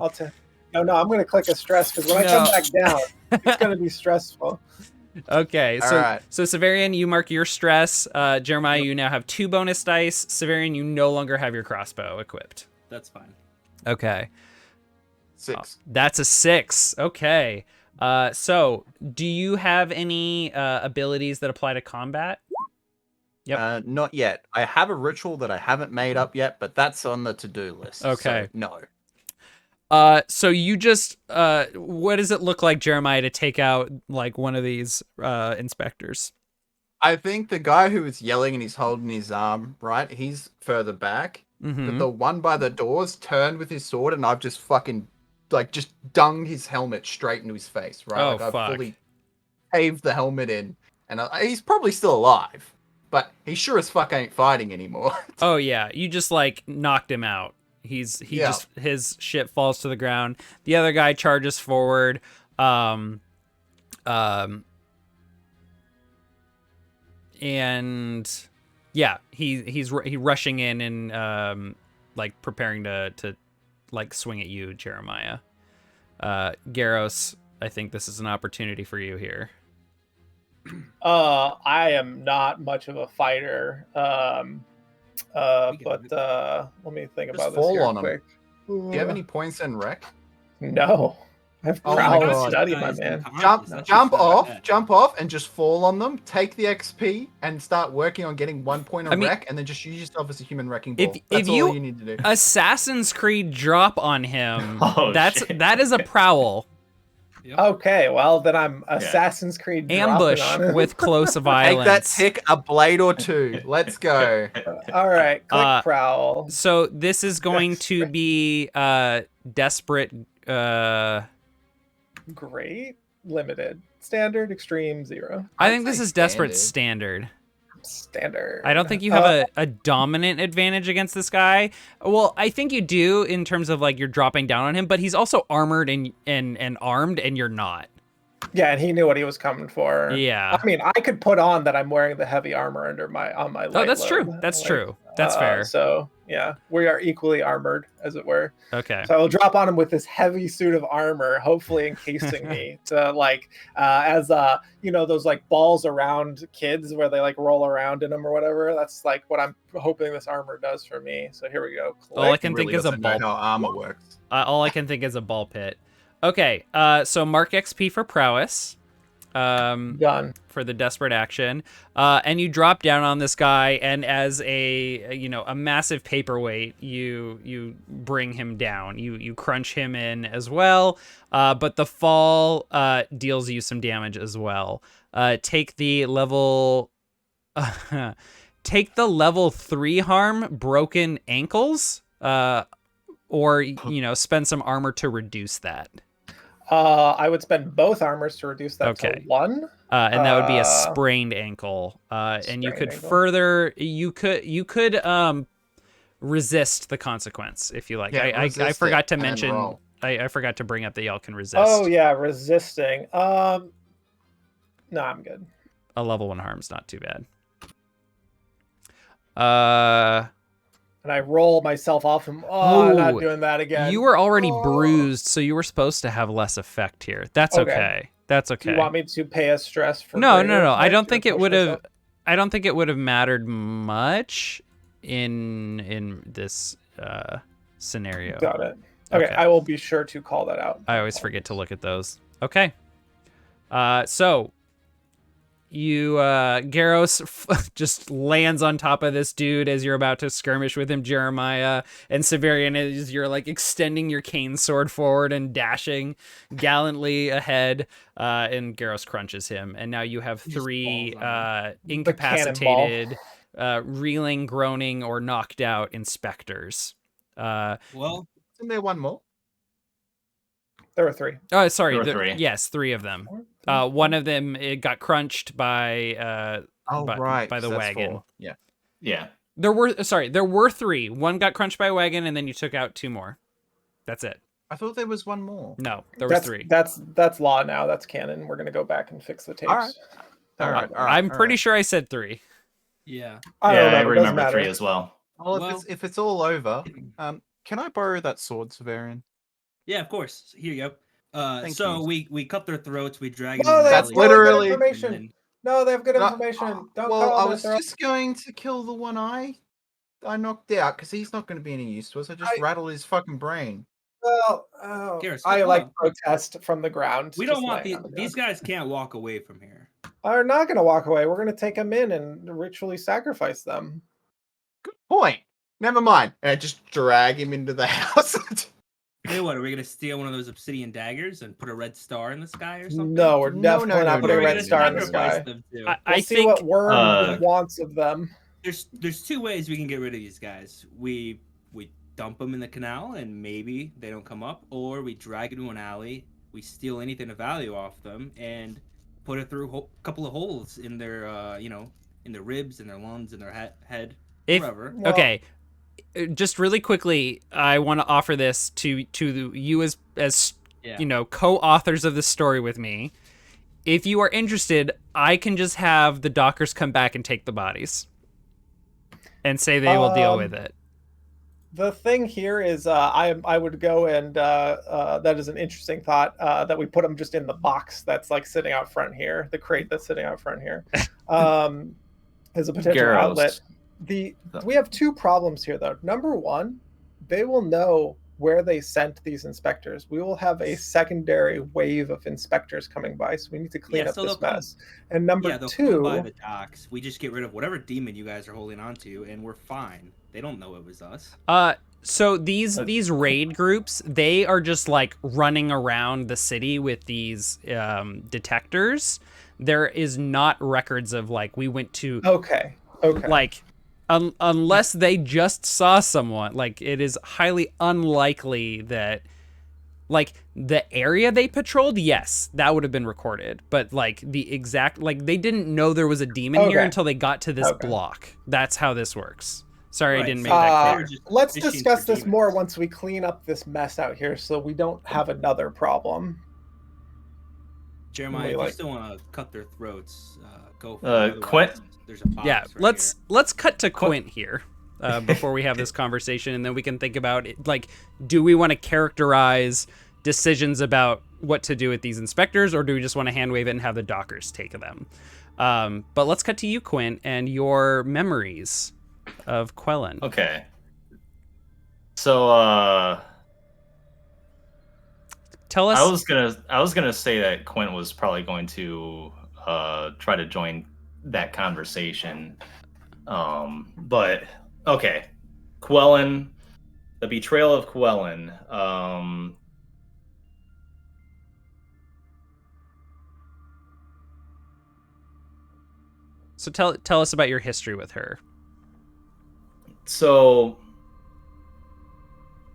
No, I'm gonna click a stress because when I come back down, it's gonna be stressful. Okay, All so right. so Severian, you mark your stress. Jeremiah, you now have 2 bonus dice. Severian, you no longer have your crossbow equipped. That's fine. Okay, 6. that's a 6. Okay, so do you have any abilities that apply to combat? Yep. Not yet. I have a ritual that I haven't made up yet, but that's on the to-do list. Okay. So, no. So you just what does it look like, Jeremiah, to take out like one of these inspectors? I think the guy who was yelling and he's holding his arm, right? He's further back. Mm-hmm. But the one by the doors turned with his sword, and I've just fucking just dunged his helmet straight into his face, right? Oh, like I've fuck. fully caved the helmet in, and he's probably still alive, but he sure as fuck ain't fighting anymore. Oh yeah, you just like knocked him out. Just his shit falls to the ground. The other guy charges forward. And yeah, he's rushing in and like preparing to like swing at you, Jeremiah. Garros, I think this is an opportunity for you here. I am not much of a fighter. But let me think Just about this fall here on 'em. quick. Do you have any points in rec? No. I have Oh my prowl God. and study, This my guy's man. unconscious. That's Jump just off, bad. jump off, and just fall on them. Take the XP and start working on getting 1 point of I mean- wreck, and then just use yourself as a human wrecking ball. If That's all you you need to do. Assassin's Creed drop on him, Oh, that shit. is a prowl. Yep. Okay, well then I'm Assassin's Creed dropping Ambush on him. with close Take violence. that tick, a blade or two. Let's go. All right, click Uh, prowl. So this is going to be desperate. Great, limited, standard, extreme, 0. I I'd think this say is desperate standard. standard. Standard. I don't think you have a dominant advantage against this guy. Well, I think you do in terms of like you're dropping down on him, but he's also armored and armed, and you're not. Yeah, and he knew what he was coming for. Yeah. I mean, I could put on that I'm wearing the heavy armor on my Oh, light that's load. true. That's true. That's fair. So yeah, we are equally armored, as it were. Okay. So I will drop on him with this heavy suit of armor, hopefully encasing me to like as you know, those like balls around kids where they like roll around in them or whatever. That's like what I'm hoping this armor does for me. So here we go. All I Click. can He think is a doesn't know ball. how armor works. All I can think is a ball pit. Okay. So mark XP for prowess. Done. For the desperate action, and you drop down on this guy, and as a massive paperweight, you bring him down. You crunch him in as well, but the fall deals you some damage as well. Take the level 3 harm, broken ankles, or spend some armor to reduce that. I would spend both armors to reduce that Okay. to 1. And that would be a sprained ankle. And you could sprained ankle. you could resist the consequence if you like. Yeah, I resist forgot it to and mention. roll. I forgot to bring up that y'all can resist. Oh yeah, resisting. No, I'm good. A level 1 harm's not too bad. And I roll myself off him. I'm not doing that again. You were already Oh. bruised, so you were supposed to have less effect here. That's Okay. okay. That's Do okay. you want me to pay a stress for? No. greater I effect don't or think it push would have. myself? I don't think it would have mattered much in this scenario. Got it. Okay, Okay. I will be sure to call that out. I always forget to look at those. Okay. So you Garros just lands on top of this dude as you're about to skirmish with him, Jeremiah, and Severian, as you're like extending your cane sword forward and dashing gallantly ahead, and Garros crunches him, and now you have 3 incapacitated, reeling, groaning, or knocked out inspectors. Well, Isn't there one more? There were 3. Oh, sorry. There were 3. Yes, 3 of them. One of them it got crunched by Right. by the 'cause that's wagon. 4. Yeah. Yeah. There were 3. One got crunched by a wagon, and then you took out 2 more. That's it. I thought there was one more. No, there was That's 3. That's law now. That's canon. We're gonna go back and fix the tapes. All right. All right. I'm pretty sure I said 3. yeah. I Yeah, don't I know. It doesn't remember matter. 3 as well. Well, Well- if it's all over, can I borrow that sword, Severian? Yeah, of course. Here you go. Thank So you. we cut their throats, we drag No, them. they have That's really good literally- information. No, they have good No, information. Don't well, cut all I that was throat. just going to kill the one I knocked out because he's not going to be any use to us. I just rattle his fucking brain. Well, Garrus, I hold like on. protest from the ground. We don't just want laying on the these ground. guys can't walk away from here. Are not going to walk away. We're going to take them in and ritually sacrifice them. Good point. Never mind. And I just drag him into the house. Hey, what are we gonna steal one of those obsidian daggers and put a red star in the sky or something? No, we're No, definitely no, not no, putting no, a red no, star in no, the no, sky. Them too. I We'll see think what Worm Uh, wants of them. There's 2 ways we can get rid of these guys. We dump them in the canal and maybe they don't come up, or we drag them to an alley. We steal anything of value off them and put it through a couple of holes in their in their ribs, in their lungs, in their head, If wherever. Well- okay, just really quickly, I want to offer this to you as Yeah. co-authors of this story with me. If you are interested, I can just have the dockers come back and take the bodies, and say they will deal with it. The thing here is, I would go and that is an interesting thought that we put them just in the box that's like sitting out front here, the crate that's sitting out front here, as a potential Garros. outlet. We have 2 problems here though. Number 1, they will know where they sent these inspectors, we will have a secondary wave of inspectors coming by, so we need to clean up so they'll this mess. And number they'll come by two, the docks. We just get rid of whatever demon you guys are holding on to, and we're fine. They don't know it was us. So these raid groups, they are just like running around the city with these detectors. There is not records of like we went to okay. like unless they just saw someone. Like it is highly unlikely that like the area they patrolled, yes, that would have been recorded. But like the exact like they didn't know there was a demon here until they got to this block. That's how this works. Sorry, Right, I didn't so make that clear. Let's fishing discuss for this more demons. once we clean up this mess out here, so we don't have another problem. Jeremiah, if like- you still want to cut their throats, go for it. Quint- Otherwise, there's a box Yeah, right let's cut to Quint here before we have this conversation, and then we can think about it, like, do we want to characterize decisions about what to do with these inspectors, or do we just want to hand wave it and have the dockers take them? But let's cut to you, Quint, and your memories of Quellen. Okay. So Tell us. I was gonna say that Quint was probably going to try to join that conversation. But okay. Quellen, the betrayal of Quellen. So tell us about your history with her. So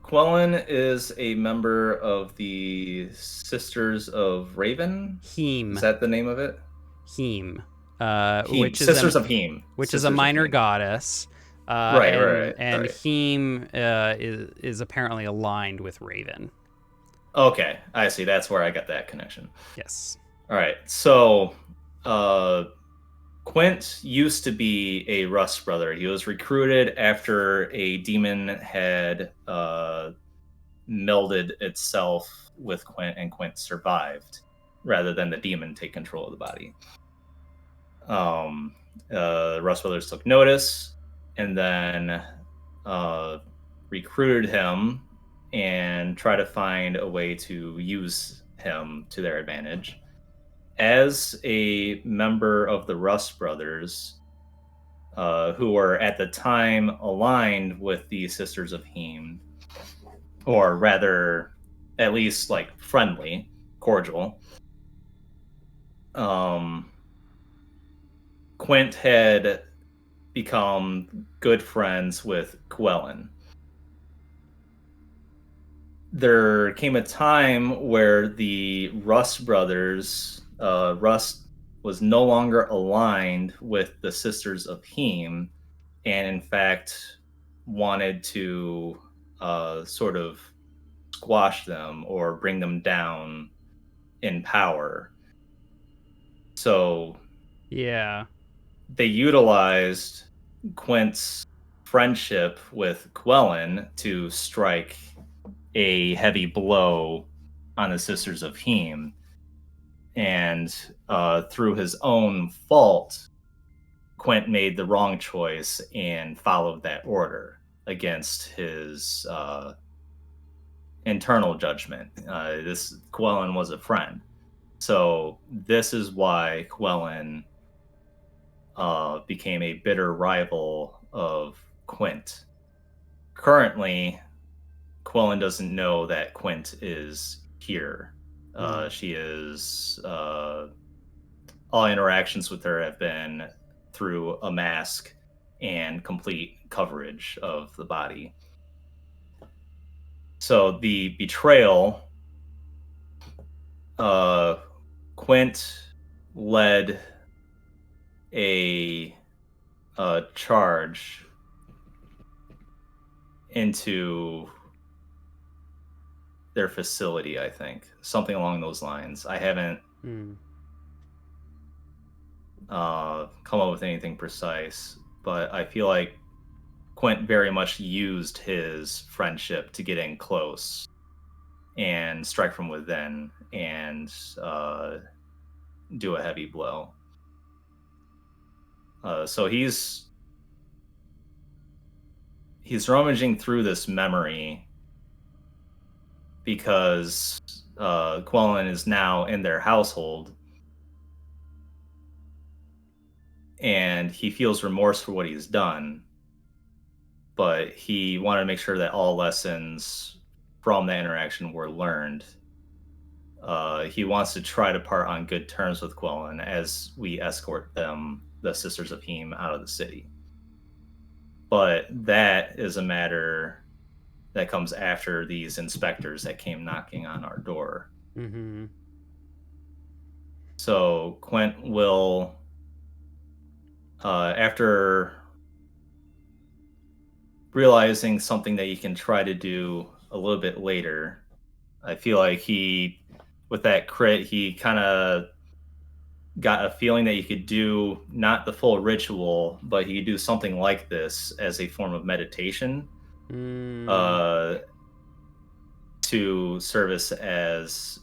Quellen is a member of the Sisters of Raven. Heme. Is that the name of it? Heme. Heme. Which is Sisters of Heme. which Sisters is a of minor Heme. goddess. Right. And Heme is apparently aligned with Raven. Okay, I see. That's where I got that connection. Yes. All right. So, Quint used to be a Rust brother. He was recruited after a demon had melded itself with Quint, and Quint survived, rather than the demon take control of the body. Rust brothers took notice, and then recruited him and try to find a way to use him to their advantage. As a member of the Rust brothers, who were at the time aligned with the Sisters of Heme, or rather, at least like friendly, cordial, Quint had become good friends with Quellen. There came a time where the Rust brothers, Rust was no longer aligned with the Sisters of Heme, and in fact wanted to sort of squash them or bring them down in power. So Yeah. they utilized Quint's friendship with Quellen to strike a heavy blow on the Sisters of Heme. And through his own fault, Quint made the wrong choice and followed that order against his internal judgment. This Quellen was a friend. So this is why Quellen became a bitter rival of Quint. Currently, Quellen doesn't know that Quint is here. She is all interactions with her have been through a mask and complete coverage of the body. So the betrayal, Quint led a charge into their facility, I think. Something along those lines. I haven't come up with anything precise, but I feel like Quint very much used his friendship to get in close and strike from within and do a heavy blow. So he's rummaging through this memory because Quellen is now in their household, and he feels remorse for what he's done, but he wanted to make sure that all lessons from that interaction were learned. He wants to try to part on good terms with Quellen as we escort them, the Sisters of Heme, out of the city. But that is a matter that comes after these inspectors that came knocking on our door. Mm-hmm. So Quent will, after realizing something that he can try to do a little bit later, I feel like with that crit, he kind of got a feeling that he could do not the full ritual, but he could do something like this as a form of meditation. To service as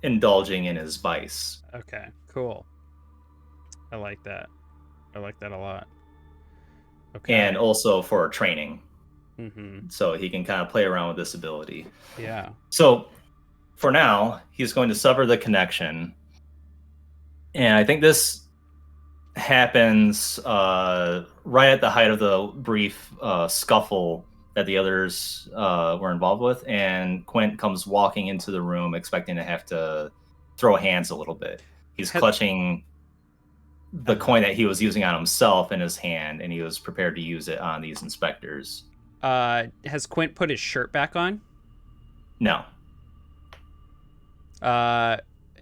indulging in his vice. Okay, cool. I like that. I like that a lot. Okay. And also for training. Mm-hmm. So he can kind of play around with this ability. Yeah. So for now, he's going to sever the connection. And I think this happens right at the height of the brief scuffle that the others were involved with, and Quint comes walking into the room expecting to have to throw hands a little bit. He's clutching the coin that he was using on himself in his hand, and he was prepared to use it on these inspectors. Has Quint put his shirt back on? No.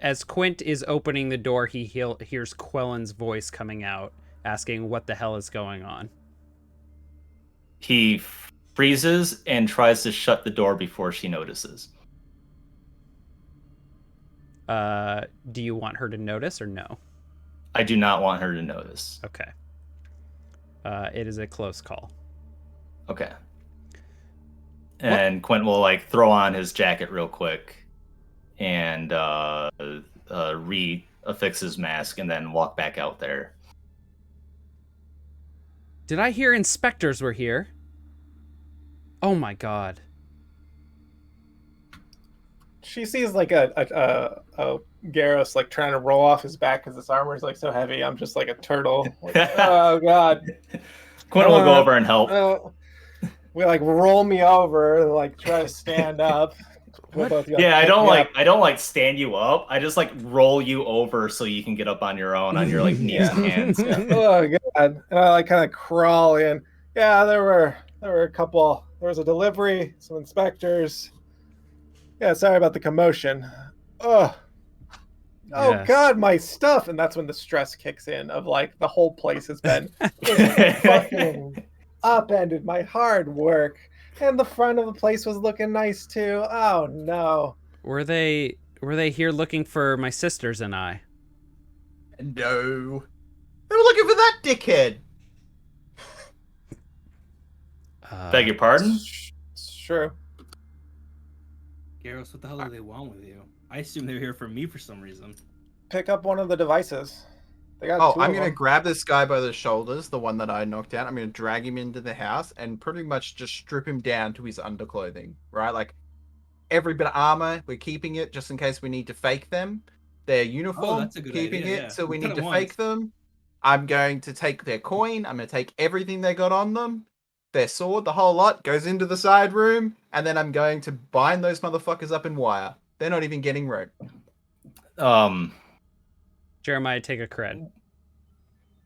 As Quint is opening the door, he hears Quellen's voice coming out, asking what the hell is going on. He freezes and tries to shut the door before she notices. Do you want her to notice or no? I do not want her to notice. Okay. It is a close call. Okay. And Quint will throw on his jacket real quick and re-affix his mask and then walk back out there. Did I hear inspectors were here? Oh my god. She sees a Garrus trying to roll off his back because his armor is so heavy. I'm just like a turtle. Oh god. Quinn will go over and help. We roll me over and try to stand up. Yeah, I don't stand you up. I just roll you over so you can get up on your own on your knees and hands. Yeah. Oh god. And I kind of crawl in. Yeah, there were a couple. There was a delivery, some inspectors. Yeah, sorry about the commotion. Oh Yes. god, my stuff. And that's when the stress kicks in of the whole place has been fucking upended. My hard work. And the front of the place was looking nice too. Oh no. Were they here looking for my sisters and I? No. They were looking for that dickhead. Beg your pardon? Sure. Garrus, what the hell do they want with you? I assume they're here for me for some reason. Pick up one of the devices. They got two I'm of going to them. grab this guy by the shoulders, the one that I knocked out. I'm going to drag him into the house and pretty much just strip him down to his underclothing, right? Every bit of armor, we're keeping it just in case we need to fake them. Their uniform, that's a good keeping idea, it, yeah. so we We've need done to it once. fake them. I'm going to take their coin. I'm going to take everything they got on them. Their sword, the whole lot, goes into the side room. And then I'm going to bind those motherfuckers up in wire. They're not even getting rope. Jeremiah, take a cred.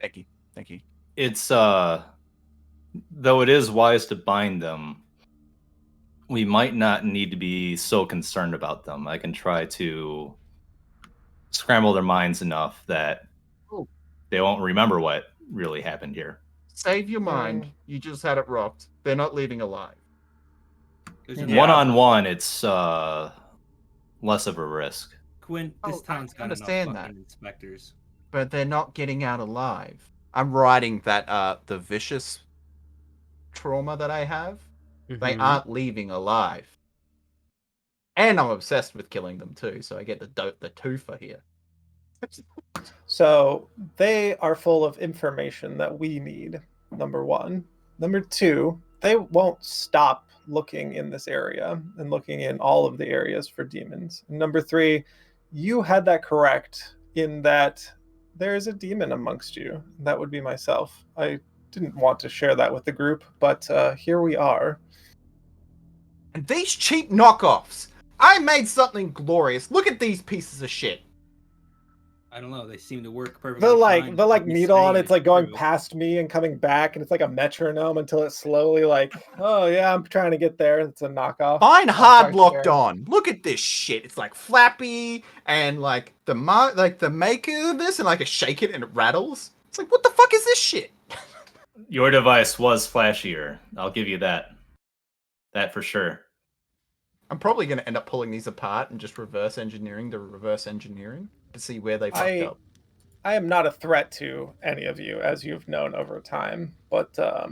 Thank you. It's though it is wise to bind them, we might not need to be so concerned about them. I can try to scramble their minds enough that they won't remember what really happened here. Save your mind. You just had it rocked. They're not leaving alive. One-on-one, it's less of a risk. Quinn, this town's got enough understand fucking that. inspectors. But they're not getting out alive. I'm riding that the vicious trauma that I have. They aren't leaving alive. And I'm obsessed with killing them too, so I get the twofer here. So they are full of information that we need. Number one. Number 2, they won't stop looking in this area and looking in all of the areas for demons. And number 3, you had that correct in that there is a demon amongst you. That would be myself. I didn't want to share that with the group, but here we are. And these cheap knockoffs! I made something glorious. Look at these pieces of shit. I don't know. They seem to work perfectly fine. The He's needle on saying it's like going true. past me and coming back, and it's like a metronome until it's slowly like, oh yeah, I'm trying to get there. It's a knockoff. Fine I'll hard try locked sharing. on. Look at this shit. It's like flappy and like the maker of this and like a shake it and it rattles. It's like, what the fuck is this shit? Your device was flashier. I'll give you that. That for sure. I'm probably going to end up pulling these apart and just reverse engineering to see where they fucked up. I am not a threat to any of you, as you've known over time, but I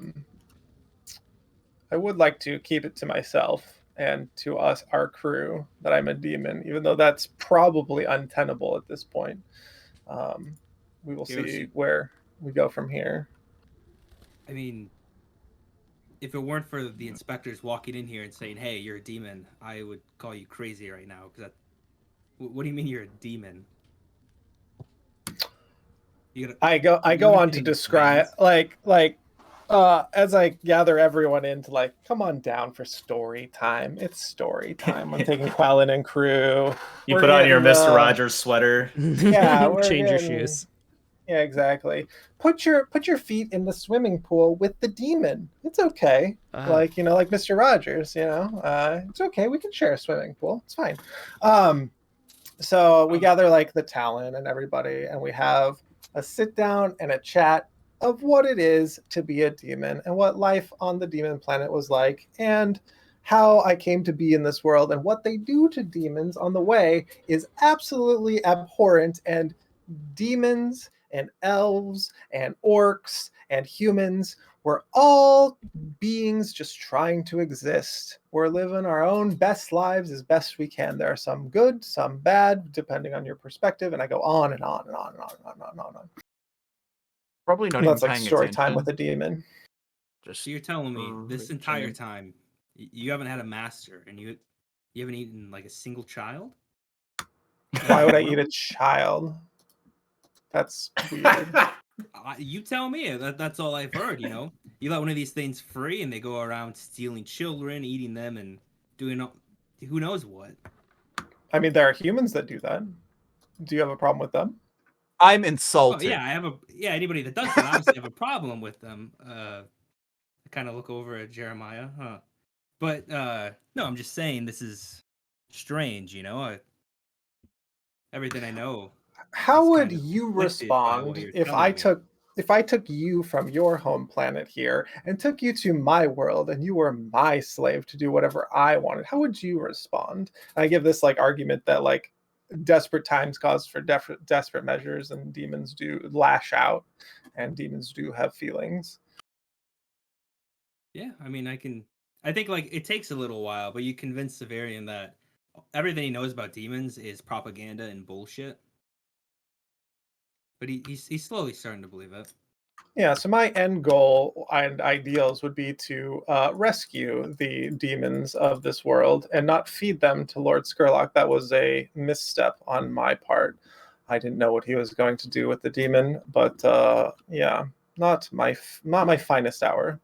would like to keep it to myself and to us, our crew, that I'm a demon, even though that's probably untenable at this point. We will see where we go from here. I mean, if it weren't for the inspectors walking in here and saying, "Hey, you're a demon," I would call you crazy right now. Because what do you mean you're a demon? I go on to describe as I gather everyone in to like, come on down for story time. It's story time. I'm taking Quellen and crew. You put on your Mr. Rogers sweater. Yeah, change your shoes. Yeah, exactly. Put your feet in the swimming pool with the demon. It's okay. Like Mr. Rogers, it's okay. We can share a swimming pool. It's fine. So we gather like the Talon and everybody, and we have a sit down and a chat of what it is to be a demon and what life on the demon planet was like, and how I came to be in this world, and what they do to demons on the way is absolutely abhorrent. And demons and elves and orcs and humans, we're all beings just trying to exist. We're living our own best lives as best we can. There are some good, some bad, depending on your perspective, and I go on and on and on and on and on and on and on. Probably not And even that's like paying story attention. time with a demon. So you're telling me this entire time you haven't had a master, and you haven't eaten like a single child? Why would I eat a child? That's weird. You tell me. That's all I've heard. You let one of these things free, and they go around stealing children, eating them, and doing who knows what. I mean, there are humans that do that. Do you have a problem with them? I'm insulted. Oh, yeah, anybody that does that obviously have a problem with them. I kind of look over at Jeremiah, huh? But no, I'm just saying this is strange. Everything I know. How would you respond if I took you from your home planet here and took you to my world, and you were my slave to do whatever I wanted? How would you respond? I give this like argument that like desperate times cause for desperate measures, and demons do lash out, and demons do have feelings. Yeah, I mean, I think like it takes a little while, but you convince Severian that everything he knows about demons is propaganda and bullshit. But he's slowly starting to believe it. Yeah, so my end goal and ideals would be to rescue the demons of this world and not feed them to Lord Skurlock. That was a misstep on my part. I didn't know what he was going to do with the demon, but yeah, not my finest hour.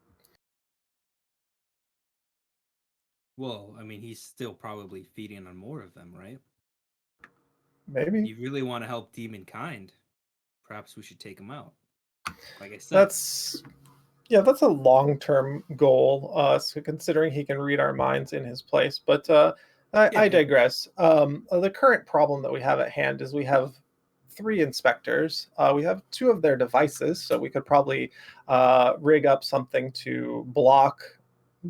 Well, I mean, he's still probably feeding on more of them, right? Maybe. You really want to help demon kind? Perhaps we should take him out. Like I said, that's a long-term goal. So considering he can read our minds in his place, but I digress. The current problem that we have at hand is we have 3 inspectors. We have 2 of their devices, so we could probably rig up something to block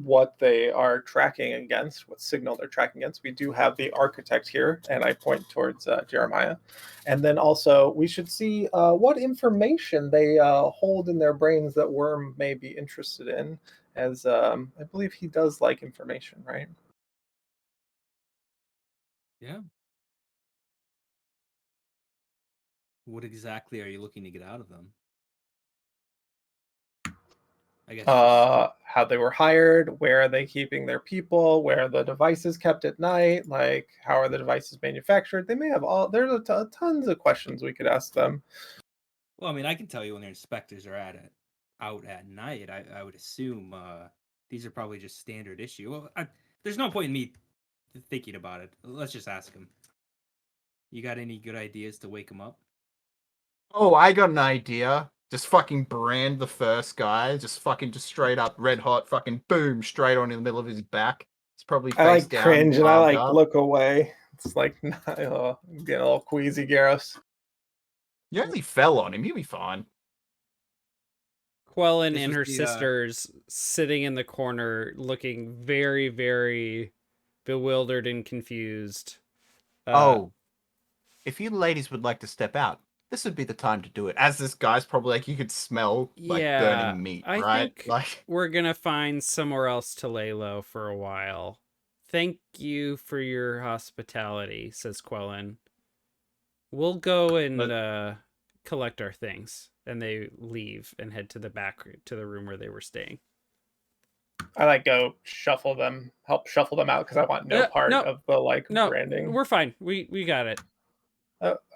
what they are tracking against, what signal they're tracking against. We do have the architect here, and I point towards Jeremiah. And then also we should see what information they hold in their brains that Worm may be interested in, as I believe he does like information, right? Yeah. What exactly are you looking to get out of them? I guess. How they were hired, where are they keeping their people, where are the devices kept at night, like how are the devices manufactured? They may have there's tons of questions we could ask them. Well, I mean, I can tell you when their inspectors are out at night. I would assume these are probably just standard issue. Well, there's no point in me thinking about it. Let's just ask him. You got any good ideas to wake him up? Oh, I got an idea. Just fucking brand the first guy. Just straight up red hot, fucking boom, straight on in the middle of his back. It's probably face I like down, cringe and I armed like up. look away. It's like I'm getting a little queasy, Garros. You only fell on him. He'll be fine. Quellen This and was her the, sisters sitting in the corner, looking very, very bewildered and confused. Oh, if you ladies would like to step out, this would be the time to do it. As this guy's probably like, you could smell like burning meat, I right? think Like, we're gonna find somewhere else to lay low for a while. Thank you for your hospitality, says Quellen. We'll go and collect our things. And they leave and head to the back to the room where they were staying. I like go help shuffle them out because I want no part of the branding. We're fine. We got it.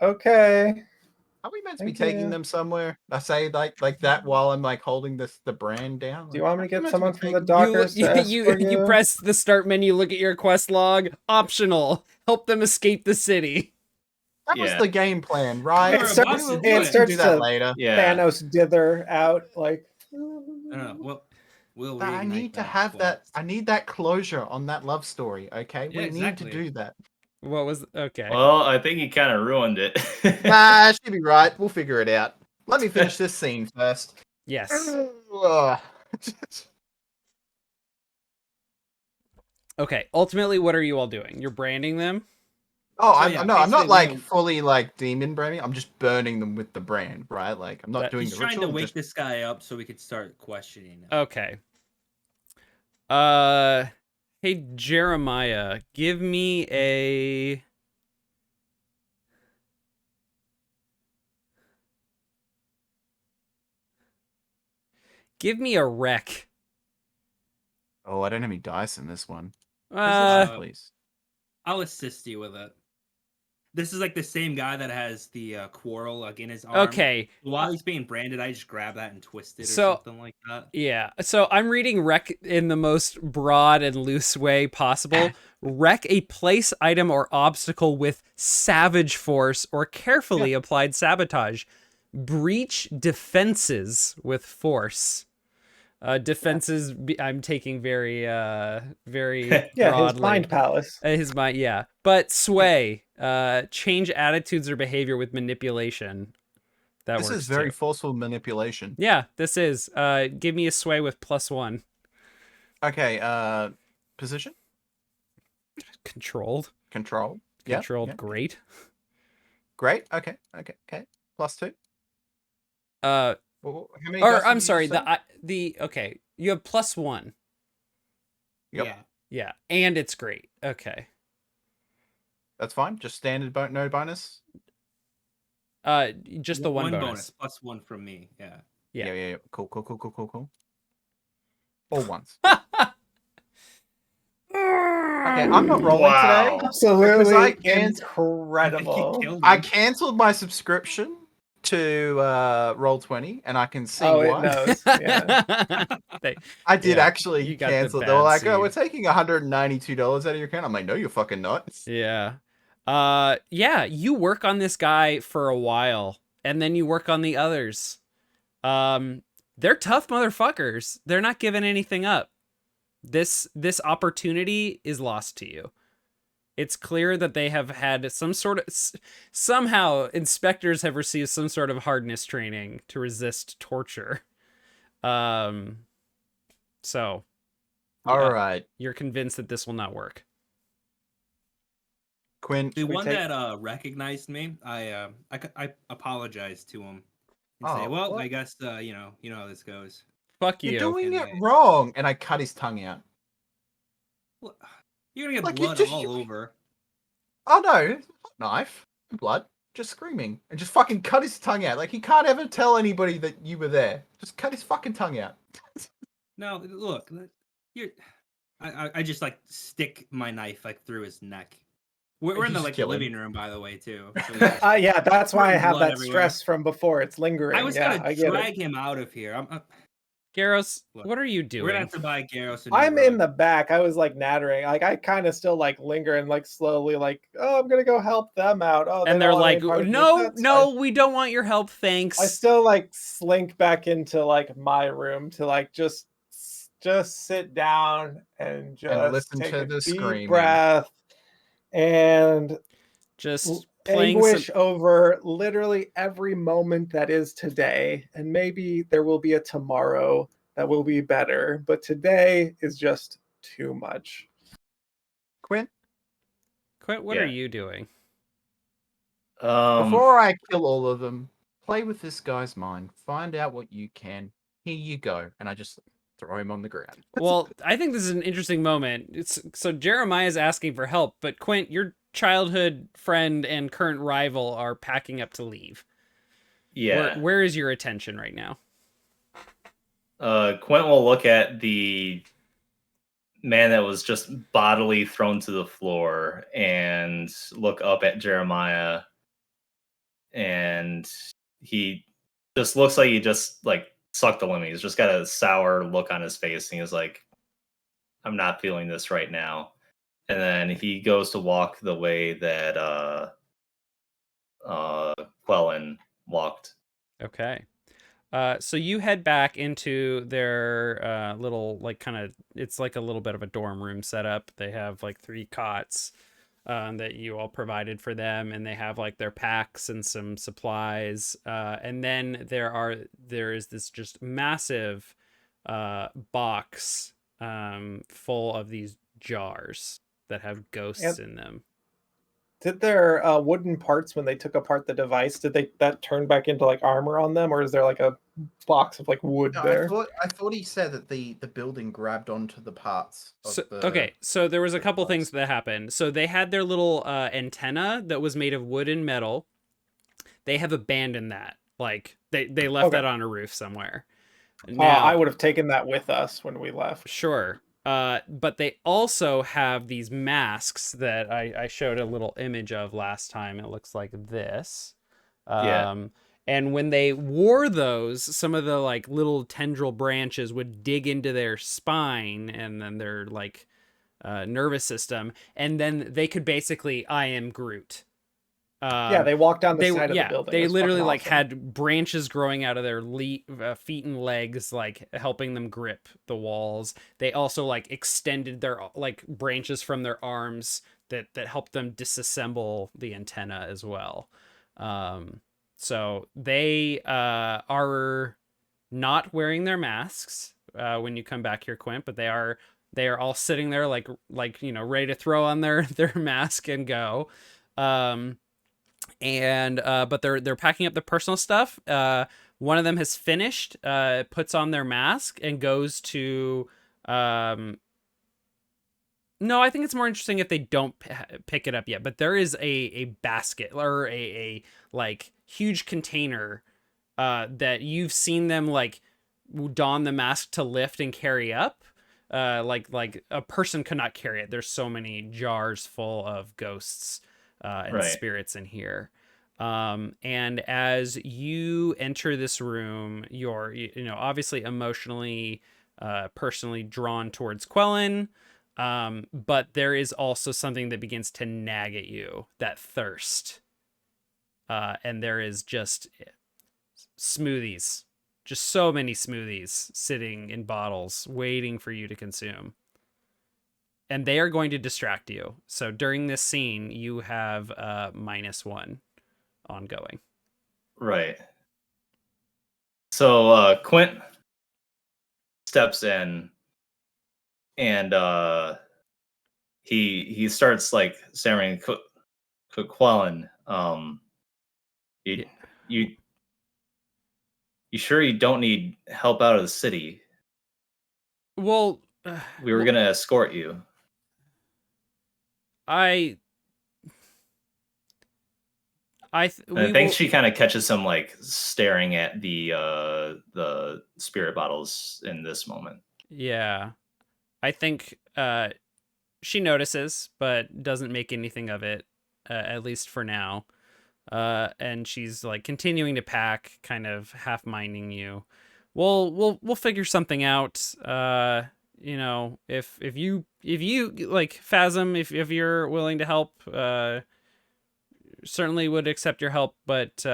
Okay. are we meant to be taking them somewhere? I say like that while I'm like holding the brand down. Do you want me to get Like, someone from the Dockers to escort you press the start menu, look at your quest log. Optional. Help them escape the city. That was the game plan, right? It starts We'll to do that later. Thanos dither out like. I don't know. Well, we'll I need to reignite have that. quest. I need that closure on that love story. Okay, Yeah, we exactly. need to do that. What was okay? Well, I think he kind of ruined it. Nah, she'll be right. We'll figure it out. Let me finish this scene first. Yes. Ugh. Okay. Ultimately, what are you all doing? You're branding them? Oh, So, I'm yeah, not basically, like fully like demon branding. I'm just burning them with the brand, right? Like I'm not doing He's the trying ritual. to I'm wake just... this guy up so we could start questioning him. Okay. Hey Jeremiah, give me a rec. Oh, I don't have any dice in this one. Please. I'll assist you with it. This is like the same guy that has the quarrel like in his arm. Okay. While he's being branded, I just grab that and twist it or something like that. Yeah. So I'm reading rec in the most broad and loose way possible. Wreck a place, item, or obstacle with savage force or carefully applied sabotage. Breach defenses with force. Defenses, I'm taking very very broadly. His mind palace. His mind, yeah. But sway, change attitudes or behavior with manipulation. This is very forceful manipulation. Yeah, this is. Give me a sway with +1. Okay, position? Controlled. Controlled. Controlled, great. Great, okay. +2. Well, how many or I'm sorry, okay, you have +1. Yep. Yeah, and it's great. Okay. That's fine. Just standard no bonus. Just the one bonus. +1 from me. Yeah. Yeah. Cool. All ones. Okay, I'm not rolling today. Absolutely incredible. I canceled my subscription to Roll20, and I can see why. It knows. Yeah. I did actually cancel. They were like, seed. "Oh, we're taking $192 out of your account." I'm like, "No, you're fucking not." Yeah. You work on this guy for a while, and then you work on the others. They're tough motherfuckers. They're not giving anything up. This opportunity is lost to you. It's clear that they have had somehow inspectors have received some sort of hardness training to resist torture. So all right, you're convinced that this will not work. Quinn, the one that recognized me, I apologized to him and say, "Well, what? I guess you know how this goes." Fuck you. You're doing it wrong, and I cut his tongue out. Well, you're gonna get blood all over. Oh no, knife, blood, just screaming, and just fucking cut his tongue out. Like he can't ever tell anybody that you were there. Just cut his fucking tongue out. No, look, you're. I just like stick my knife like through his neck. We're in the Just like kill him. living room, by the way, too. So Yeah, that's why I Squirting have blood that everywhere. stress from before. It's lingering. I was yeah, gonna I get it. drag him out of here. Garros, Look, what are you We're gonna doing? have to buy Garros a new I'm rug. in the back. I was like nattering. Like I kind of still like linger and like slowly like, oh, I'm gonna go help them out. Oh, they And don't they're want any like, part of this. no, That's no, fine. we don't want your help, thanks. I still like slink back into like my room to like just sit down and just listen take to a the deep screaming. breath and Just playing some... anguish over literally every moment that is today. And maybe there will be a tomorrow that will be better, but today is just too much. Quint, Quint, what Yeah. are you doing? before I kill all of them, play with this guy's mind. Find out what you can. Here you go. And I just throw him on the ground. Well, I think this is an interesting moment. So Jeremiah's asking for help, but Quint, your childhood friend and current rival are packing up to leave. Yeah. Where is your attention right now? Quint will look at the man that was just bodily thrown to the floor and look up at Jeremiah, and he just looks like he just like sucked a lemon. He's just got a sour look on his face, and he's like, I'm not feeling this right now. And then he goes to walk the way that Quellen walked. Okay. So you head back into their little, like, kind of, it's like a little bit of a dorm room setup. They have like 3 cots that you all provided for them, and they have like their packs and some supplies. And then there is this just massive box full of these jars that have ghosts in them. Did their wooden parts, when they took apart the device, did that turn back into like armor on them, or is there like a box of like wood No, there? I thought he said that the building grabbed onto the parts of Okay, so there was a couple device. things that happened. So they had their little antenna that was made of wood and metal. They have abandoned that. Like they left that on a roof somewhere. Now, I would have taken that with us when we left. Sure. But they also have these masks that I showed a little image of last time. It looks like this. And when they wore those, some of the like little tendril branches would dig into their spine and then their like nervous system, and then they could basically I am Groot. They walked down the side of the building. They literally like awesome. had branches growing out of their feet and legs, like helping them grip the walls. They also like extended their like branches from their arms that helped them disassemble the antenna as well. So they are not wearing their masks when you come back here, Quint, but they are all sitting there like ready to throw on their mask and go. But they're packing up their personal stuff. One of them has finished, puts on their mask and goes to no, I think it's more interesting if they don't pick it up yet, but there is a basket or a like huge container that you've seen them like don the mask to lift and carry up. Like a person could not carry it. There's so many jars full of ghosts and spirits in here. And as you enter this room, you're obviously emotionally, personally drawn towards Quellen. But there is also something that begins to nag at you, that thirst. And there is just smoothies, just so many smoothies sitting in bottles waiting for you to consume. And they are going to distract you. So during this scene, you have -1 ongoing. Right. So Quint steps in and he starts like staring Quellen. You sure you don't need help out of the city? Well, we were gonna escort you. I think she kind of catches him like staring at the spirit bottles in this moment. Yeah. I think she notices, but doesn't make anything of it, at least for now. And she's like continuing to pack, kind of half minding you. We'll figure something out. You know, if you like Phasm, if you're willing to help, certainly would accept your help. But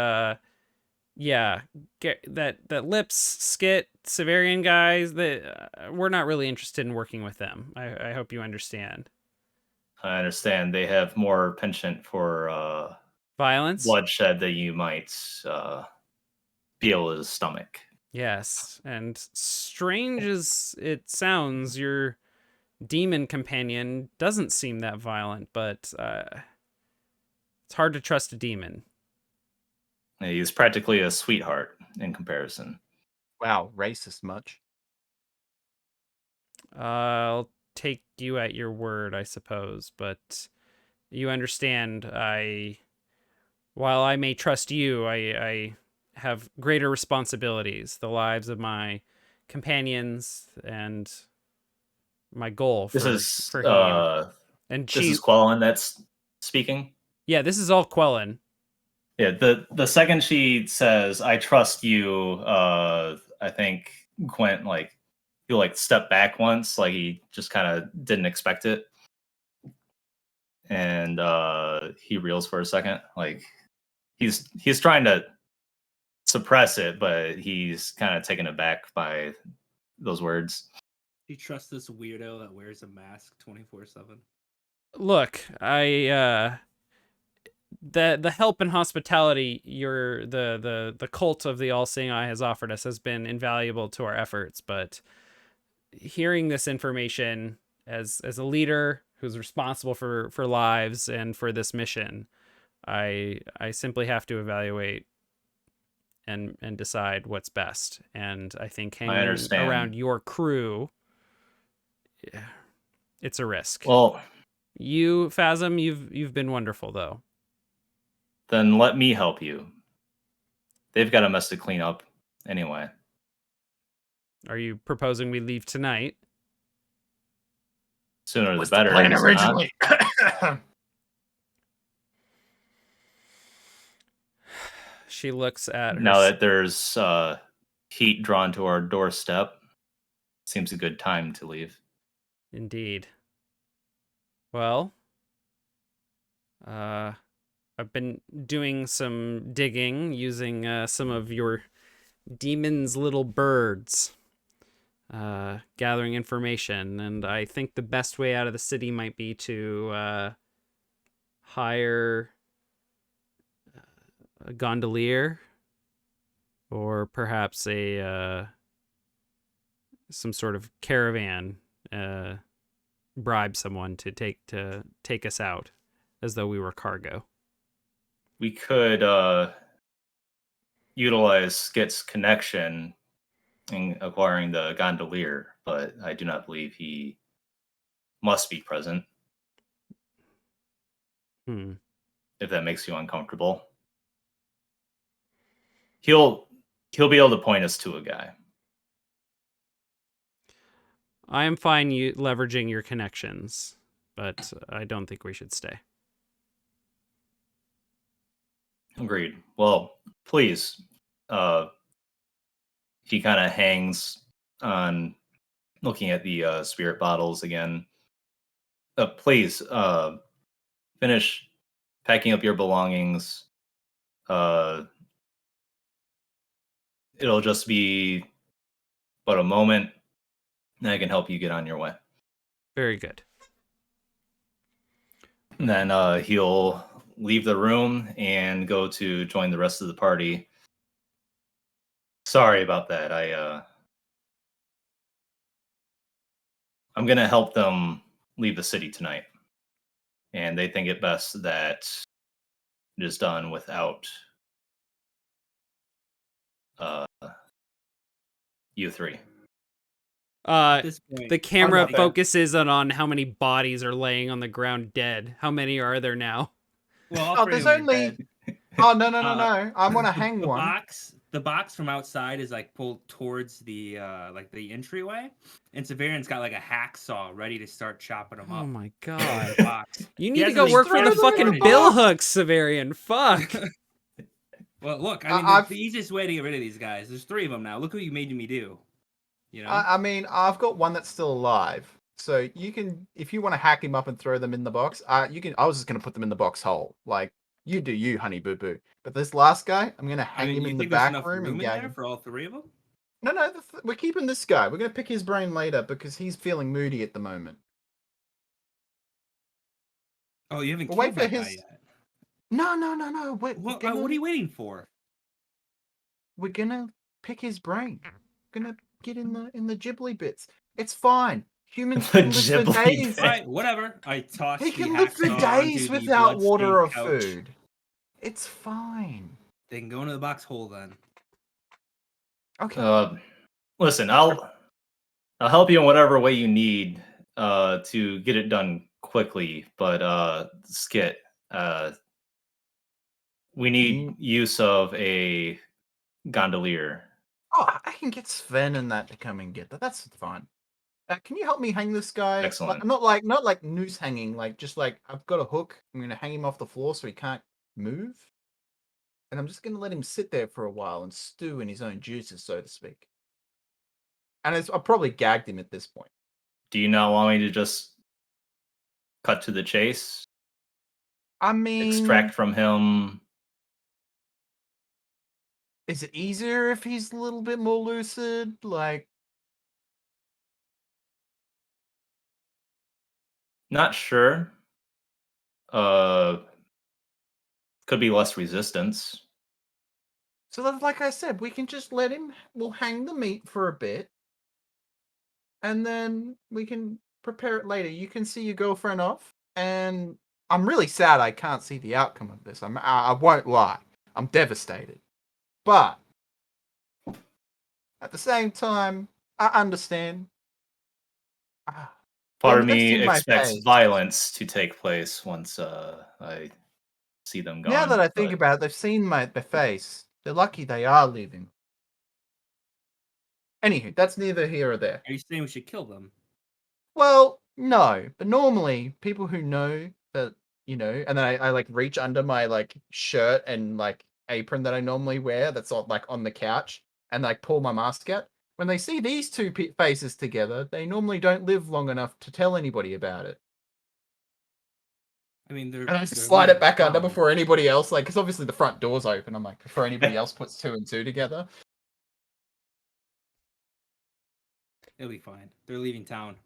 yeah, get that Lips, Skit, Severian guys, that we're not really interested in working with them. I hope you understand. I understand they have more penchant for Violence. bloodshed that you might be able to stomach. Yes, and strange as it sounds, your demon companion doesn't seem that violent, but it's hard to trust a demon. He's practically a sweetheart in comparison. Wow, racist much? I'll take you at your word, I suppose, but you understand, while I may trust you, I have greater responsibilities, the lives of my companions and my goal for him. And this is Quellen that's speaking. Yeah, this is all Quellen. Yeah, the second she says, "I trust you," I think Quent he'll step back once, like he just kind of didn't expect it, and he reels for a second, like he's trying to suppress it, but he's kind of taken aback by those words. Do you trust this weirdo that wears a mask 24/7? Look, the help and hospitality the cult of the All-Seeing Eye has offered us has been invaluable to our efforts, but hearing this information as a leader who's responsible for lives and for this mission, I simply have to evaluate and decide what's best. And I think hanging around your crew, it's a risk. Well, you, Phasm, you've been wonderful though. Then let me help you. They've got a mess to clean up anyway. Are you proposing we leave tonight? Sooner What's the better. The plan originally. She looks at her. Now that there's heat drawn to our doorstep, seems a good time to leave. Indeed. Well, I've been doing some digging using some of your demon's little birds, gathering information, and I think the best way out of the city might be to hire a gondolier, or perhaps a some sort of caravan, bribe someone to take us out as though we were cargo. We could utilize Skit's connection in acquiring the gondolier, but I do not believe he must be present. If that makes you uncomfortable. He'll be able to point us to a guy. I am fine you leveraging your connections, but I don't think we should stay. Agreed. Well, please. He kind of hangs on looking at the spirit bottles again. Please finish packing up your belongings. It'll just be but a moment, and I can help you get on your way. Very good. And then he'll leave the room and go to join the rest of the party. Sorry about that. I'm gonna help them leave the city tonight, and they think it best that it is done without you three. The camera focuses on how many bodies are laying on the ground dead. How many are there now? Well, there's only. Oh no! I want to hang one. the box from outside is like pulled towards the entryway, and Severian's got like a hacksaw ready to start chopping them Oh up. my god. Box. You He need to hasn't go even work for the finished throw them in fucking the bill box. hooks, Severian. Fuck. Well, look, I mean, the easiest way to get rid of these guys. There's 3 of them now. Look what you made me do. You know. I mean, I've got one that's still alive, so you can, if you want to hack him up and throw them in the box, you can. I was just gonna put them in the box hole, like you do, you honey boo boo. But this last guy, I'm gonna hang him you in the think there's back enough room and in gag there him. for all 3 of them? No, we're keeping this guy. We're gonna pick his brain later because he's feeling moody at the moment. Oh, you haven't We'll killed wait for that guy his. yet. No. What are you waiting for? We're gonna pick his brain. We're gonna get in the ghibli bits. It's fine. Humans The can live for ghibli days. bits. All right, whatever. I tossed He the can live for hacksaw days onto the without water or blood-stained couch. food. It's fine. They can go into the box hole then. Okay. Listen, I'll help you in whatever way you need to get it done quickly. But Skit, we need use of a gondolier. Oh, I can get Sven and that to come and get that. That's fine. Can you help me hang this guy? Excellent. Not like noose hanging. Like just like I've got a hook. I'm gonna hang him off the floor so he can't move. And I'm just gonna let him sit there for a while and stew in his own juices, so to speak. And I probably gagged him at this point. Do you not want me to just cut to the chase? I mean, Extract from him. Is it easier if he's a little bit more lucid? Like, Not sure. Could be less resistance. so that, like I said, we can just let him. We'll hang the meat for a bit, and then we can prepare it later. You can see your girlfriend off, and I'm really sad I can't see the outcome of this. I won't lie. I'm devastated, but at the same time, I understand. Part Let of them me see my expects face. violence to take place once I see them gone. Now that I think but- about it, they've seen my face. They're lucky they are living. Anywho, that's neither here or there. Are you saying we should kill them? Well, no, but normally people who know that, you know, and then I like reach under my like shirt and like apron that I normally wear that's on, like on the couch and like pull my mask out. When they see these two faces together, they normally don't live long enough to tell anybody about it. I mean, they're. And I just they're slide it leaving back under town. before anybody else, like, because obviously the front door's open. I'm like, before anybody else puts 2 and 2 together. It'll be fine. They're leaving town.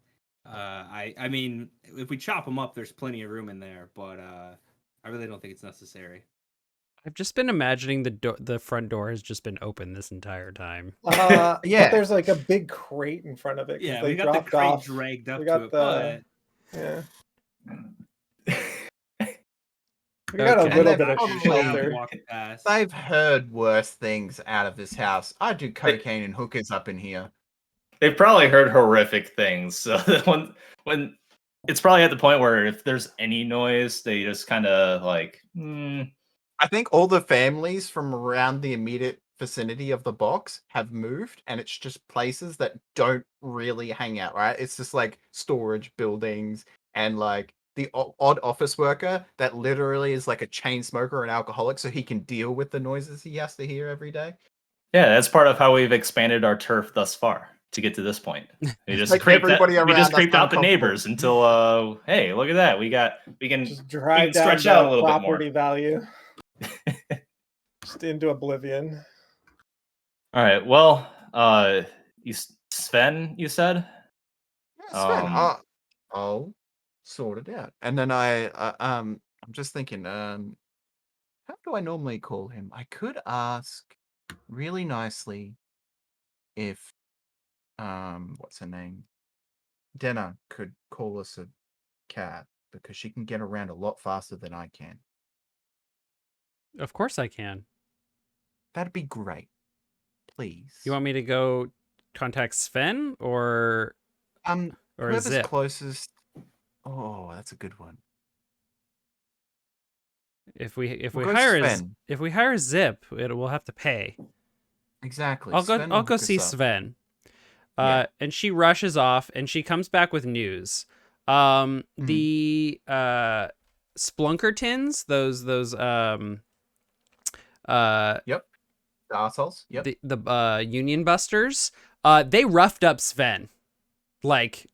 I mean, if we chop them up, there's plenty of room in there, but I really don't think it's necessary. I've just been imagining the front door has just been open this entire time. Yeah. Yeah. But there's like a big crate in front of it. 'cause Yeah, they we got the dropped crate off. dragged up we to got it, the- but Yeah. We got Okay. a little And bit they've of probably- shelter. walk past. They've heard worse things out of this house. I do cocaine and hookers up in here. They've probably heard horrific things. So that when it's probably at the point where if there's any noise, they just kind of like. I think all the families from around the immediate vicinity of the box have moved, and it's just places that don't really hang out, right? It's just like storage buildings and like the odd office worker that literally is like a chain smoker or an alcoholic, so he can deal with the noises he has to hear every day. Yeah, that's part of how we've expanded our turf thus far to get to this point. We just Like creeped everybody we just around us creeped out the uncomfortable. neighbors until hey, look at that. We can Just drive down stretch out a the little bit more. property value. Just into oblivion. All right. Well, Sven, you said? Yeah, Sven, I'll sort it out. And then I'm just thinking, how do I normally call him? I could ask really nicely if what's her name? Denna could call us a cat because she can get around a lot faster than I can. Of course I can. That'd be great. Please. You want me to go contact Sven or whoever's Zip? closest. Oh, that's a good one. If we We'll go hire Sven. if we hire Zip, we'll have to pay. Exactly. I'll go. Sven will I'll go hook us see up. Sven. Yeah. And she rushes off, and she comes back with news. The Splunkertons, those Yep. The assholes. Yep. the Union Busters, they roughed up Sven, like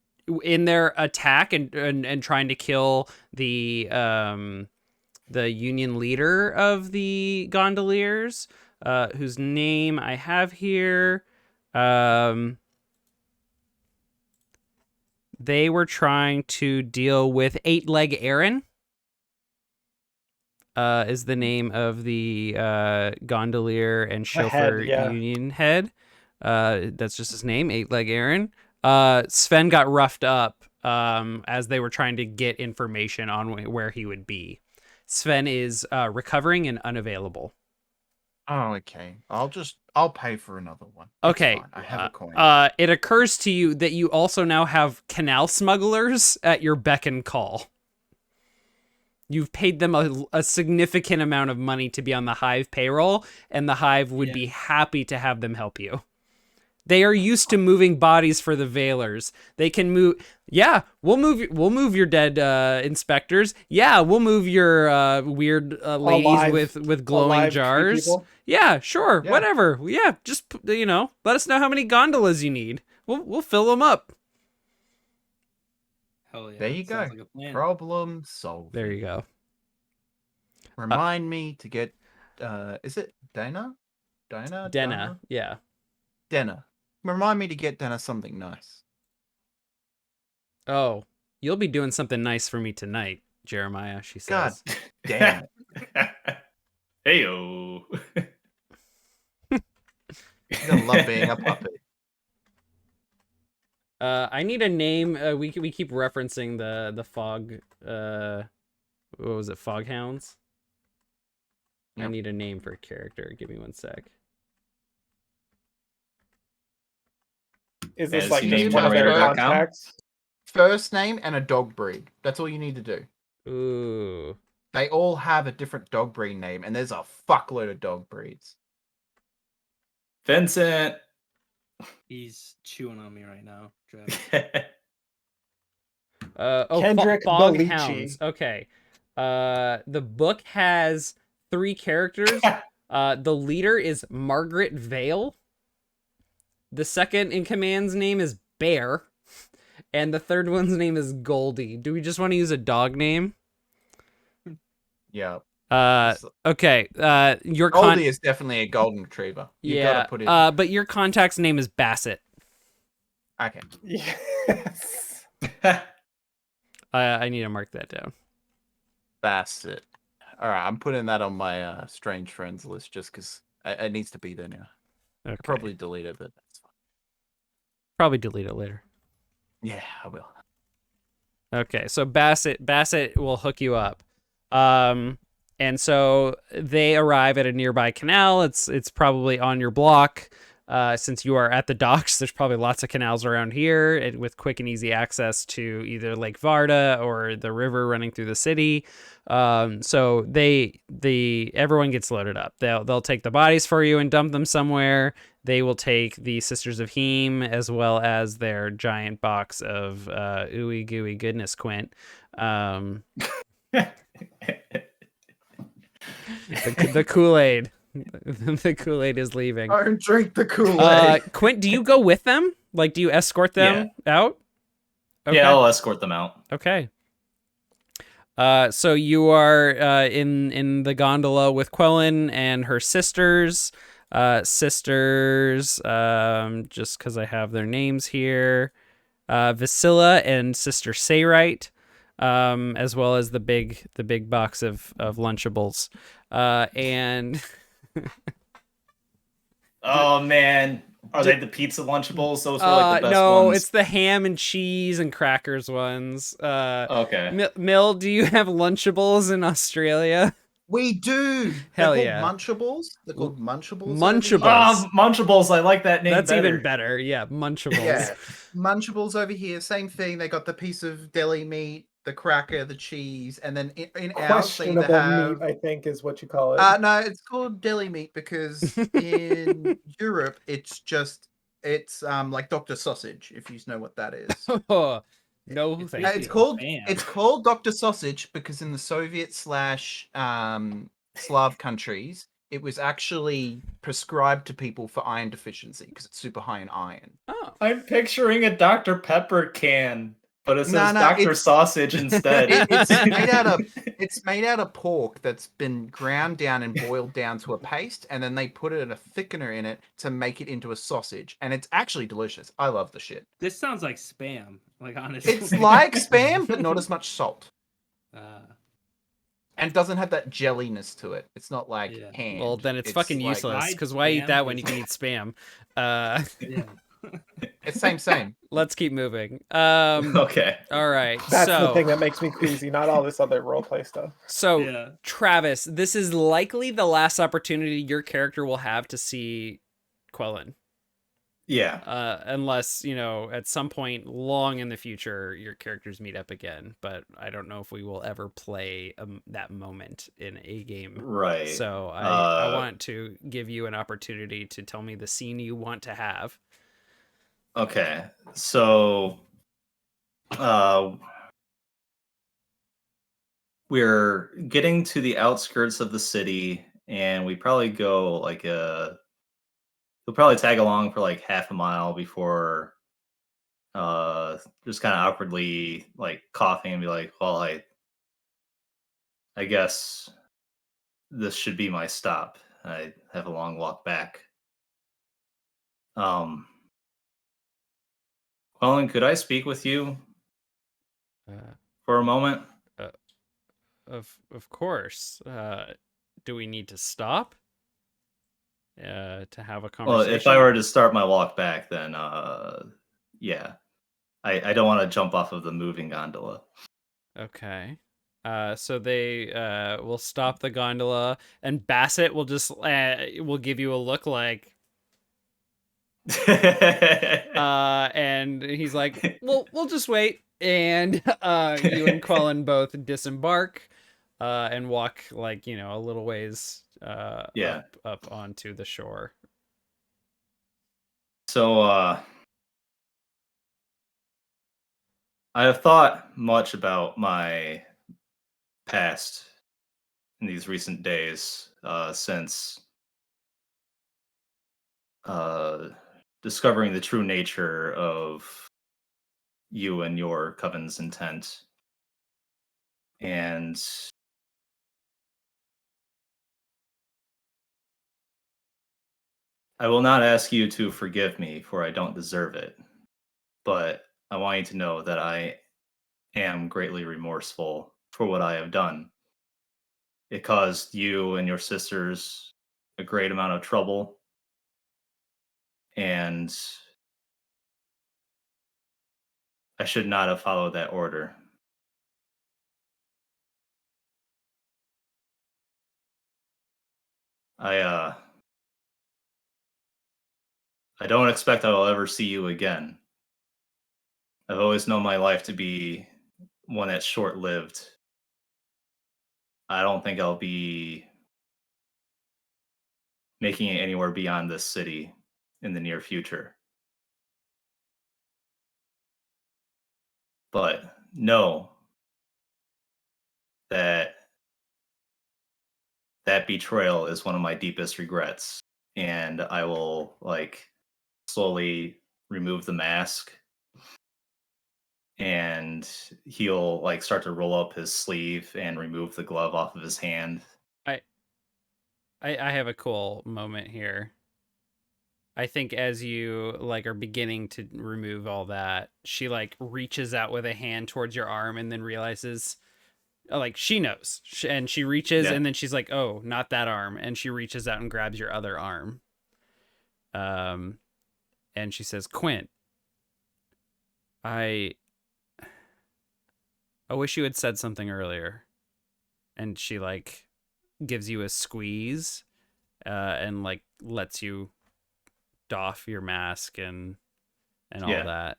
in their attack and trying to kill the Union leader of the Gondoliers, whose name I have here. They were trying to deal with Eight-Leg Aaron. Is the name of the gondolier and chauffeur union head. That's just his name, Eight-Leg Aaron. Sven got roughed up as they were trying to get information on where he would be. Sven is recovering and unavailable. Oh, okay. I'll pay for another one. It's Okay. fine. I have a coin. It occurs to you that you also now have canal smugglers at your beck and call. You've paid them a significant amount of money to be on the Hive payroll, and the Hive would be happy to have them help you. They are used to moving bodies for the Veilers. They can move. Yeah, we'll move your dead inspectors. Yeah, we'll move your weird ladies with glowing jars. Yeah, sure, whatever. Yeah, just let us know how many gondolas you need. We'll fill them up. Hell yeah. There you go. Like problem solved. There you go. Remind me to get. Is it Dana? Dana. Yeah. Dana. Remind me to get Dana something nice. Oh, you'll be doing something nice for me tonight, Jeremiah, she says. God damn it. Heyo. I love being a puppet. I need a name. We keep referencing the fog. What was it? Foghounds. Yep. I need a name for a character. Give me one sec. Is this like just one of their contacts? First name and a dog breed. That's all you need to do. Ooh. They all have a different dog breed name, and there's a fuckload of dog breeds. Vincent. He's chewing on me right now. Kendrick Foghounds. Okay. The book has 3 characters. The leader is Margaret Vale. The second in command's name is Bear. And the third one's name is Goldie. Do we just want to use a dog name? Yeah. Okay. Your Goldie is definitely a golden retriever. You gotta put it. But your contact's name is Bassett. Okay. Yes. I need to mark that down. Bassett. All right, I'm putting that on my strange friends list just because it needs to be there now. Okay. I'll probably delete it, but that's fine. Probably delete it later. Yeah, I will. Okay, so Bassett will hook you up. And so they arrive at a nearby canal. It's probably on your block. Since you are at the docks, there's probably lots of canals around here with quick and easy access to either Lake Varda or the river running through the city. So everyone gets loaded up. They'll take the bodies for you and dump them somewhere. They will take the Sisters of Heme as well as their giant box of ooey gooey goodness, Quint. The Kool-Aid. The Kool-Aid is leaving. Don't drink the Kool-Aid. Quint, do you go with them? Like, do you escort them out? Okay. Yeah, I'll escort them out. Okay. So you are in the gondola with Quellen and her sisters. Just because I have their names here. Vasilla and Sister Sayrite. As well as the big box of Lunchables. And oh man, are they the pizza Lunchables? Those were like the best no, ones. it's the ham and cheese and crackers ones. Okay. Mill, do you have Lunchables in Australia? We do. Hell They're yeah. called Munchables. They're called Munchables. Munchables. Munchables. I like that name. That's better. even better. Yeah, Munchables. Yeah. Munchables over here, same thing. They got the piece of deli meat. the cracker, the cheese, and then in ours they either Questionable have. meat, I think, is what you call it. No, it's called deli meat because in Europe it's like Dr. Sausage, if you know what that is. No, It's thank basically you. spam. It's called Dr. Sausage because in the Soviet slash Slav countries, it was actually prescribed to people for iron deficiency because it's super high in iron. Oh, I'm picturing a Dr. Pepper can, but it says No, Dr. it's Sausage instead. it's made out of pork that's been ground down and boiled down to a paste, and then they put it in a thickener in it to make it into a sausage, and it's actually delicious. I love the shit. This sounds like spam. Like honestly, It's like spam, but not as much salt, Uh, and doesn't have that jelliness to it. It's not like Yeah. ham. well, then it's fucking like, useless. fried Because why eat spam that when you is- can eat spam? yeah. It's same. Let's keep moving. Okay. All right. That's so, the thing that makes me queasy, not all this other roleplay stuff. So, Yeah. Travis, this is likely the last opportunity your character will have to see Quellen. Yeah. Unless, at some point long in the future, your characters meet up again. But I don't know if we will ever play that moment in a game. Right. So I want to give you an opportunity to tell me the scene you want to have. Okay. So we're getting to the outskirts of the city, and we probably go we'll probably tag along for like half a mile before just kind of awkwardly like coughing and be like, well, I guess this should be my stop. I have a long walk back. Colin, could I speak with you for a moment? Of course. Do we need to stop to have a Well, conversation? if I were to start my walk back, then yeah. I don't want to jump off of the moving gondola. Okay. So they will stop the gondola, and Bassett will just will give you a look like, and he's like, we'll just wait. And you and Quellen both disembark and walk like a little ways Yeah. up onto the shore. So I have thought much about my past in these recent days since discovering the true nature of you and your coven's intent. And I will not ask you to forgive me, for I don't deserve it. But I want you to know that I am greatly remorseful for what I have done. It caused you and your sisters a great amount of trouble. And I should not have followed that order. I don't expect I will ever see you again. I've always known my life to be one that's short-lived. I don't think I'll be making it anywhere beyond this city in the near future. But know that betrayal is one of my deepest regrets, and I will slowly remove the mask, and he'll start to roll up his sleeve and remove the glove off of his hand. I have a cool moment here. I think as you are beginning to remove all that, she reaches out with a hand towards your arm and then realizes she knows, and she reaches and then she's like, oh, not that arm, and she reaches out and grabs your other arm. And she says, Quint, I wish you had said something earlier. And she gives you a squeeze and lets you doff your mask and all that.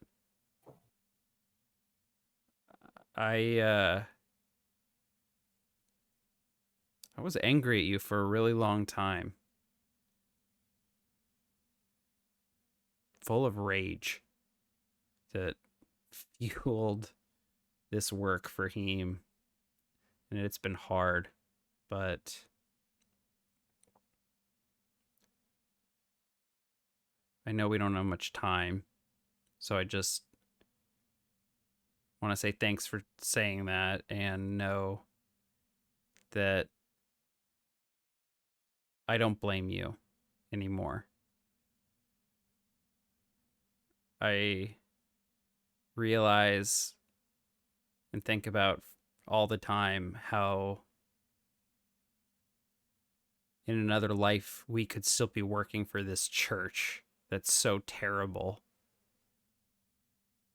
I was angry at you for a really long time. Full of rage that fueled this work for him. And it's been hard, but I know we don't have much time. So I just want to say thanks for saying that and know that I don't blame you anymore. I realize and think about all the time how in another life we could still be working for this church that's so terrible,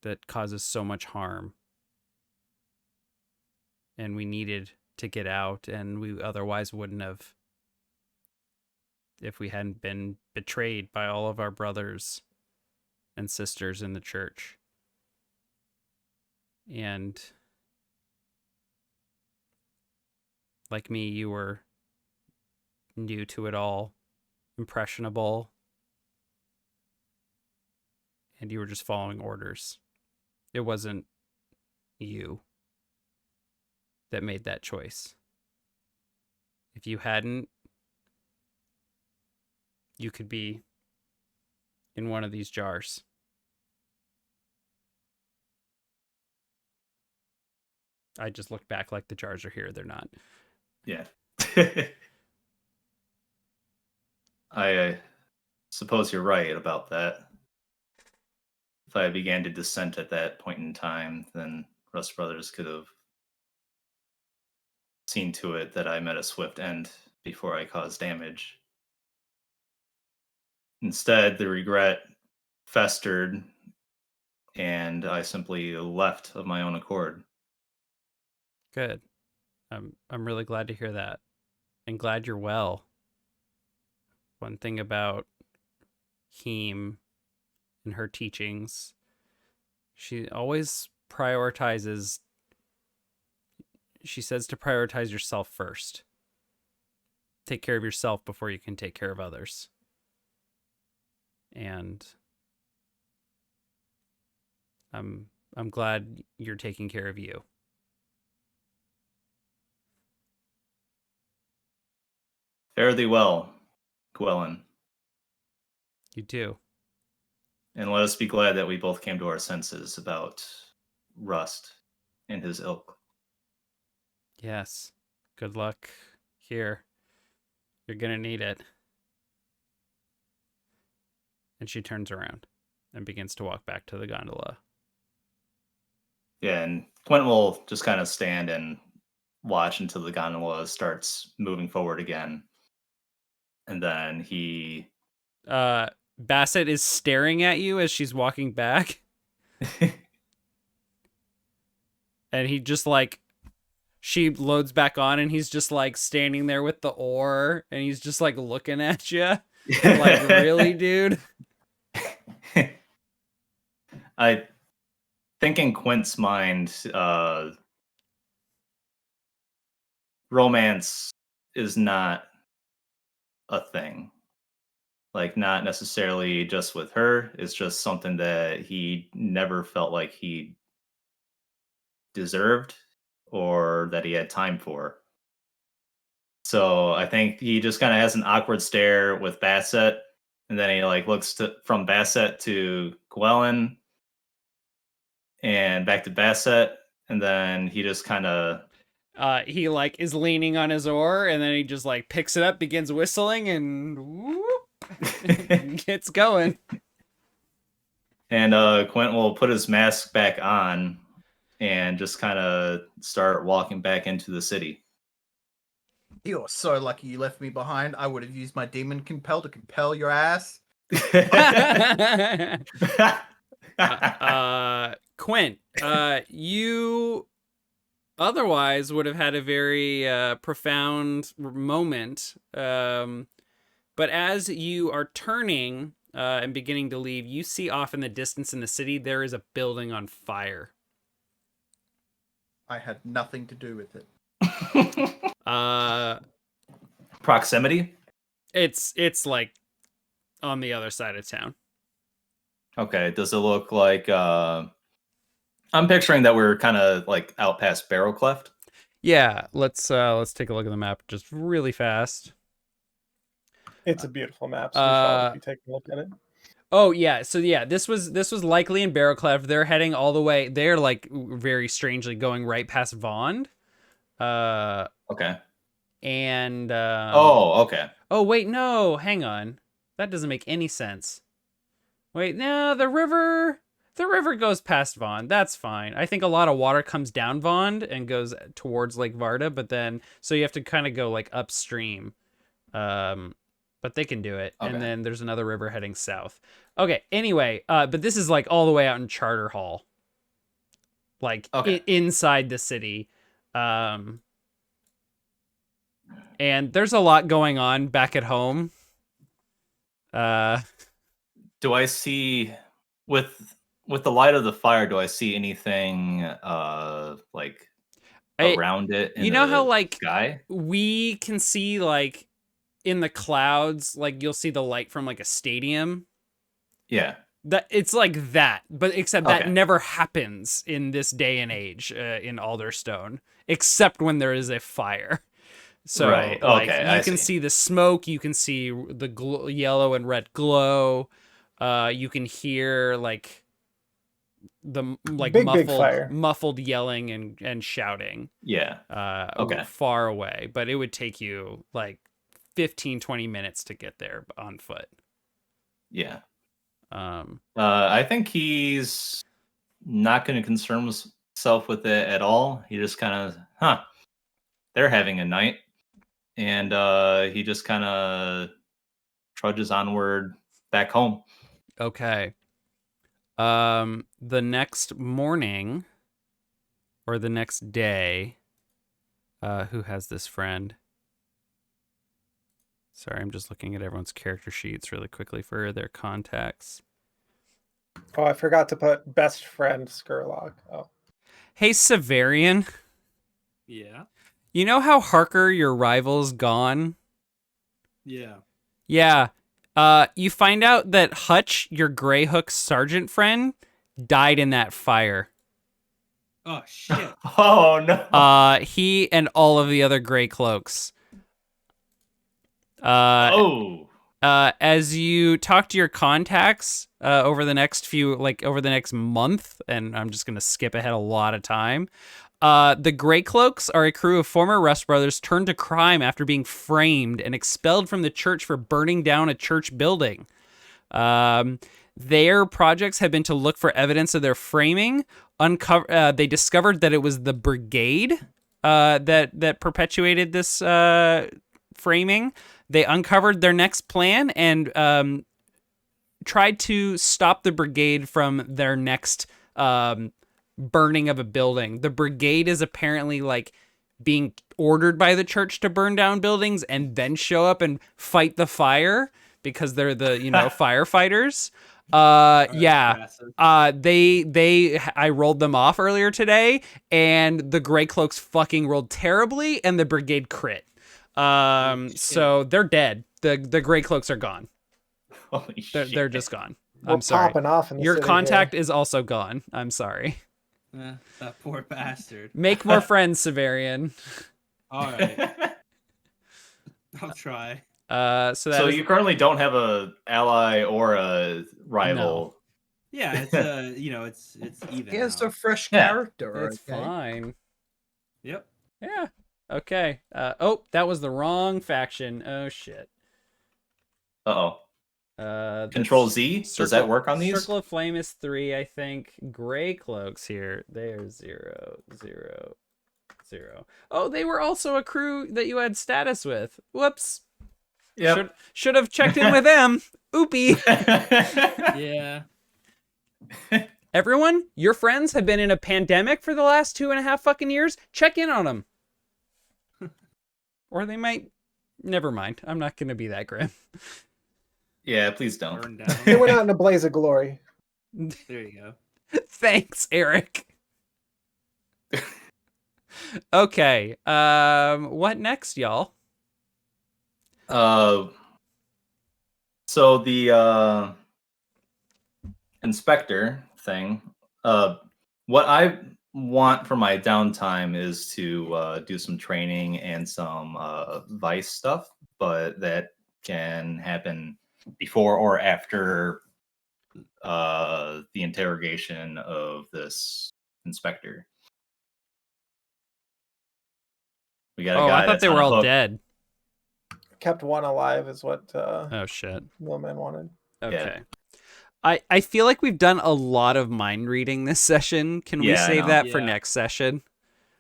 that causes so much harm. And we needed to get out, and we otherwise wouldn't have if we hadn't been betrayed by all of our brothers and sisters in the church. And like me, you were new to it all, impressionable, and you were just following orders. It wasn't you that made that choice. If you hadn't, you could be in one of these jars. I just look back like the jars are here. They're not. Yeah. I suppose you're right about that. If I began to dissent at that point in time, then Rust Brothers could have seen to it that I met a swift end before I caused damage. Instead, the regret festered, and I simply left of my own accord. Good. I'm really glad to hear that, and glad you're well. One thing about Heem and her teachings, she always prioritizes. She says to prioritize yourself first. Take care of yourself before you can take care of others. And I'm glad you're taking care of you. Fare thee well, Gwellen. You do. And let us be glad that we both came to our senses about Rust and his ilk. Yes. Good luck here. You're gonna need it. And she turns around and begins to walk back to the gondola. Yeah, and Quentin will just kind of stand and watch until the gondola starts moving forward again. And then he... Bassett is staring at you as she's walking back. And he just she loads back on and he's just standing there with the oar and he's just looking at you. Really, dude? I think in Quint's mind, romance is not a thing. Not necessarily just with her. It's just something that he never felt like he deserved or that he had time for. So I think he just kind of has an awkward stare with Bassett, and then he looks from Bassett to Gwellen and back to Bassett, and then he just kind of he is leaning on his oar, and then he just picks it up, begins whistling, and whoop, gets going. And Quint will put his mask back on and just kind of start walking back into the city. You're so lucky you left me behind. I would have used my demon compel to compel your ass. Quint, you otherwise would have had a very profound moment. But as you are turning and beginning to leave, you see off in the distance in the city, there is a building on fire. I had nothing to do with it. Proximity? It's like on the other side of town. Okay. Does it look like I'm picturing that we're kind of like out past Barrow Cleft? Yeah, let's take a look at the map just really fast. It's a beautiful map, so you shall be taking a look at it. Oh yeah, so yeah, this was likely in Barrowclef. They're heading all the way. They're like very strangely going right past Vond. Okay. And okay. Oh wait, no, hang on. That doesn't make any sense. Wait, no, the river goes past Vond. That's fine. I think a lot of water comes down Vond and goes towards Lake Varda, but then so you have to kind of go like upstream. But they can do it. Okay. And then there's another river heading south. Okay, anyway, but this is like all the way out in Charter Hall. Like inside the city. And there's a lot going on back at home. Do I see with the light of the fire, do I see anything like around it in how like sky? We can see like in the clouds, like you'll see the light from like a stadium. Yeah. That it's like that, but except that never happens in this day and age in Alderstone, except when there is a fire. So right. like, okay, you can see the smoke, you can see the yellow and red glow. You can hear like the like big fire. muffled yelling and shouting. Yeah. Far away, but it would take you like 15-20 minutes to get there on foot. Yeah. I think he's not going to concern himself with it at all. He just kind of, they're having a night, and he just kind of trudges onward back home. Okay. The next morning or the next day, who has this friend? Sorry, I'm just looking at everyone's character sheets really quickly for their contacts. Oh, I forgot to put best friend Skurlock. Oh. Hey, Severian. Yeah. You know how Harker, your rival's gone? Yeah. Yeah. You find out that Hutch, your Greyhook sergeant friend, died in that fire. Oh, shit. Oh, no. He and all of the other Grey Cloaks. As you talk to your contacts over the next month, and I'm just gonna skip ahead a lot of time. The Grey Cloaks are a crew of former Rust brothers turned to crime after being framed and expelled from the church for burning down a church building. Their projects have been to look for evidence of their framing. They discovered that it was the brigade that perpetuated this framing. They uncovered their next plan and tried to stop the brigade from their next burning of a building. The brigade is apparently like being ordered by the church to burn down buildings and then show up and fight the fire because they're the firefighters. I rolled them off earlier today, and the Grey Cloaks fucking rolled terribly, and the brigade crit. So they're dead. The Grey Cloaks are gone. Holy shit. They're just gone. We're I'm sorry. popping off in the Your city contact here. is also gone. I'm sorry. That poor bastard. Make more friends, Severian. All right. I'll try. So you currently don't have a ally or a rival. No. Yeah, it's it's even. He has now. a fresh Yeah. character. It's okay? fine. Yep. Yeah. Okay. That was the wrong faction. Oh shit. Uh-oh. That's Control Z? Does that work on these? Circle of Flame is 3, I think. Grey Cloaks here. They're 0, 0, 0. Oh, they were also a crew that you had status with. Whoops. Yep. Should have checked in with them. Oopie. Yeah. Everyone, your friends have been in a pandemic for the last 2.5 fucking years. Check in on them. Or they might. Never mind. I'm not going to be that grim. Yeah, please don't. Burn down. They went out in a blaze of glory. There you go. Thanks, Eric. Okay. What next, y'all? So the inspector thing. What I want for my downtime is to do some training and some vice stuff, but that can happen before or after the interrogation of this inspector. We got a Oh, guy I thought that's they on were a all hook. dead. Kept one alive is what Oh shit. Millman wanted. Okay. I feel like we've done a lot of mind reading this session. Can we Yeah, I save know. that for Yeah. next session?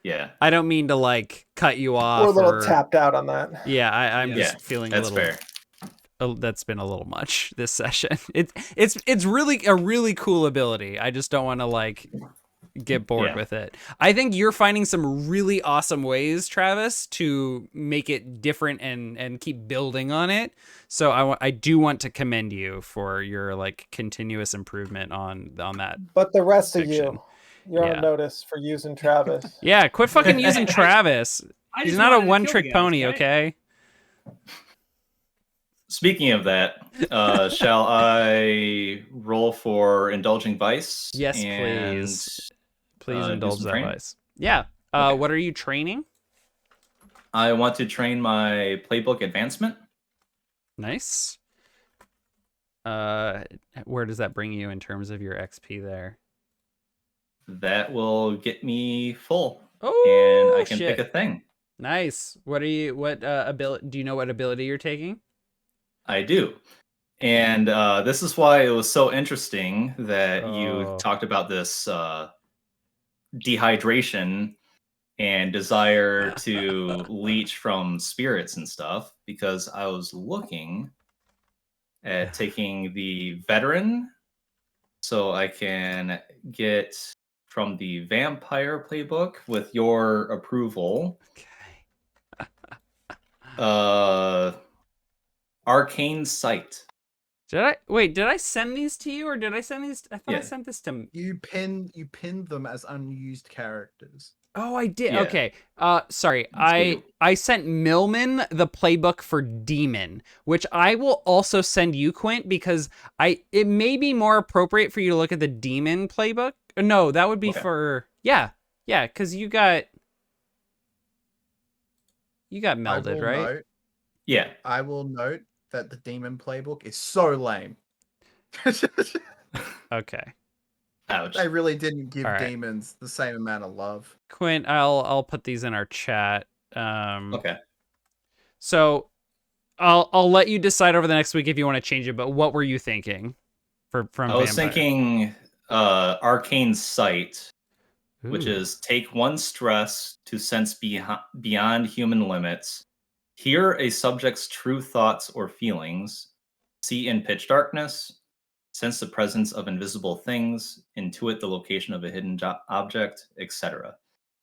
Yeah, I don't mean to like cut you off. We're a little tapped out on that. Yeah, I'm Yeah. just feeling a that's little. fair. That's been a little much this session. It's really a really cool ability. I just don't want to like get bored Yeah. with it. I think you're finding some really awesome ways, Travis, to make it different and keep building on it. So I do want to commend you for your like continuous improvement on that. But the rest of Fiction. you're Yeah. on notice for using Travis. Yeah, quit fucking using Travis. I He's just not a wanted to kill one-trick you guys, pony, right? okay? Speaking of that, shall I roll for indulging vice? Yes, and, please. Please do indulge some that training? vice. Yeah. Okay. What are you training? I want to train my playbook advancement. Nice. Where does that bring you in terms of your XP there? That will get me full, Oh, and I can shit. pick a thing. Nice. What ability? Do you know what ability you're taking? I do. And this is why it was so interesting that Oh. you talked about this dehydration and desire to leech from spirits and stuff, because I was looking at taking the veteran so I can get from the vampire playbook with your approval. Okay. Arcane Sight. Did I send these to you or did I send these? I thought I Yeah. sent this to. You pinned them as unused characters. Oh, I did. Yeah. Okay. Sorry. Sweet. I sent Millman the playbook for Demon, which I will also send you, Quint, because it may be more appropriate for you to look at the Demon playbook. No, that would be Okay. for because you got melded, right? Yeah. I will note that the demon playbook is so lame. Okay. Ouch. They really didn't give All right. demons the same amount of love. Quint, I'll put these in our chat. Okay. So I'll let you decide over the next week if you want to change it. But what were you thinking from I was Vampire? thinking Arcane Sight, which Ooh. is take one stress to sense beyond human limits, hear a subject's true thoughts or feelings, see in pitch darkness, sense the presence of invisible things, intuit the location of a hidden object, etc.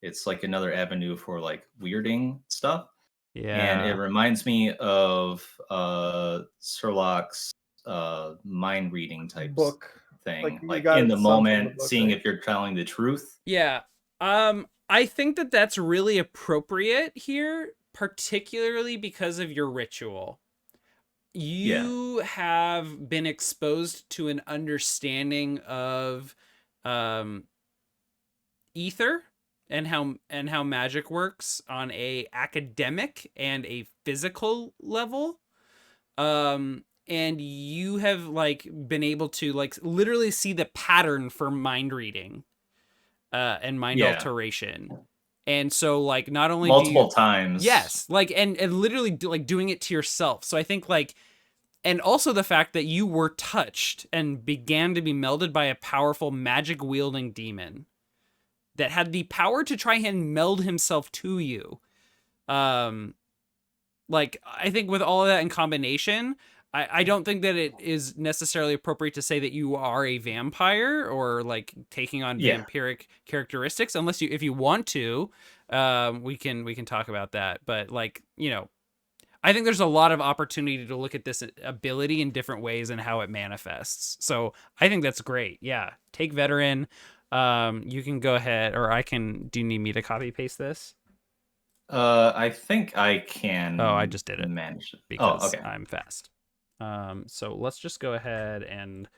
It's like another avenue for like weirding stuff. Yeah. And it reminds me of Sherlock's mind reading type Book. thing. you Like got in the some from moment, book, seeing right? if you're telling the truth. Yeah. I think that that's really appropriate here, particularly because of your ritual. You have been exposed to an understanding of ether and how magic works on a academic and a physical level. And you have like been able to like literally see the pattern for mind reading and mind alteration. And so like not only multiple times. Yes, like and literally like doing it to yourself. So I think like, and also the fact that you were touched and began to be melded by a powerful magic wielding demon that had the power to try and meld himself to you. Like I think with all of that in combination, I don't think that it is necessarily appropriate to say that you are a vampire or like taking on vampiric characteristics, unless if you want to, we can talk about that. But like, you know, I think there's a lot of opportunity to look at this ability in different ways and how it manifests. So I think that's great. Yeah. Take veteran. You can go ahead, or I can. Do you need me to copy paste this? I think I can. Oh, I just did it manage it because okay. I'm fast. So let's just go ahead and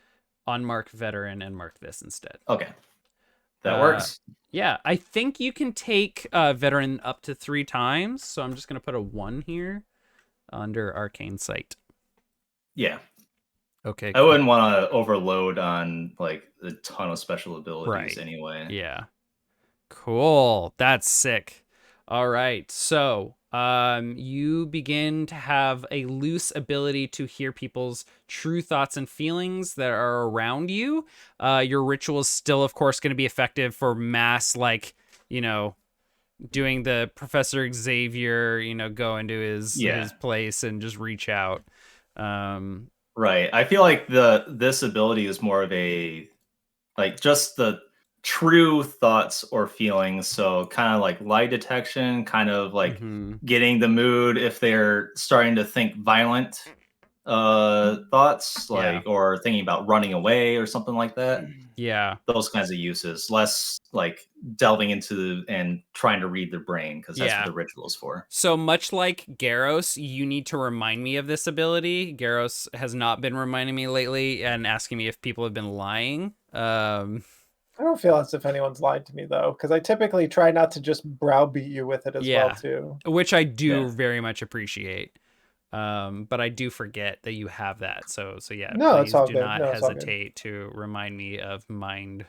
unmark veteran and mark this instead. Okay, that works. Yeah, I think you can take veteran up to 3 times. So I'm just gonna put a 1 here under arcane sight. Yeah. Okay. I wouldn't want to overload on like a ton of special abilities anyway. Yeah. Cool. That's sick. All right. So, you begin to have a loose ability to hear people's true thoughts and feelings that are around you. Your ritual is still, of course, going to be effective for mass, like, doing the Professor Xavier, go into his place and just reach out. Right. I feel like this ability is more of a just the true thoughts or feelings. So kind of like lie detection, kind of like getting the mood if they're starting to think violent thoughts, or thinking about running away or something like that. Yeah. Those kinds of uses. Less like delving into and trying to read their brain, because that's what the ritual is for. So much like Garros, you need to remind me of this ability. Garros has not been reminding me lately and asking me if people have been lying. I don't feel as if anyone's lied to me, though, because I typically try not to just browbeat you with it as well, too. Which I do very much appreciate. But I do forget that you have that. So yeah, no, please it's all do good. not No, hesitate to remind me of mind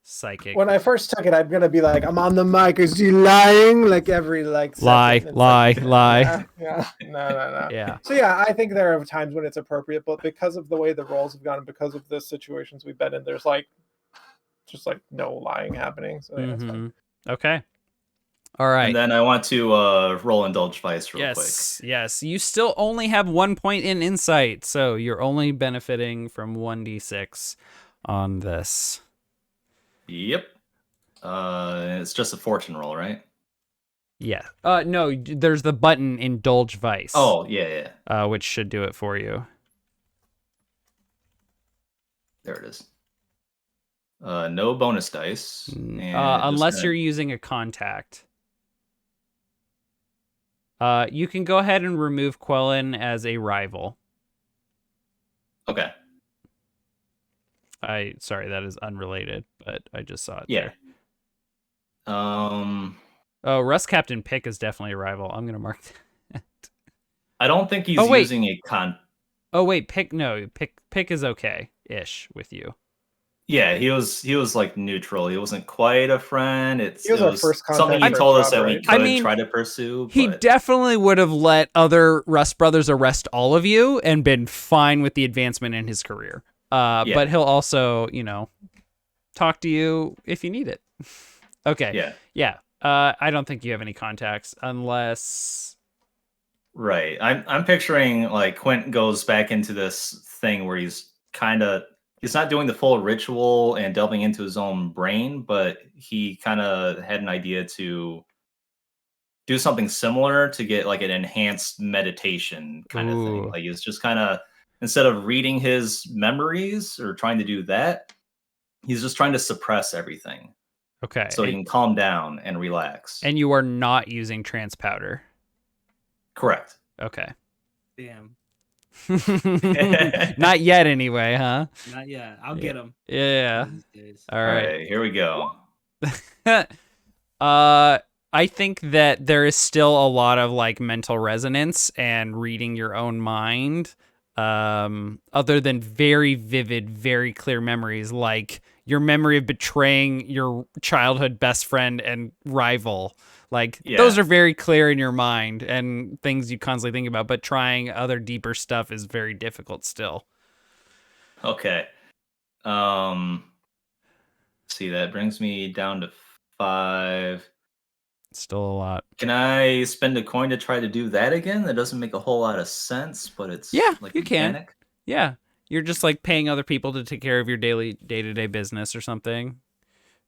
psychic. When I first took it, I'm gonna be like, I'm on the mic, is he lying? Like every lie. Yeah. No. Yeah. So yeah, I think there are times when it's appropriate, but because of the way the roles have gone and because of the situations we've been in, there's just no lying happening. So yeah, that's fine. Okay. All right. And then I want to roll Indulge Vice real quick. Yes. You still only have 1 point in insight, so you're only benefiting from 1d6 on this. Yep. It's just a fortune roll, right? Yeah. No, there's the button Indulge Vice. Oh, yeah. Which should do it for you. There it is. No bonus dice. Unless you're using a contact. You can go ahead and remove Quellen as a rival. Okay. Sorry, that is unrelated, but I just saw it there. Oh, Rust Captain Pick is definitely a rival. I'm gonna mark that. I don't think he's using a con. Oh wait, Pick is okay-ish with you. Yeah, he was like neutral. He wasn't quite a friend. It was our first something he told us that we could try to pursue. He definitely would have let other Rust brothers arrest all of you and been fine with the advancement in his career. But he'll also, talk to you if you need it. Okay. Yeah. I don't think you have any contacts unless. Right. I'm picturing like Quint goes back into this thing where he's not doing the full ritual and delving into his own brain, but he kind of had an idea to do something similar to get like an enhanced meditation kind of thing. Like he's just kind of, instead of reading his memories or trying to do that, he's just trying to suppress everything. Okay. So he can calm down and relax. And you are not using trance powder. Correct. Okay. Damn. Not yet anyway, huh? Not yet. I'll get him. Yeah. All right. Here we go. I think that there is still a lot of like mental resonance and reading your own mind, other than very vivid, very clear memories, like your memory of betraying your childhood best friend and rival. Like those are very clear in your mind and things you constantly think about, but trying other deeper stuff is very difficult still. Okay. See, that brings me down to 5. Still a lot. Can I spend a coin to try to do that again? That doesn't make a whole lot of sense, but it's like you mechanic. Can. Yeah. You're just like paying other people to take care of your daily day-to-day business or something.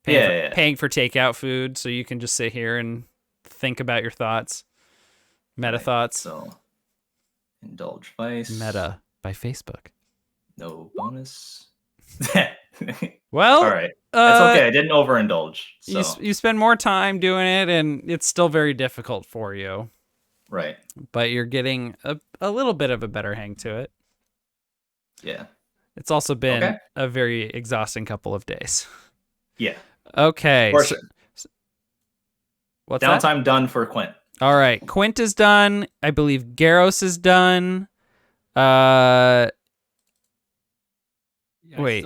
Paying for takeout food so you can just sit here and think about your thoughts. Meta thoughts. So, Indulge Vice. Meta by Facebook. No bonus. Well, All right. That's okay. I didn't overindulge. So. You spend more time doing it, and it's still very difficult for you. Right. But you're getting a little bit of a better hang to it. Yeah. It's also been a very exhausting couple of days. Yeah. Okay. For sure. What's Downtime that? done for Quint. All right. Quint is done. I believe Garros is done. Wait.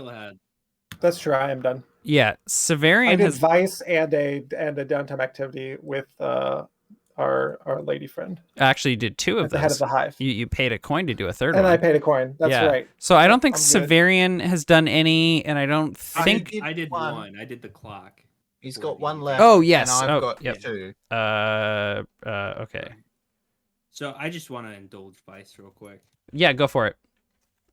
That's true. I am done. Yeah. Severian I did has Vice and a downtime activity with our lady friend. actually did 2 of At those. the head of the hive. You paid a coin to do a third And one. I paid a coin. That's right. So I don't think I'm good. Severian has done any, and I don't think. I did one. I did the clock. He's got one left. Oh, yes. And I've got yep. 2. Okay. So I just want to indulge Vice real quick. Yeah, go for it.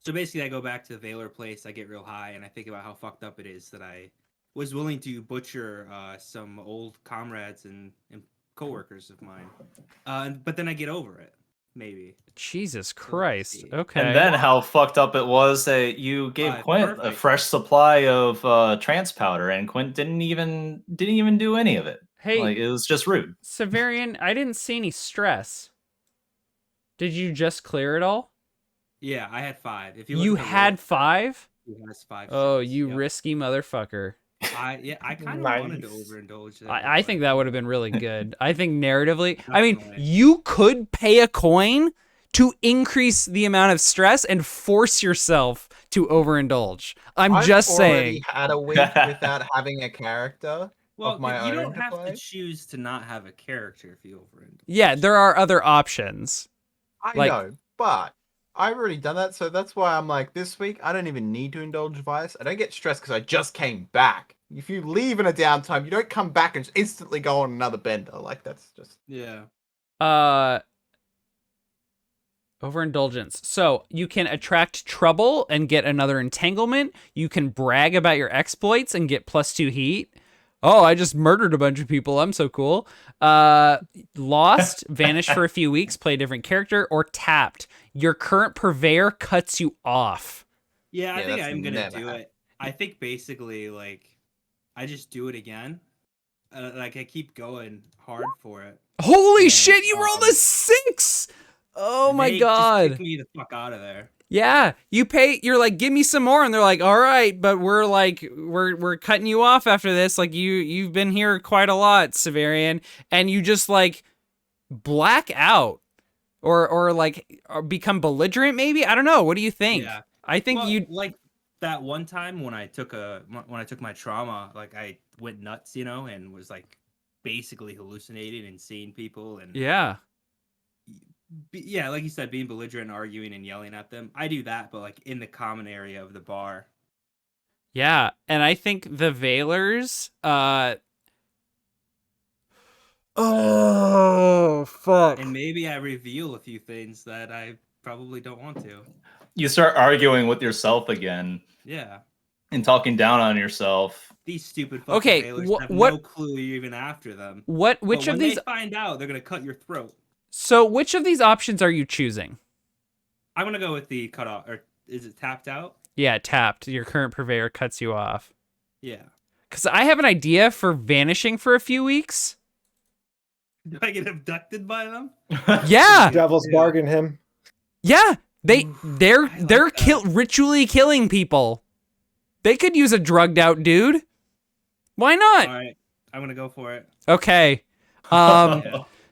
So basically, I go back to the Valor place. I get real high, and I think about how fucked up it is that I was willing to butcher some old comrades and coworkers of mine. But then I get over it, maybe. Jesus Christ. Okay. And then how fucked up it was that you gave Quint a fresh supply of trance powder, and Quint didn't even do any of it. Hey, like, it was just rude. Severian, I didn't see any stress. Did you just clear it all? Yeah, I had 5. If you had 5? He has 5. Oh, you risky motherfucker. I kind of wanted to overindulge. I think that would have been really good. I think narratively, I mean, you could pay a coin to increase the amount of stress and force yourself to overindulge. I've just saying. I've already had a week without having a character of my own. You don't have to choose to not have a character if you overindulge. Yeah, there are other options. I know, but I've already done that, so that's why I'm like, this week, I don't even need to indulge Vice. I don't get stressed because I just came back. If you leave in a downtime, you don't come back and just instantly go on another bender. Like, that's just... Yeah. Overindulgence. So, you can attract trouble and get another entanglement. You can brag about your exploits and get +2 heat. Oh, I just murdered a bunch of people. I'm so cool. Lost, vanish for a few weeks, play a different character, or tapped. Your current purveyor cuts you off. Yeah, I think I'm going to do it. I think basically, like, I just do it again. Like, I keep going hard for it. Holy shit, you rolled a 6! Oh my god. Just kick me the fuck out of there. Yeah, you're like, give me some more, and they're like, all right, but we're cutting you off after this. Like, you've been here quite a lot, Severian, and you just like black out or become belligerent, maybe? I don't know. What do you think? Yeah. I think you like that one time when I took my trauma, like I went nuts, and was like basically hallucinating and seeing people and yeah. Yeah, like you said, being belligerent, arguing, and yelling at them. I do that, but like in the common area of the bar. Yeah, and I think the Veilers, oh, fuck. And maybe I reveal a few things that I probably don't want to. You start arguing with yourself again. Yeah. And talking down on yourself. These stupid fucking Veilers have no clue you're even after them. Which of these... When they find out, they're going to cut your throat. So which of these options are you choosing? I'm going to go with the cut off. Or is it tapped out? Yeah, tapped. Your current purveyor cuts you off. Yeah. Because I have an idea for vanishing for a few weeks. Do I get abducted by them? Yeah. Devil's bargain him. Yeah. They're ritually killing people. They could use a drugged out dude. Why not? All right. I'm going to go for it. Okay.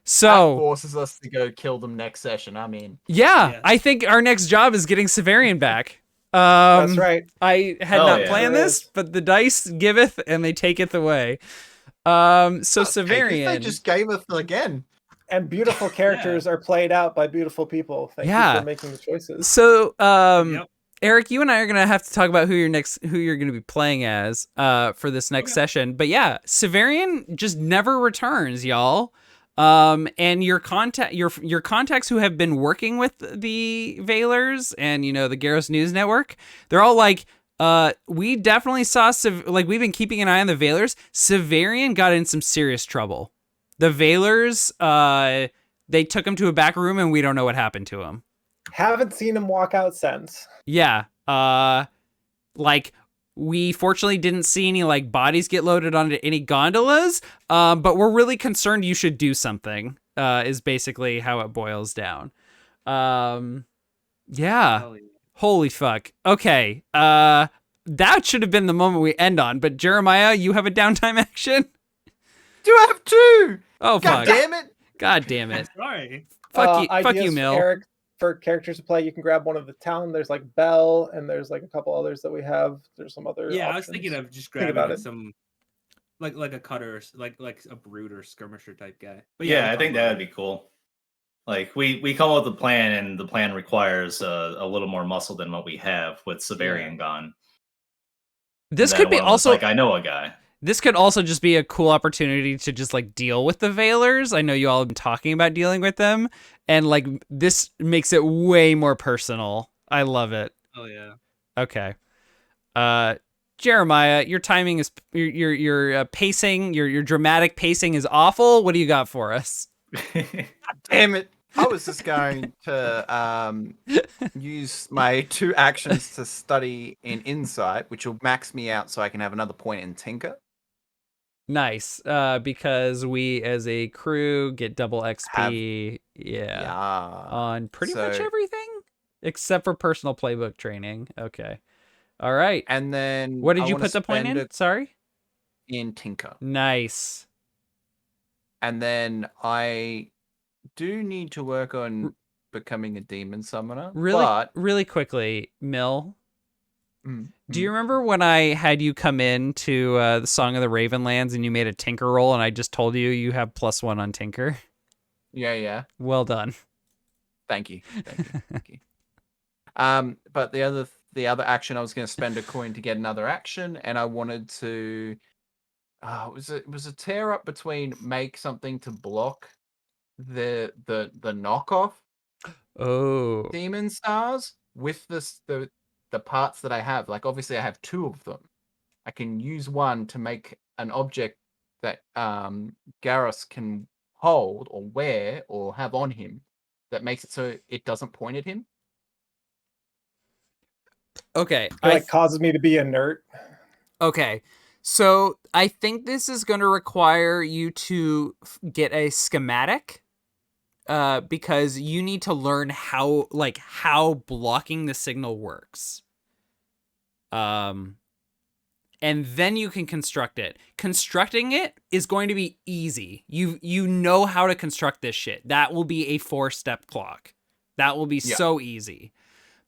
So that forces us to go kill them next session. I mean, yeah, I think our next job is getting Severian back. That's right. I had not planned this, but the dice giveth and they taketh away. So Severian, they just gave us again. And beautiful characters are played out by beautiful people. Thank you for making the choices. So, Eric, you and I are gonna have to talk about who you're gonna be playing as for this next session. But yeah, Severian just never returns, y'all. And your contacts who have been working with the Veilers and the Garros News Network, they're all like, we definitely saw we've been keeping an eye on the Veilers. Severian got in some serious trouble. The Veilers, they took him to a back room and we don't know what happened to him. Haven't seen him walk out since. Yeah. We fortunately didn't see any like bodies get loaded onto any gondolas, but we're really concerned you should do something, is basically how it boils down. Yeah. Hell yeah. Holy fuck. Okay. That should have been the moment we end on, but Jeremiah, you have a downtime action? Do I have two? Oh, God fuck. damn it! God damn it. Sorry. Fuck you, Ideas, Mill. Eric, for characters to play, you can grab one of the town. There's like Belle, and there's like a couple others that we have. There's some other. Yeah, I was options. thinking of just Think about grabbing it. some, like a cutter, like a brute or skirmisher type guy. But Yeah, we'll I talk think about that'd it. be cool. Like we come up with a plan, and the plan requires a little more muscle than what we have with Severian gone. This And could then be one of us, also like I know a guy. This could also just be a cool opportunity to just like deal with the Veilers. I know you all have been talking about dealing with them, and like this makes it way more personal. I love it. Oh yeah. Okay. Jeremiah, your timing is your pacing, your dramatic pacing is awful. What do you got for us? Damn it! I was just going to use my 2 actions to study in insight, which will max me out so I can have another point in tinker. Nice. Because we as a crew get double XP. Yeah. On pretty much So- everything except for personal playbook training. Okay. All right. And then What did I you wanna put the point spend in? Sorry. in tinker. Nice. And then I do need to work on becoming a demon summoner. Really, But really quickly, Mill. Mm, Do you remember when I had you come in to the Song of the Ravenlands and you made a Tinker roll and I just told you have +1 on Tinker? Yeah. Well done. Thank you. Thank you. But the other action, I was going to spend a coin to get another action, and I wanted to. It was a tear up between make something to block the knockoff Oh. demon stars with the parts that I have. Like obviously, I have 2 of them. I can use one to make an object that Garrus can hold or wear or have on him that makes it so it doesn't point at him. Okay. It like causes me to be inert. Okay. So I think this is going to require you to get a schematic, because you need to learn how blocking the signal works. And then you can construct it. Constructing it is going to be easy. You know how to construct this shit. That will be a 4-step clock. That will be so easy.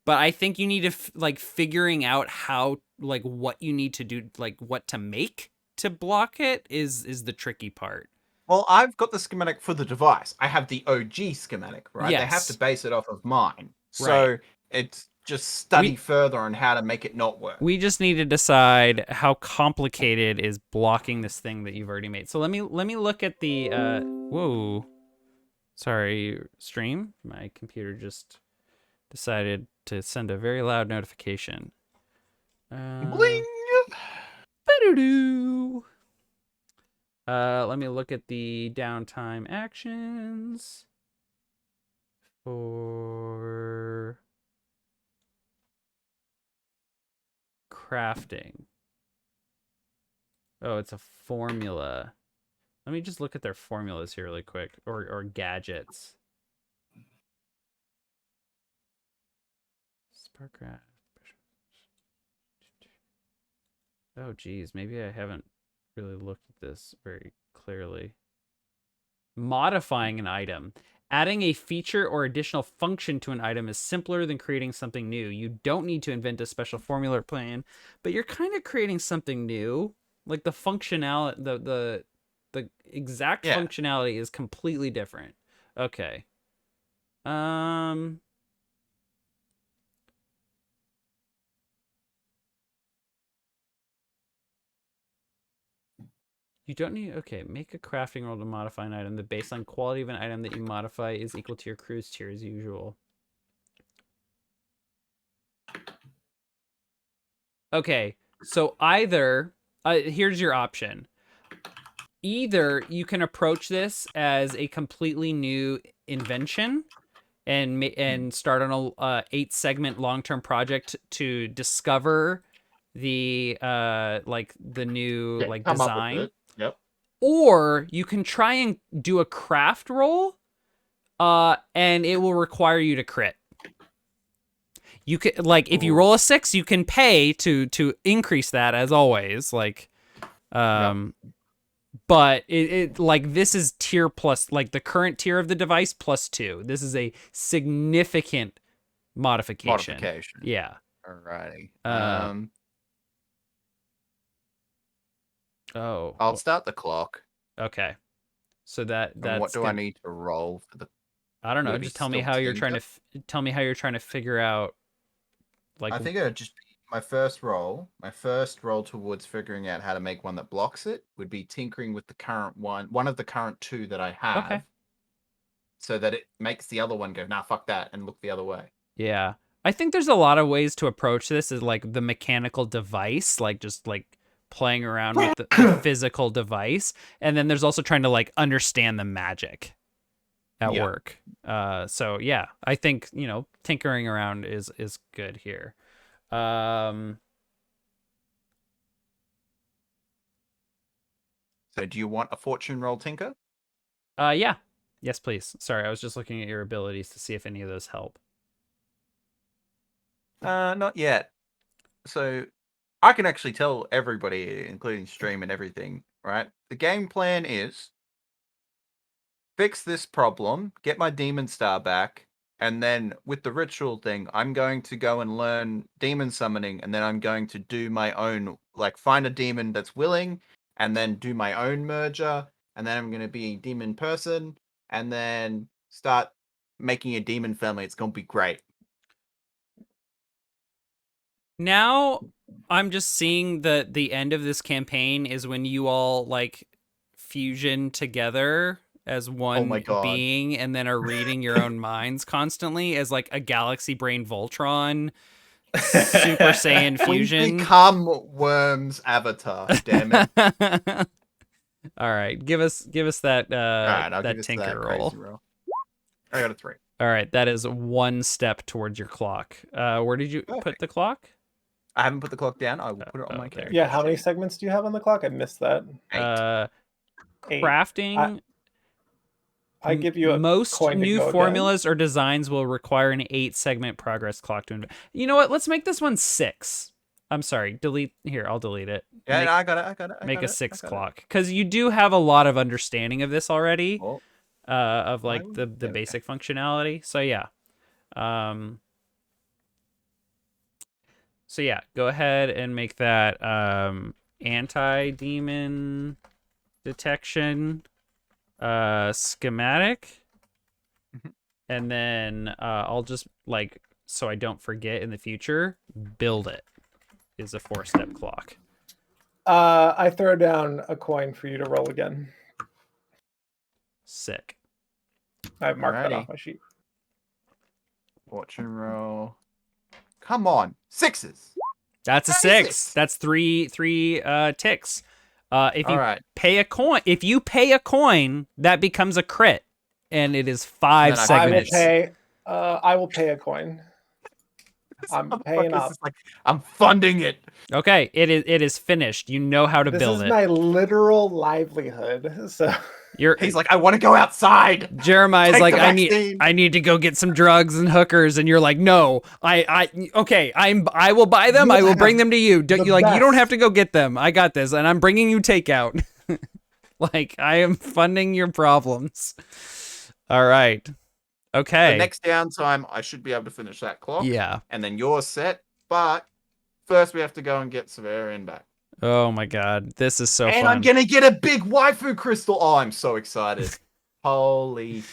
But I think you need to figuring out how what you need to do, what to make to block it is the tricky part. Well, I've got the schematic for the device. I have the OG schematic, right? They have Yes. to base it off of mine. So Right. it's just study further on how to make it not work. We just need to decide how complicated is blocking this thing that you've already made. So let me look at the whoa. Sorry, stream. My computer just decided to send a very loud notification. Bling! Ba-do-doo. Let me look at the downtime actions for crafting. Oh, it's a formula. Let me just look at their formulas here really quick, or gadgets. Sparkcraft. Oh, geez, maybe I haven't really looked at this very clearly. Modifying an item. Adding a feature or additional function to an item is simpler than creating something new. You don't need to invent a special formula or plan, but you're kind of creating something new. Like the functionality, the exact functionality is completely different. Okay. You don't need... Okay, make a crafting roll to modify an item. The baseline quality of an item that you modify is equal to your crew's tier as usual. Okay, so either... here's your option. Either you can approach this as a completely new invention and start on a 8-segment long-term project to discover the like the new Yeah, like come up with design, it. Yep. or you can try and do a craft roll, and it will require you to crit. You can like if you roll a 6, you can pay to increase that as always. Like, but it like this is tier plus, like the current tier of the device plus 2. This is a significant modification. Yeah. Alrighty. Oh. I'll start the clock. Okay. So that's And what do I need to roll for the? I don't know. Would it Just be tell me still how you're trying tinker? to tell me how you're trying to figure out. Like, I think it would just be my first roll. My first roll towards figuring out how to make one that blocks it would be tinkering with the current one of the current 2 that I have. Okay. So that it makes the other one go, nah, fuck that, and look the other way. Yeah. I think there's a lot of ways to approach this, is like the mechanical device, like just like playing around with the physical device. And then there's also trying to like understand the magic at work. So yeah, I think, tinkering around is good here. So do you want a fortune roll, Tinker? Yeah. Yes, please. Sorry, I was just looking at your abilities to see if any of those help. Not yet. So I can actually tell everybody, including stream and everything, right? The game plan is fix this problem, get my demon star back, and then with the ritual thing, I'm going to go and learn demon summoning, and then I'm going to do my own, like find a demon that's willing, and then do my own merger, and then I'm going to be a demon person, and then start making a demon family. It's going to be great. Now I'm just seeing the end of this campaign is when you all like fusion together as one my God. being, and then are reading your own minds constantly as like a galaxy brain Voltron Super Saiyan fusion. We become Worm's avatar, damn it. All right, give us that I'll that give us tinker that roll. crazy roll. I got a 3. All right, that is 1 step towards your clock. Where did you put the clock? I haven't put the clock down. I will put it on my character. Yeah, how many segments do you have on the clock? I missed that. 8. 8. Crafting. I give you a most coin to new go formulas or designs will require an 8-segment progress clock to. You know what? Let's make this one 6. I'm sorry. Delete here. I'll delete it. Yeah, I got it. Make a 6 clock, because you do have a lot of understanding of this already, of like the basic functionality. So yeah, go ahead and make that anti-demon detection schematic, and then I'll just like, so I don't forget in the future, build it is a 4-step clock. I throw down a coin for you to roll again. Sick. I've marked that Alrighty. off my sheet. Fortune roll. Come on, 6s. That's a 6. That's three ticks. If you pay a coin, that becomes a crit, and it is 5 segments. I will pay a coin. I'm paying up. Like, I'm funding it. Okay, it is finished. You know how to build it. This is my literal livelihood. So he's like, I want to go outside. Jeremiah's like, I need to go get some drugs and hookers, and you're like, no, I will buy them. I will bring them to you. You don't have to go get them. I got this, and I'm bringing you takeout. Like, I am funding your problems. All right. Okay. The next downtime, I should be able to finish that clock. Yeah. And then you're set. But first, we have to go and get Severian back. Oh my God, this is so fun. And I'm gonna get a big waifu crystal. Oh, I'm so excited. Holy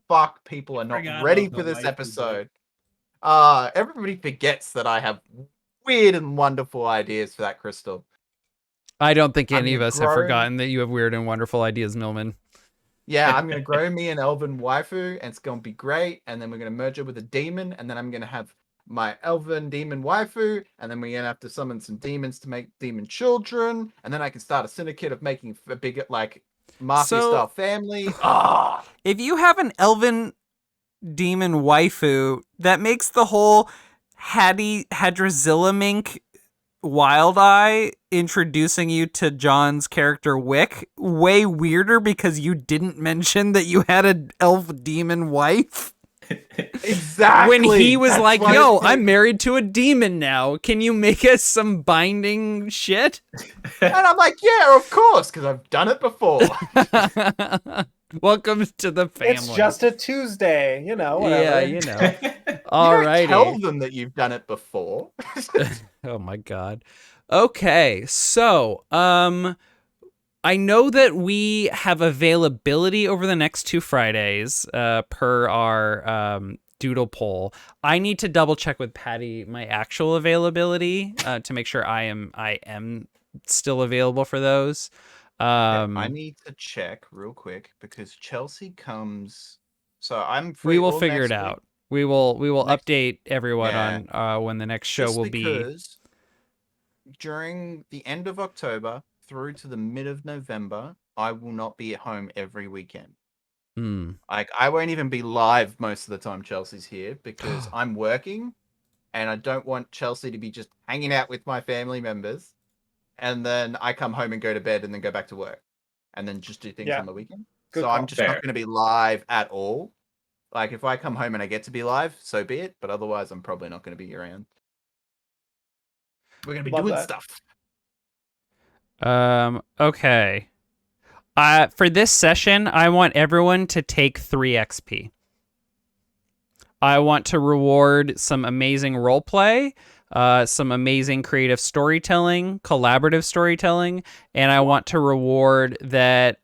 fuck, people are not ready for this episode. Everybody forgets that I have weird and wonderful ideas for that crystal. I don't think any of us have forgotten that you have weird and wonderful ideas, Millman. Yeah, I'm gonna grow me an elven waifu, and it's gonna be great. And then we're gonna merge it with a demon, and then I'm gonna have my elven demon waifu, and then we're gonna have to summon some demons to make demon children, and then I can start a syndicate of making a big, like, mafia-style family. If you have an elven demon waifu, that makes the whole Hadrazillamink Wild Eye introducing you to John's character Wick way weirder because you didn't mention that you had an elf demon wife? Exactly. When he was That's like, why yo, it's I'm married to a demon now. Can you make us some binding shit? And I'm like, yeah, of course, because I've done it before. Welcome to the family. It's just a Tuesday, whatever. Yeah, you know. You don't tell Alrighty. them that you've done it before. Oh my god. Okay, so I know that we have availability over the next 2 Fridays, per our doodle poll. I need to double check with Patty my actual availability to make sure I am still available for those. I need to check real quick because Chelsea comes. So I'm free. We will all figure next it week, out. We will Next- update everyone Yeah. on when the next show just will be. because during the end of October through to the mid of November, I will not be at home every weekend. Like I won't even be live most of the time Chelsea's here because I'm working and I don't want Chelsea to be just hanging out with my family members and then I come home and go to bed and then go back to work and then just do things Yeah. on the weekend. Good So I'm call. just not Fair. going to be live at all. Like if I come home and I get to be live, so be it, but otherwise I'm probably not going to be around. We're going to be Love doing that. stuff. Okay. For this session, I want everyone to take 3 XP. I want to reward some amazing roleplay, some amazing creative storytelling, collaborative storytelling, and I want to reward that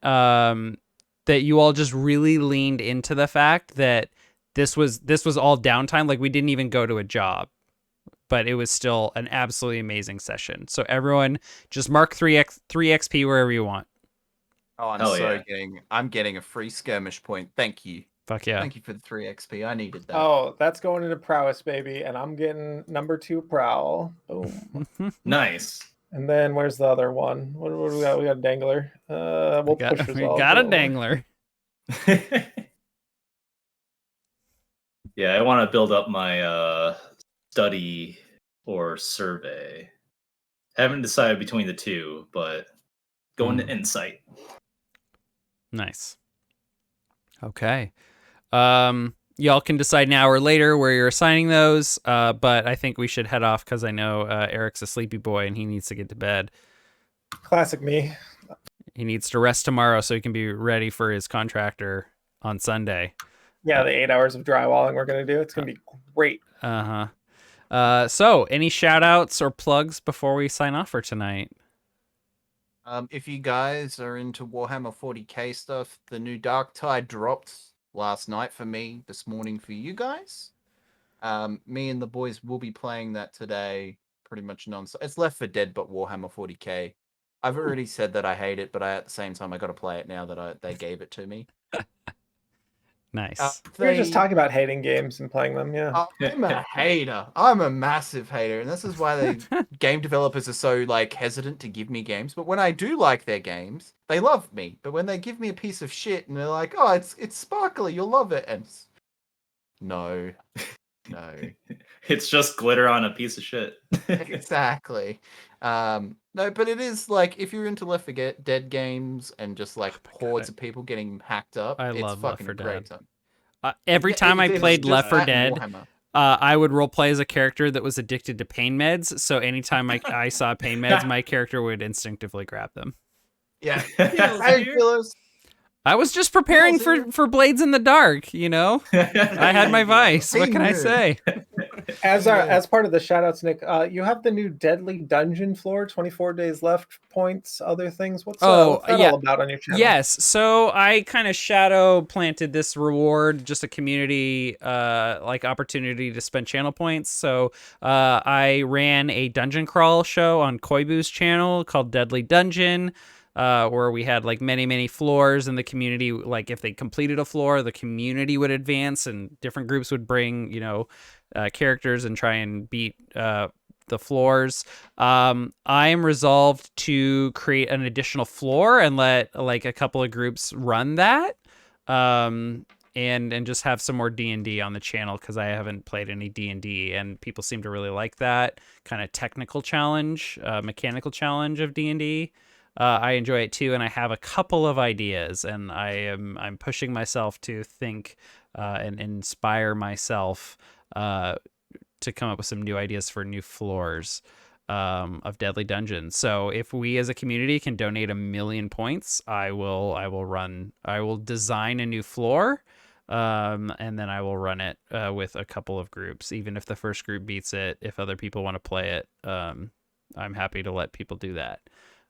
that you all just really leaned into the fact that this was all downtime. Like we didn't even go to a job, but it was still an absolutely amazing session. So everyone, just mark 3 XP wherever you want. Oh, I'm getting a free skirmish point. Thank you. Fuck yeah. Thank you for the 3 XP. I needed that. Oh, that's going into prowess, baby, and I'm getting number 2 prowl. Boom. Nice. And then where's the other one? What do we got? We got a dangler. We'll push We resolve. got a Go. dangler. Yeah, I want to build up my study or survey. Haven't decided between the two, but going to insight. Nice. Okay. Y'all can decide now or later where you're assigning those, but I think we should head off because I know Eric's a sleepy boy and he needs to get to bed. Classic me. He needs to rest tomorrow so he can be ready for his contractor on Sunday. Yeah, the 8 hours of drywalling we're gonna do. It's gonna be great. So any shout outs or plugs before we sign off for tonight? If you guys are into Warhammer 40k stuff, the new Dark Tide dropped last night for me, this morning for you guys. Me and the boys will be playing that today, pretty much non-stop. It's Left 4 Dead, but Warhammer 40k. I've already said that I hate it, but at the same time, I got to play it now that they gave it to me. Nice. We were just talking about hating games and playing them. Yeah. I'm a hater. I'm a massive hater, and this is why the game developers are so hesitant to give me games. But when I do like their games, they love me. But when they give me a piece of shit and they're like, "Oh, it's sparkly, you'll love it," and no. It's just glitter on a piece of shit. Exactly. No, but it is if you're into Left 4 Dead games and just hordes of people getting hacked up, I it's love fucking Left 4 great Dead. time. Every time I It's played just Left 4 that and Dead, Warhammer. I would roleplay as a character that was addicted to pain meds. So anytime I saw pain meds, my character would instinctively grab them. Yeah. Feels Hey, weird. Phyllis. I was just preparing for Blades in the Dark, I had my vice. What can I say? As part of the shoutouts, Nick, you have the new Deadly Dungeon floor, 24 days left points, other things. What's that all about on your channel? Yes. So I kind of shadow planted this reward, just a community opportunity to spend channel points. So I ran a dungeon crawl show on Koibu's channel called Deadly Dungeon. Where we had many floors, and the community, if they completed a floor, the community would advance and different groups would bring, characters and try and beat the floors. I am resolved to create an additional floor and let a couple of groups run that. and just have some more D&D on the channel, because I haven't played any D&D, and people seem to really like that kind of technical challenge, mechanical challenge of D&D. I enjoy it too, and I have a couple of ideas, and I'm pushing myself to think and inspire myself to come up with some new ideas for new floors of Deadly Dungeons. So if we as a community can donate 1 million points, I will design a new floor, and then I will run it with a couple of groups. Even if the first group beats it, if other people want to play it, I'm happy to let people do that.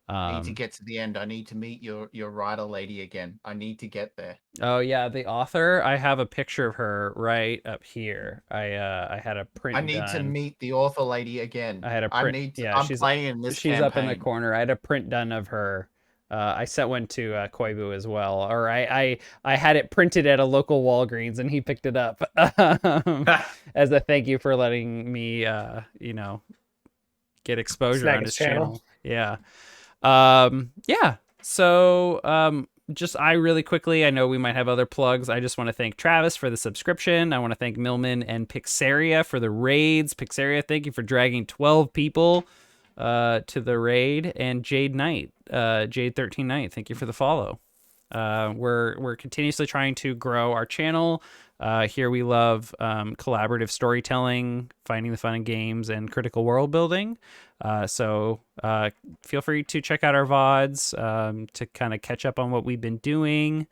I need to get to the end. I need to meet your writer lady again. I need to get there. Oh yeah, the author. I have a picture of her right up here. I had a print. I need to meet the author lady again. I had a print. I'm playing in this She's campaign. up in the corner. I had a print done of her. I sent one to Koibu as well, or I had it printed at a local Walgreens, and he picked it up as a thank you for letting me, get exposure Snag on his his channel. Yeah. So, just really quickly, I know we might have other plugs. I just want to thank Travis for the subscription. I want to thank Millman and Pixaria for the raids. Pixaria, thank you for dragging 12 people to the raid. And Jade Knight, Jade13 Knight, thank you for the follow. We're continuously trying to grow our channel. Here we love collaborative storytelling, finding the fun in games, and critical world building. So feel free to check out our VODs to kind of catch up on what we've been doing.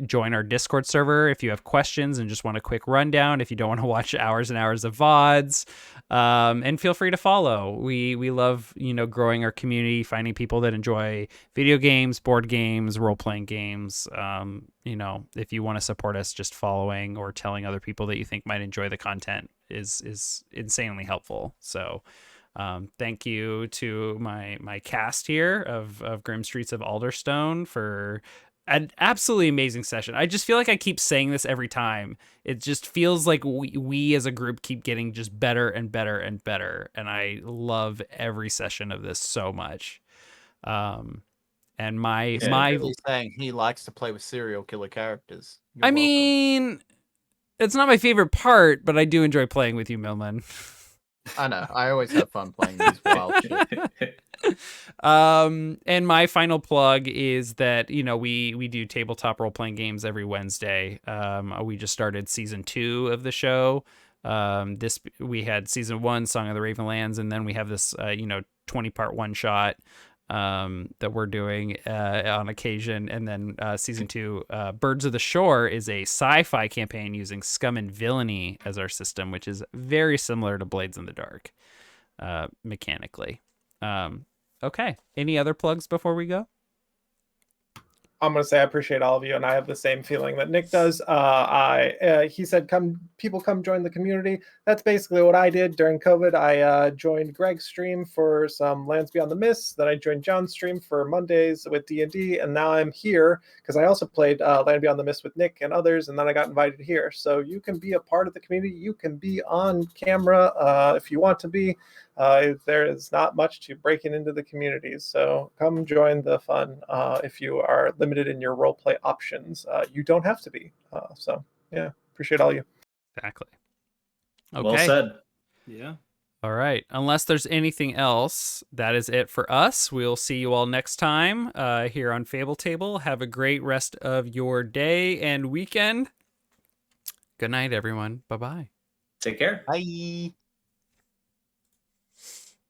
Join our Discord server if you have questions and just want a quick rundown, if you don't want to watch hours and hours of VODs. And feel free to follow. We love, growing our community, finding people that enjoy video games, board games, role-playing games. If you want to support us, just following or telling other people that you think might enjoy the content is insanely helpful. So thank you to my cast here of Grim Streets of Alderstone for an absolutely amazing session. I just feel like I keep saying this every time. It just feels like we as a group keep getting just better and better and better. And I love every session of this so much. And my Really saying he likes to play with serial killer characters. I mean, it's not my favorite part, but I do enjoy playing with you, Millman. I know. I always have fun playing these wild shit. And my final plug is that, we do tabletop role-playing games every Wednesday. We just started season 2 of the show. We had season 1, Song of the Ravenlands, and then we have this, 20-part one-shot that we're doing on occasion. And then season 2, Birds of the Shore, is a sci-fi campaign using Scum and Villainy as our system, which is very similar to Blades in the Dark mechanically. Okay. Any other plugs before we go? I'm going to say I appreciate all of you, and I have the same feeling that Nick does. He said, people come join the community. That's basically what I did during COVID. I joined Greg's stream for some Lands Beyond the Mist. Then I joined John's stream for Mondays with D&D, and now I'm here because I also played Land Beyond the Mist with Nick and others, and then I got invited here. So you can be a part of the community. You can be on camera if you want to be. There is not much to breaking into the communities, so come join the fun. If you are limited in your roleplay options, you don't have to be. So yeah, appreciate all you. Exactly. Okay. Well said. Yeah. All right. Unless there's anything else, that is it for us. We'll see you all next time here on Fable Table. Have a great rest of your day and weekend. Good night, everyone. Bye-bye. Take care. Bye.